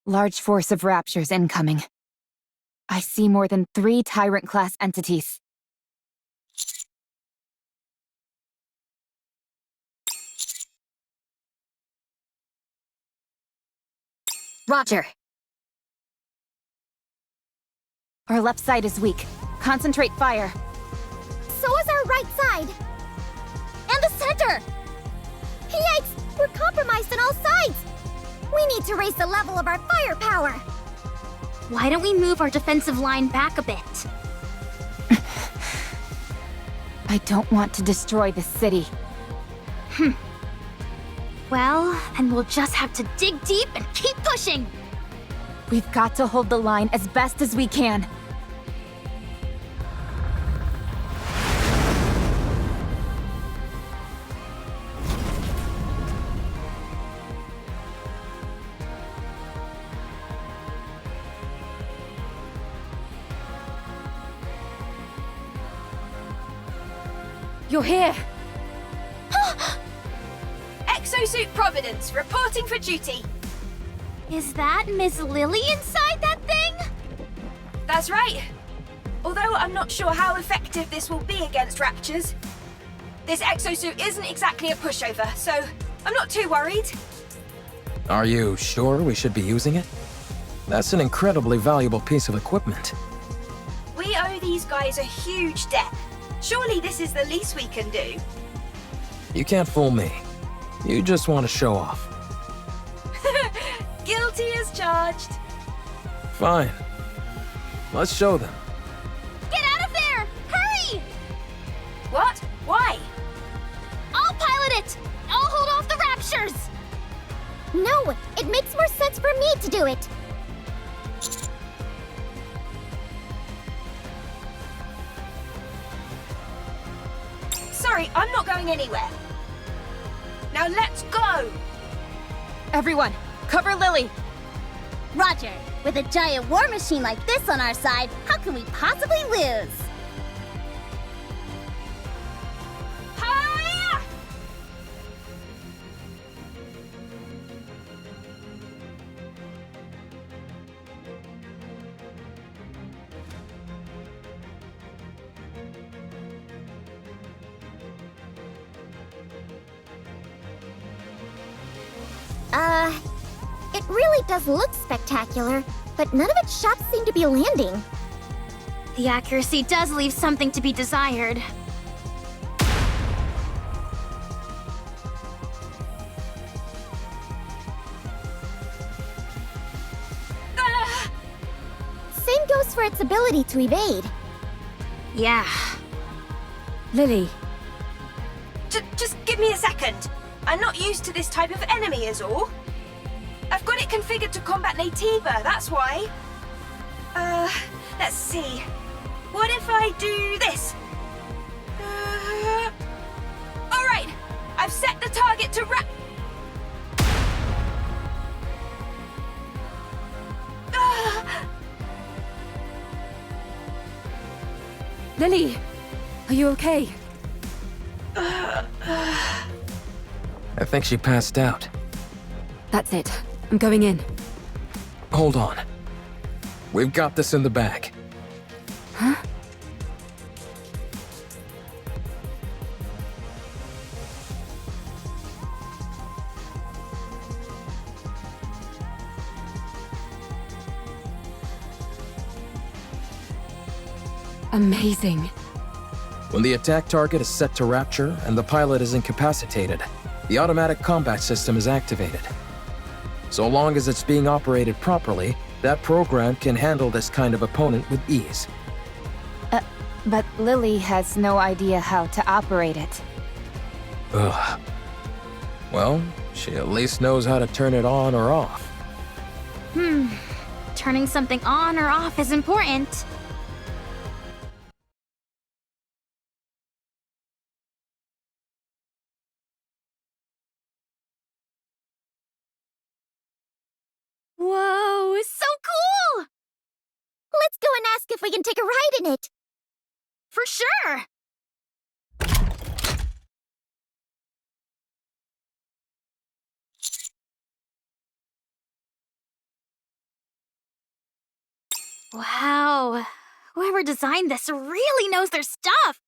Speaker 6: Large force of Raptures incoming. I see more than 3 Tyrant-class entities. Roger. Our left side is weak. Concentrate fire.
Speaker 11: So is our right side! And the center! Yikes! We're compromised on all sides! We need to raise the level of our firepower!
Speaker 14: Why don't we move our defensive line back a bit?
Speaker 6: I don't want to destroy the city.
Speaker 14: Well, then we'll just have to dig deep and keep pushing!
Speaker 6: We've got to hold the line as best as we can. You're here!
Speaker 4: Exosuit Providence, reporting for duty.
Speaker 14: Is that Miss Lily inside that thing?
Speaker 4: That's right. Although I'm not sure how effective this will be against Raptures. This exosuit isn't exactly a pushover, so I'm not too worried.
Speaker 5: Are you sure we should be using it? That's an incredibly valuable piece of equipment.
Speaker 4: We owe these guys a huge debt. Surely this is the least we can do.
Speaker 5: You can't fool me. You just want to show off.
Speaker 4: Guilty as charged.
Speaker 5: Fine. Let's show them.
Speaker 14: Get out of there! Hurry!
Speaker 4: What? Why?
Speaker 14: I'll pilot it! I'll hold off the Raptures!
Speaker 11: No, it makes more sense for me to do it!
Speaker 4: Sorry, I'm not going anywhere. Now let's go!
Speaker 6: Everyone, cover Lily!
Speaker 3: Roger, with a giant war machine like this on our side, how can we possibly lose?
Speaker 4: Hiya!
Speaker 11: It really does look spectacular, but none of its shots seem to be landing.
Speaker 14: The accuracy does leave something to be desired.
Speaker 11: Same goes for its ability to evade.
Speaker 14: Yeah.
Speaker 4: Lily. Just give me a second. I'm not used to this type of enemy is all. I've got it configured to combat Nativa, that's why. Let's see. What if I do this? Alright, I've set the target to
Speaker 17: Lily, are you okay?
Speaker 5: I think she passed out.
Speaker 17: That's it. I'm going in.
Speaker 5: Hold on. We've got this in the bag.
Speaker 17: Huh? Amazing.
Speaker 5: When the attack target is set to Rapture and the pilot is incapacitated, the automatic combat system is activated. So long as it's being operated properly, that program can handle this kind of opponent with ease.
Speaker 6: But Lily has no idea how to operate it.
Speaker 5: Ugh. Well, she at least knows how to turn it on or off.
Speaker 14: Turning something on or off is important.
Speaker 11: Whoa, so cool! Let's go and ask if we can take a ride in it.
Speaker 14: For sure! Wow, whoever designed this really knows their stuff!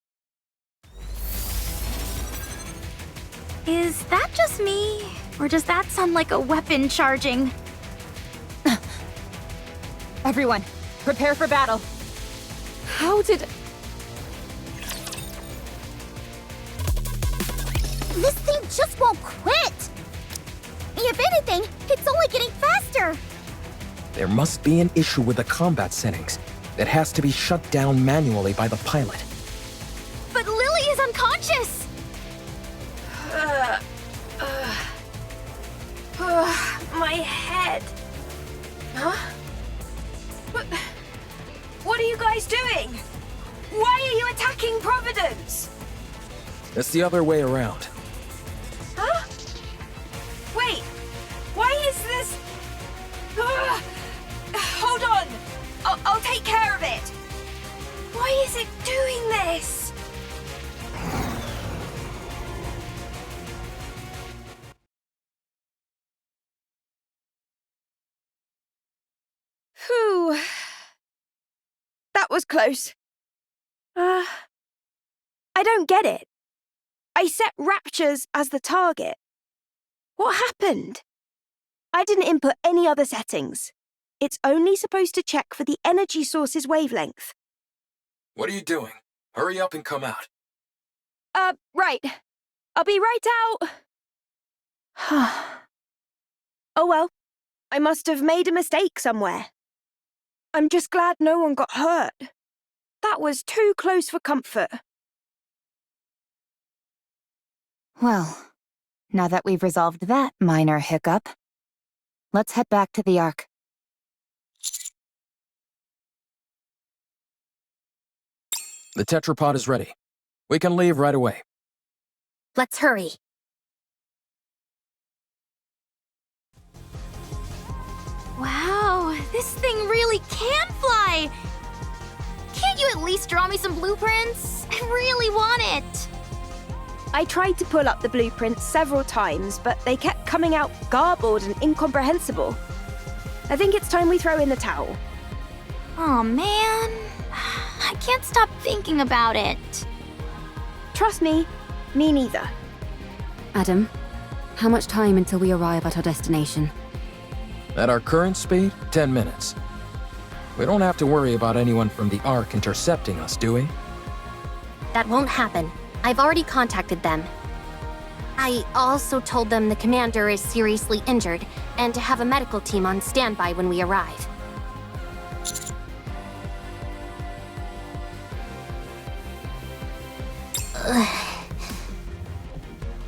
Speaker 14: Is that just me? Or does that sound like a weapon charging?
Speaker 6: Everyone, prepare for battle.
Speaker 17: How did...
Speaker 11: This thing just won't quit! If anything, it's only getting faster!
Speaker 5: There must be an issue with the combat settings that has to be shut down manually by the pilot.
Speaker 14: But Lily is unconscious!
Speaker 4: my head. Huh? What are you guys doing? Why are you attacking Providence?
Speaker 5: It's the other way around.
Speaker 4: Huh? Wait, why is this... Hold on, I'll take care of it. Why is it doing this? Whew. That was close. I don't get it. I set Raptures as the target. What happened? I didn't input any other settings. It's only supposed to check for the energy source's wavelength.
Speaker 5: What are you doing? Hurry up and come out.
Speaker 4: Right. I'll be right out. Oh well, I must have made a mistake somewhere. I'm just glad no one got hurt. That was too close for comfort.
Speaker 6: Well, now that we've resolved that minor hiccup, let's head back to the Ark.
Speaker 5: The tetrapod is ready. We can leave right away.
Speaker 1: Let's hurry.
Speaker 14: Wow, this thing really can fly! Can't you at least draw me some blueprints? I really want it!
Speaker 4: I tried to pull up the blueprints several times, but they kept coming out garbled and incomprehensible. I think it's time we throw in the towel.
Speaker 14: Aw, man. I can't stop thinking about it.
Speaker 4: Trust me, me neither.
Speaker 17: Adam, how much time until we arrive at our destination?
Speaker 5: At our current speed, 10 minutes. We don't have to worry about anyone from the Ark intercepting us, do we?
Speaker 1: That won't happen. I've already contacted them. I also told them the commander is seriously injured and to have a medical team on standby when we arrive.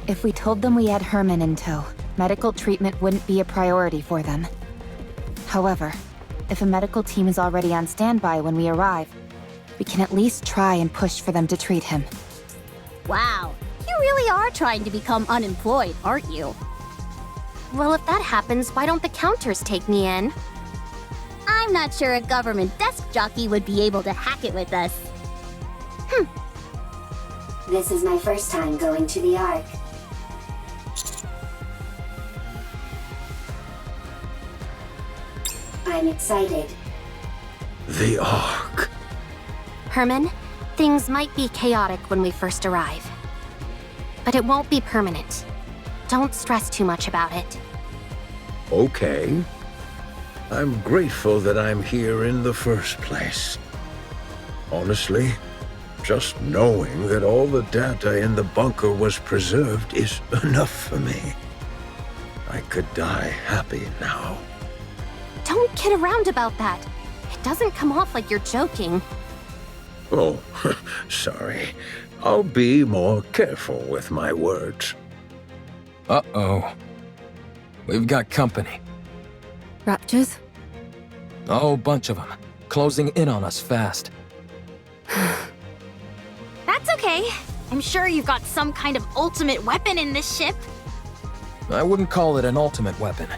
Speaker 6: If we told them we had Herman in tow, medical treatment wouldn't be a priority for them. However, if a medical team is already on standby when we arrive, we can at least try and push for them to treat him.
Speaker 3: Wow, you really are trying to become unemployed, aren't you?
Speaker 1: Well, if that happens, why don't the counters take me in?
Speaker 3: I'm not sure a government desk jockey would be able to hack it with us.
Speaker 7: This is my first time going to the Ark. I'm excited.
Speaker 10: The Ark.
Speaker 1: Herman, things might be chaotic when we first arrive. But it won't be permanent. Don't stress too much about it.
Speaker 10: Okay. I'm grateful that I'm here in the first place. Honestly, just knowing that all the data in the bunker was preserved is enough for me. I could die happy now.
Speaker 1: Don't kid around about that. It doesn't come off like you're joking.
Speaker 10: Oh, sorry. I'll be more careful with my words.
Speaker 5: Uh-oh. We've got company.
Speaker 17: Raptures?
Speaker 5: A whole bunch of them, closing in on us fast.
Speaker 14: That's okay. I'm sure you've got some kind of ultimate weapon in this ship.
Speaker 5: I wouldn't call it an ultimate weapon,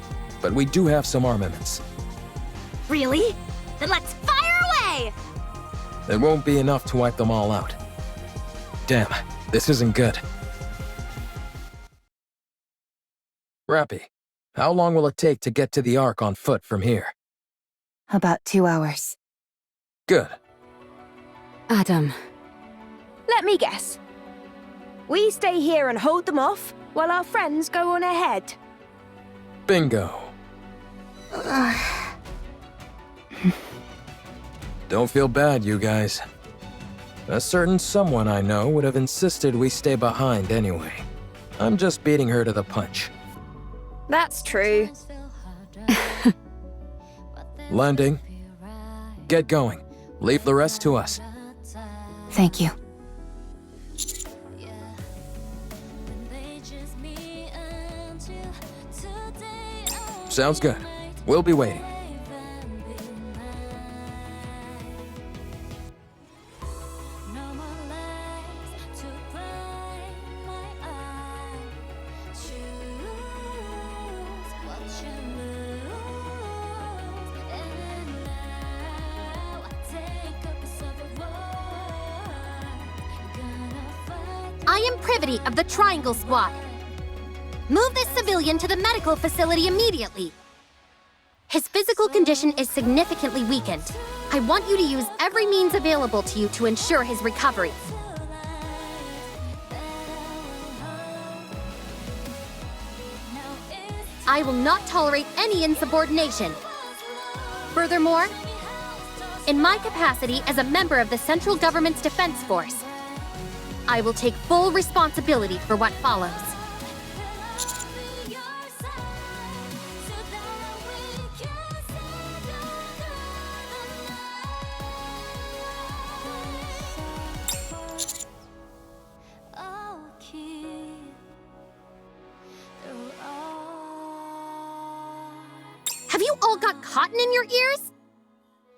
Speaker 5: but we do have some armaments.
Speaker 14: Really? Then let's fire away!
Speaker 5: It won't be enough to wipe them all out. Damn, this isn't good. Rappy, how long will it take to get to the Ark on foot from here?
Speaker 6: About 2 hours.
Speaker 5: Good.
Speaker 17: Adam.
Speaker 4: Let me guess. We stay here and hold them off while our friends go on ahead.
Speaker 5: Bingo. Don't feel bad, you guys. A certain someone I know would have insisted we stay behind anyway. I'm just beating her to the punch.
Speaker 4: That's true.
Speaker 5: Landing. Get going. Leave the rest to us.
Speaker 6: Thank you.
Speaker 5: Sounds good. We'll be waiting.
Speaker 1: I am Privity of the Triangle Squad. Move this civilian to the medical facility immediately. His physical condition is significantly weakened. I want you to use every means available to you to ensure his recovery. I will not tolerate any insubordination. Furthermore, in my capacity as a member of the Central Government's Defense Force, I will take full responsibility for what follows. Have you all got cotton in your ears?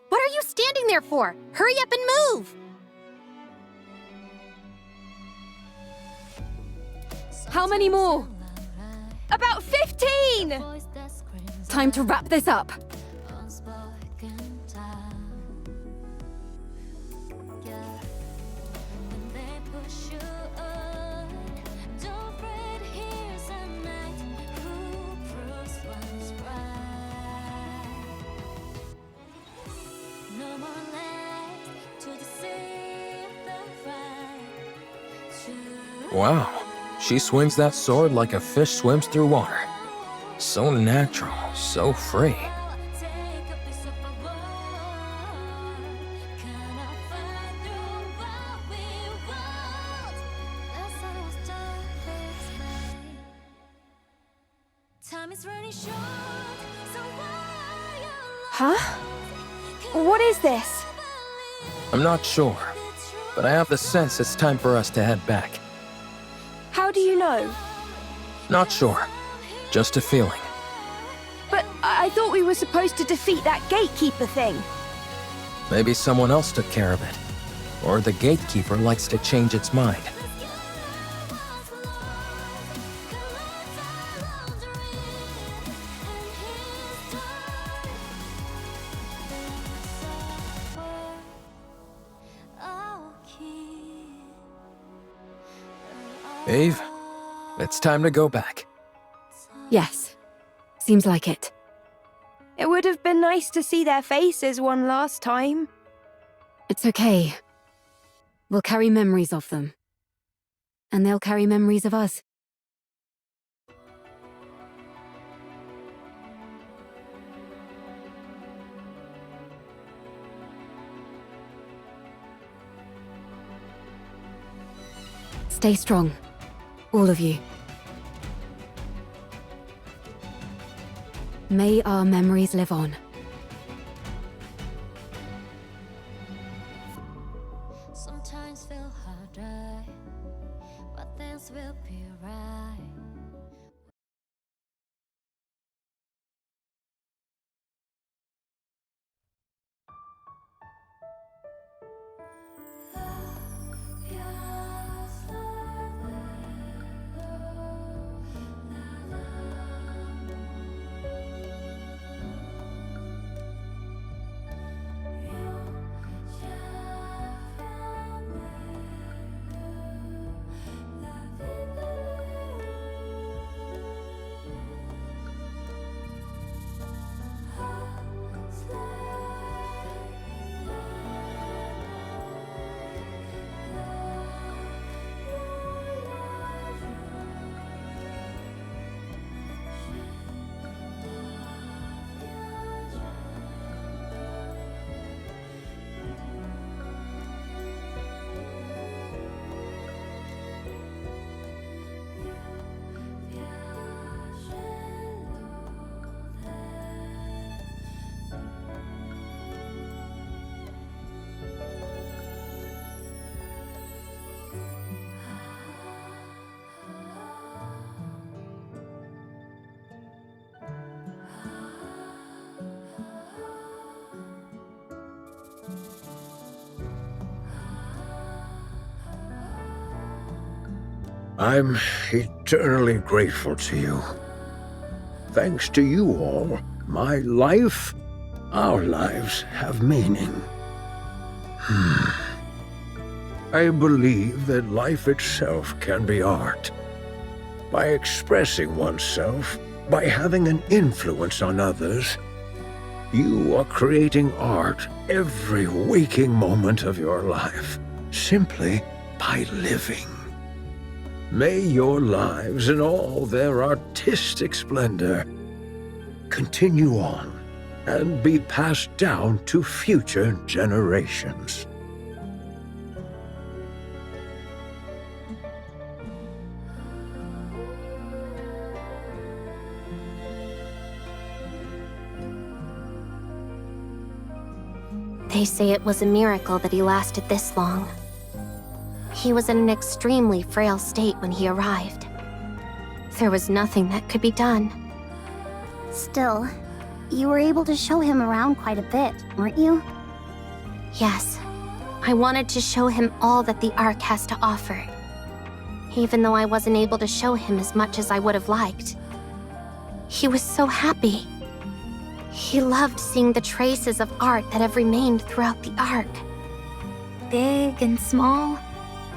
Speaker 1: What are you standing there for? Hurry up and move!
Speaker 4: How many more? About 15!
Speaker 17: Time to wrap this up.
Speaker 5: Wow, she swings that sword like a fish swims through water. So natural, so free.
Speaker 4: Huh? What is this?
Speaker 5: I'm not sure, but I have the sense it's time for us to head back.
Speaker 4: How do you know?
Speaker 5: Not sure. Just a feeling.
Speaker 4: But I thought we were supposed to defeat that gatekeeper thing.
Speaker 5: Maybe someone else took care of it. Or the gatekeeper likes to change its mind. Eve, it's time to go back.
Speaker 17: Yes. Seems like it.
Speaker 4: It would have been nice to see their faces one last time.
Speaker 17: It's okay. We'll carry memories of them. And they'll carry memories of us. Stay strong. All of you. May our memories live on.
Speaker 18: Sometimes feel harder, but things will be right.
Speaker 10: I'm eternally grateful to you. Thanks to you all, my life, our lives have meaning. I believe that life itself can be art. By expressing oneself, by having an influence on others, you are creating art every waking moment of your life, simply by living. May your lives in all their artistic splendor continue on and be passed down to future generations.
Speaker 1: They say it was a miracle that he lasted this long. He was in an extremely frail state when he arrived. There was nothing that could be done.
Speaker 3: Still, you were able to show him around quite a bit, weren't you?
Speaker 1: Yes, I wanted to show him all that the Ark has to offer. Even though I wasn't able to show him as much as I would have liked. He was so happy. He loved seeing the traces of art that have remained throughout the Ark.
Speaker 14: Big and small,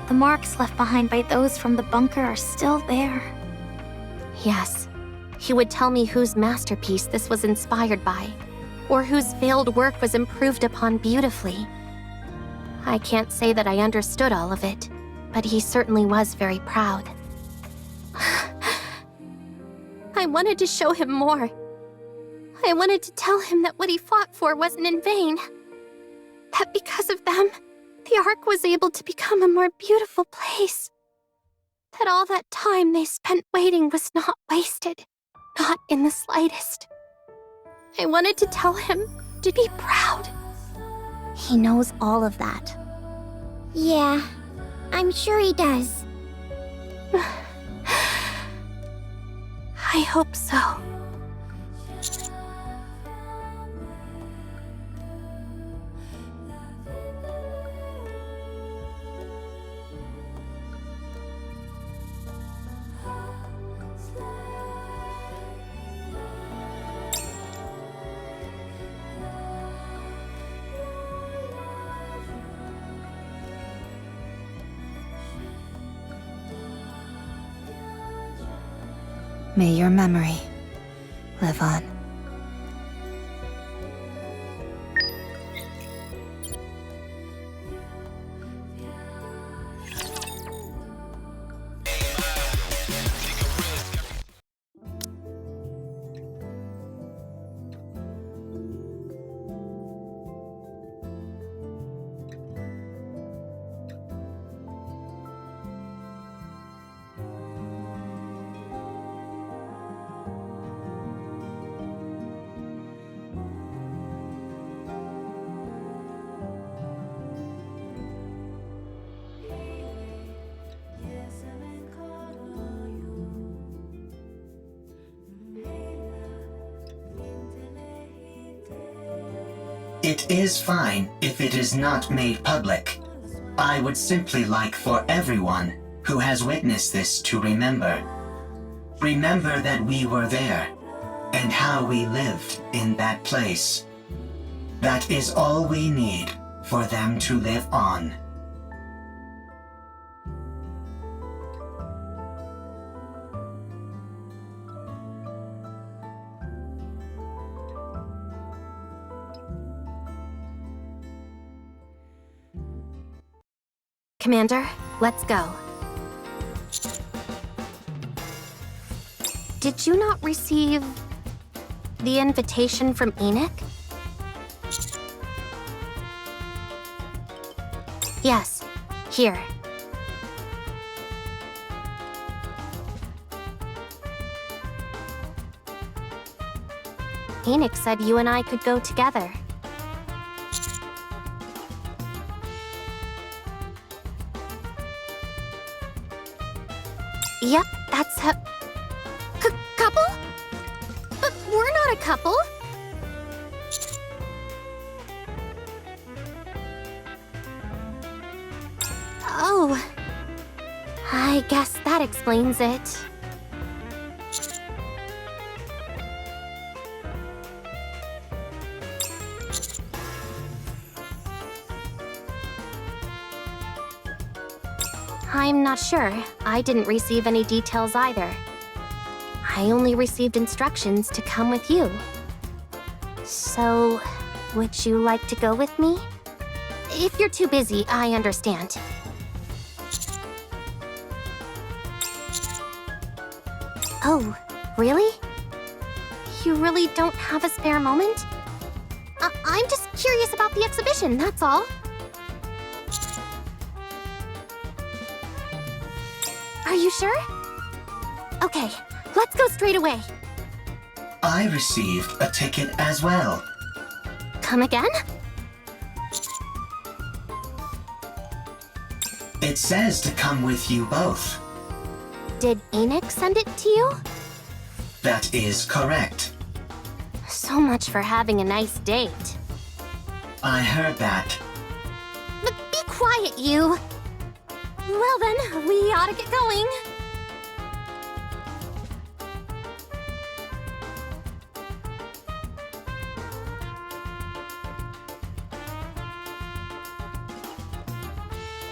Speaker 14: the marks left behind by those from the bunker are still there.
Speaker 1: Yes, he would tell me whose masterpiece this was inspired by, or whose failed work was improved upon beautifully. I can't say that I understood all of it, but he certainly was very proud. I wanted to show him more. I wanted to tell him that what he fought for wasn't in vain. That because of them, the Ark was able to become a more beautiful place. That all that time they spent waiting was not wasted, Not in the slightest. I wanted to tell him to be proud.
Speaker 3: He knows all of that.
Speaker 11: Yeah, I'm sure he does.
Speaker 1: I hope so.
Speaker 6: May your memory live on.
Speaker 12: It is fine if it is not made public. I would simply like for everyone who has witnessed this to remember. Remember that we were there, and how we lived in that place. That is all we need for them to live on.
Speaker 1: Commander, let's go. Did you not receive the invitation from Enoch? Yes, here. Enoch said you and I could go together. Yep, that's a... couple? But we're not a couple. Oh. I guess that explains it. I'm not sure. I didn't receive any details either. I only received instructions to come with you. So, would you like to go with me? If you're too busy, I understand. Oh, really? You really don't have a spare moment? I'm just curious about the exhibition, that's all. Are you sure? Okay, let's go straight away.
Speaker 12: I received a ticket as well.
Speaker 1: Come again?
Speaker 12: It says to come with you both.
Speaker 1: Did Enoch send it to you?
Speaker 12: That is correct.
Speaker 1: So much for having a nice date.
Speaker 12: I heard that.
Speaker 1: But be quiet, you! Well then, we ought to get going.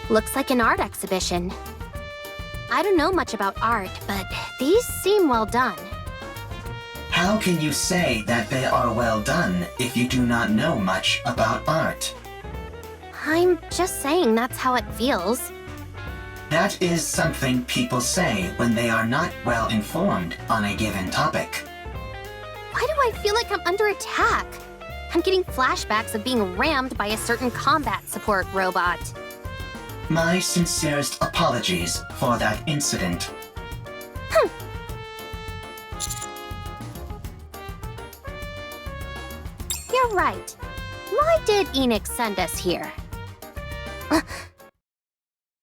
Speaker 1: Looks like an art exhibition. I don't know much about art, but these seem well done.
Speaker 12: How can you say that they are well done if you do not know much about art?
Speaker 1: I'm just saying that's how it feels.
Speaker 12: That is something people say when they are not well informed on a given topic.
Speaker 1: Why do I feel like I'm under attack? I'm getting flashbacks of being rammed by a certain combat support robot.
Speaker 12: My sincerest apologies for that incident.
Speaker 1: right. Why did Enoch send us here?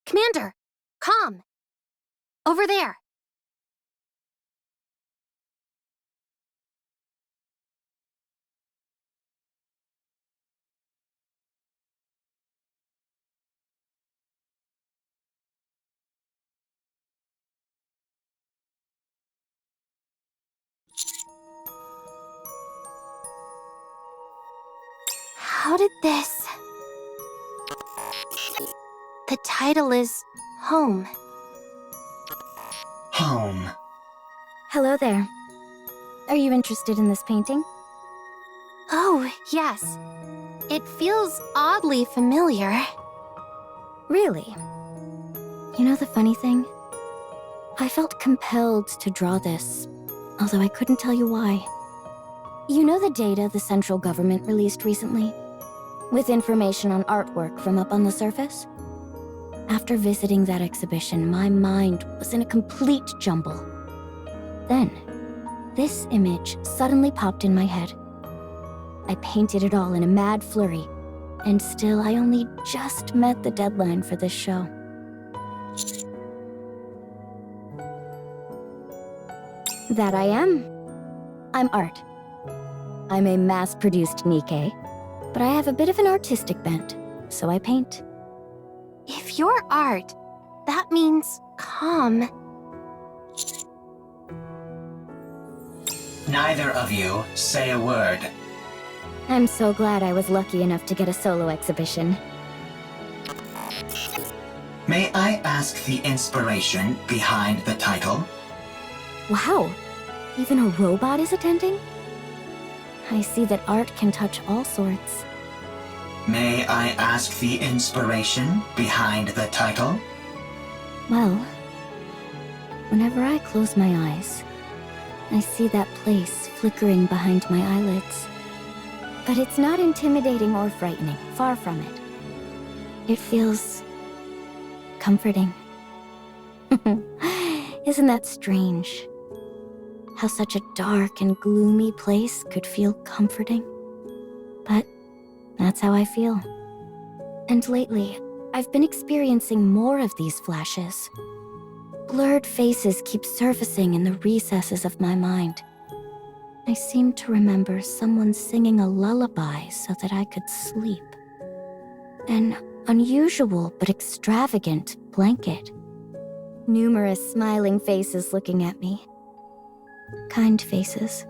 Speaker 1: Commander, calm. Over there. How did this... The title is Home.
Speaker 12: Home.
Speaker 3: Hello there. Are you interested in this painting?
Speaker 1: Oh, yes. It feels oddly familiar.
Speaker 3: Really? You know the funny thing? I felt compelled to draw this, although I couldn't tell you why. You know the data the central government released recently? With information on artwork from up on the surface? After visiting that exhibition, my mind was in a complete jumble. Then, this image suddenly popped in my head. I painted it all in a mad flurry, and still I only just met the deadline for this show. That I am. I'm art. I'm a mass-produced Nikke, but I have a bit of an artistic bent, so I paint.
Speaker 1: If you're art, that means calm.
Speaker 12: Neither of you say a word.
Speaker 3: I'm so glad I was lucky enough to get a solo exhibition.
Speaker 12: May I ask the inspiration behind the title?
Speaker 3: Wow, even a robot is attending? I see that art can touch all sorts.
Speaker 12: May I ask the inspiration behind the title?
Speaker 3: Well, whenever I close my eyes, I see that place flickering behind my eyelids. But it's not intimidating or frightening, far from it. It feels... comforting. Isn't that strange? How such a dark and gloomy place could feel comforting. But that's how I feel. And lately, I've been experiencing more of these flashes. Blurred faces keep surfacing in the recesses of my mind. I seem to remember someone singing a lullaby so that I could sleep. An unusual but extravagant blanket. Numerous smiling faces looking at me. Kind faces.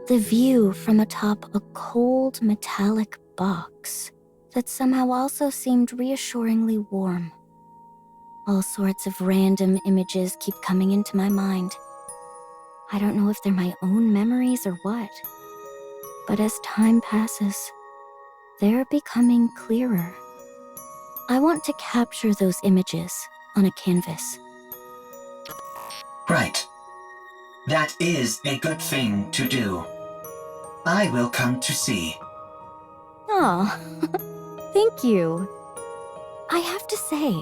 Speaker 3: The view from atop a cold metallic box that somehow also seemed reassuringly warm. All sorts of random images keep coming into my mind. I don't know if they're my own memories or what. But as time passes, they're becoming clearer. I want to capture those images on a canvas.
Speaker 12: Right. That is a good thing to do. I will come to see.
Speaker 3: Aw, thank you. I have to say,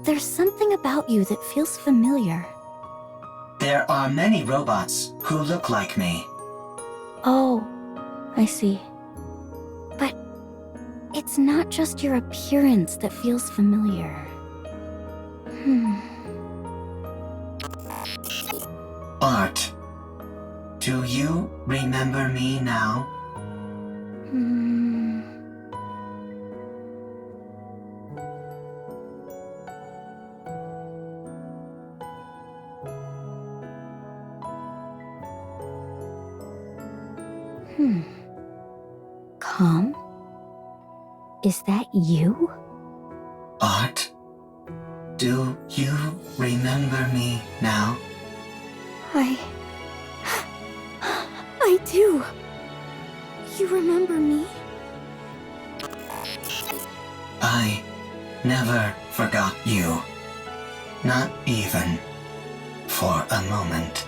Speaker 3: there's something about you that feels familiar.
Speaker 12: There are many robots who look like me.
Speaker 3: Oh, I see. But it's not just your appearance that feels familiar.
Speaker 12: Art. Do you remember me now?
Speaker 3: Calm? Is that you?
Speaker 12: Art? Do you remember me now?
Speaker 3: I do. You remember me?
Speaker 12: I never forgot you. Not even for a moment.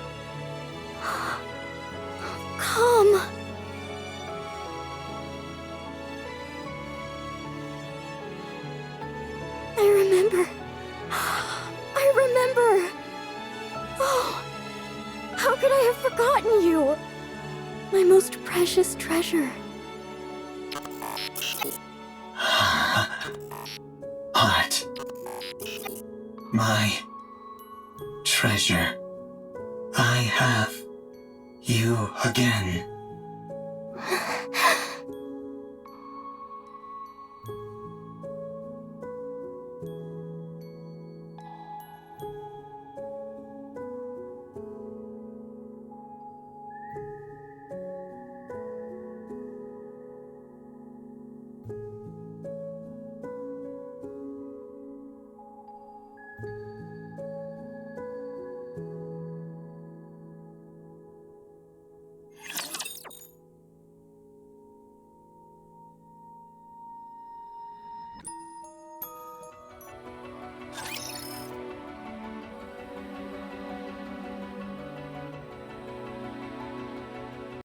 Speaker 3: Calm. I remember. Oh, how could I have forgotten you? My most precious treasure.
Speaker 12: my treasure. I have you again.